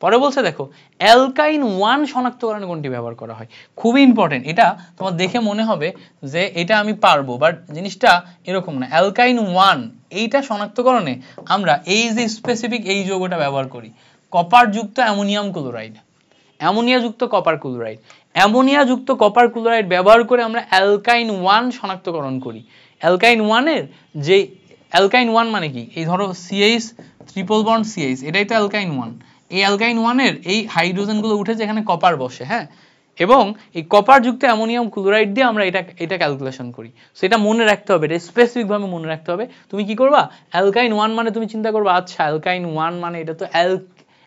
পরে বলছে দেখো অ্যালকাইন 1 শনাক্তকরণে কোনটি ব্যবহার করা হয়? খুবই ইম্পর্টেন্ট, এটা তোমার দেখে মনে হবে যে এটা আমি পারবো, বাট জিনিসটা এরকম না। অ্যালকাইন 1 এইটা শনাক্তকরণে আমরা এই যে স্পেসিফিক এই যৌগটা ব্যবহার করি, কপার যুক্ত অ্যামোনিয়াম ক্লোরাইড, অ্যামোনিয়া যুক্ত কপার ক্লোরাইড। অ্যামোনিয়া যুক্ত কপার ক্লোরাইড ব্যবহার করে আমরা অ্যালকাইন 1 শনাক্তকরণ করি। অ্যালকাইন 1 এর যে অ্যালকাইন 1 মানে কি? এই ধরো CH ট্রিপল বন্ড CH, এটাই তো অ্যালকাইন 1। এই অ্যালকাইন 1 এর এই হাইড্রোজেনগুলো উঠেছে এখানে কপার বসে, হ্যাঁ, এবং এই কপার যুক্ত অ্যামোনিয়াম ক্লোরাইড দিয়ে আমরা এটা ক্যালকুলেশন করি। সো এটা মনে রাখতে হবে, এটা স্পেসিফিক ভাবে মনে রাখতে হবে। তুমি কি করবা, অ্যালকাইন 1 মানে তুমি চিন্তা করবা আচ্ছা অ্যালকাইন 1 মানে এটা তো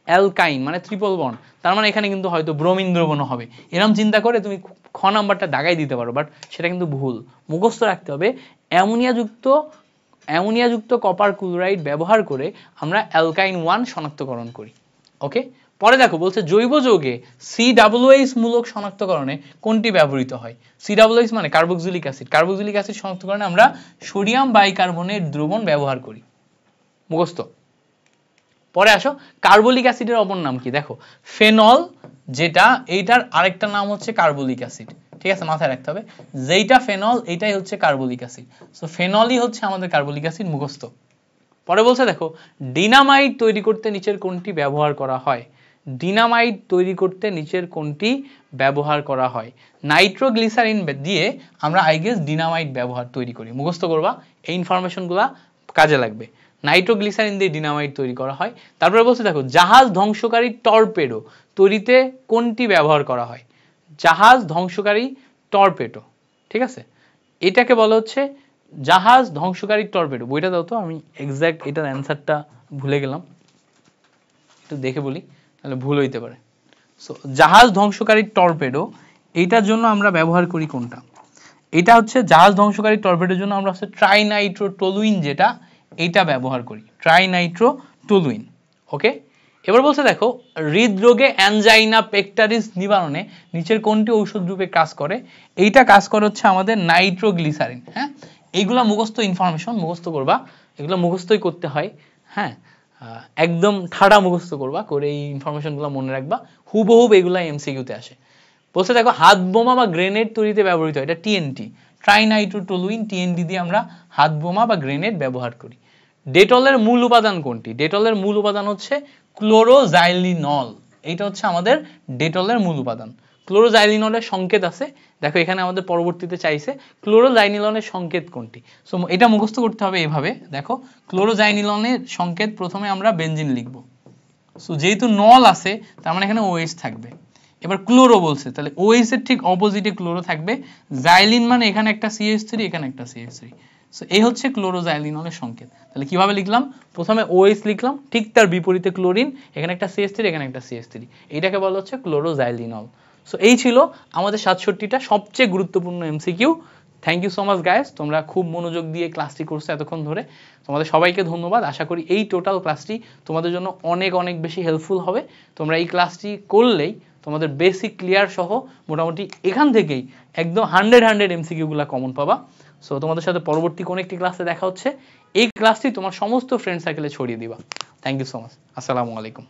অ্যালকাইন মানে ট্রিপল বন্ড, তার মানে এখানে কিন্তু হয়তো ব্রোমিন দ্রবণ হবে, এরকম চিন্তা করে তুমি খ নাম্বারটা দাগাই দিতে পারো, বাট সেটা কিন্তু ভুল। মুখস্থ রাখতে হবে অ্যামোনিয়া যুক্ত কপার ক্লোরাইড ব্যবহার করে আমরা অ্যালকাইন 1 শনাক্তকরণ করি। ওকে, পরে দেখো বলছে জৈব যৌগে COOH মূলক শনাক্তকরণে কোনটি ব্যবহৃত হয়? COOH মানে কার্বক্সিলিক অ্যাসিড। কার্বক্সিলিক অ্যাসিড শনাক্তকরণে আমরা সোডিয়াম বাইকার্বনেট দ্রবণ ব্যবহার করি। মুখস্থ। পরে আসো, কার্বলিক অ্যাসিডের অপর নাম কি? দেখো ফেনল, যেটা এইটার আরেকটা নাম হচ্ছে কার্বলিক অ্যাসিড, ঠিক আছে, মাথায় রাখতে হবে যেইটা ফেনল এটাই হচ্ছে কার্বলিক অ্যাসিড। সো ফেনলই হচ্ছে আমাদের কার্বলিক অ্যাসিড, মুখস্থ। পরে বলছে দেখো ডিনামাইট তৈরি করতে নিচের কোনটি ব্যবহার করা হয়? ডিনামাইট তৈরি করতে নিচের কোনটি ব্যবহার করা হয়? নাইট্রোগ্লিসারিন দিয়ে আমরা আই গেস ডিনামাইট তৈরি করি। মুখস্থ করবা, এই ইনফরমেশনগুলা কাজে লাগবে। নাইট্রোগ্লিসারিন দিয়ে ডিনামাইট তৈরি করা হয়। তারপরে বলছে দেখো জাহাজ ধ্বংসকারী টর্পেডো তৈরিতে কোনটি ব্যবহার করা হয়? জাহাজ ধ্বংসকারী টর্পেডো, ঠিক আছে, এটাকে বলা হচ্ছে জাহাজ ধ্বংসকারী টর্পেডো। বইটা দাও তো, আমি এক্সাক্ট এটার অ্যান্সারটা ভুলে গেলাম, একটু দেখে বলি তাহলে ভুল হইতে পারে। সো জাহাজ ধ্বংসকারী টর্পেডো, এইটার জন্য আমরা ব্যবহার করি কোনটা? এটা হচ্ছে জাহাজ ধ্বংসকারী টর্পেডোর জন্য আমরা হচ্ছে ট্রাইনাইট্রোটলুইন, যেটা এইটা ব্যবহার করি, ট্রাইনাইট্রোটলুইন। ওকে, এবার বলছে দেখো হৃদরোগে অ্যানজাইনা পেক্টারিস নিবারণে নিচের কোনটি ঔষধ রূপে কাজ করে? এইটা কাজ করে হচ্ছে আমাদের নাইট্রোগ্লিসারিন। হ্যাঁ, এইগুলা মুখস্থ ইনফরমেশন, মুখস্থ করবা, এগুলো মুখস্থই করতে হয়। হ্যাঁ, একদম ঠাড়া মুখস্থ করবা, করে এই ইনফরমেশনগুলো মনে রাখবা, হুবহুব এগুলা এমসিকিউতে আসে। বলছে দেখো হাত বোমা বা গ্রেনেড তৈরিতে ব্যবহৃত হয়, এটা টিএনটি, ট্রাইনাইট্রোটলুইন, টিএনটি দিয়ে আমরা হাত বোমা বা গ্রেনেড ব্যবহার করি। ডেটলের মূল উপাদান কোনটি? ডেটলের মূল উপাদান হচ্ছে ক্লোরোজাইলিনল, এইটা হচ্ছে আমাদের ডেটলের মূল উপাদান। ক্লোরোজাইলিনলের সংকেত আছে, দেখো এখানে আমাদের পরবর্তীতে চাইছে ক্লোরোজাইনিলনের সংকেত কোনটি। সো এটা মুখস্থ করতে হবে এভাবে, দেখো ক্লোরোজাইনিলনের সংকেত প্রথমে আমরা বেনজিন লিখব। সো যেহেতু নল আছে তার মানে এখানে OH থাকবে। এবার ক্লোরো বলছে, তাহলে OH এর ঠিক অপোজিটে ক্লোরো থাকবে। জাইলিন মানে এখানে একটা CH3, এখানে একটা CH3। সো এই হচ্ছে ক্লোরোজাইলিনলের সংকেত। তাহলে কিভাবে লিখলাম? প্রথমে OH লিখলাম, ঠিক তার বিপরীতে ক্লোরিন, এখানে একটা CH3, এখানে একটা CH3, এইটাকে বলা হচ্ছে ক্লোরোজাইলিনল। সো এই ছিল আমাদের 67টা সবচেয়ে গুরুত্বপূর্ণ MCQ. Thank you so much guys, তোমরা খুব মনোযোগ দিয়ে ক্লাসটি করছো এতক্ষণ ধরে, তোমাদের সবাইকে ধন্যবাদ। আশা করি এই টোটাল ক্লাসটি তোমাদের জন্য অনেক অনেক বেশি হেল্পফুল হবে। তোমরা এই ক্লাসটি করলেই তোমাদের বেসিক ক্লিয়ার সহ মোটামুটি এখান থেকেই একদম 100 এমসিকিউগুলো কমন পাবা। সো তোমাদের সাথে পরবর্তী কোন একটি ক্লাসে দেখা হচ্ছে। এই ক্লাসটি তোমার সমস্ত ফ্রেন্ড সার্কেলে ছড়িয়ে দিবা। থ্যাংক ইউ সো মাচ, আসসালামু আলাইকুম।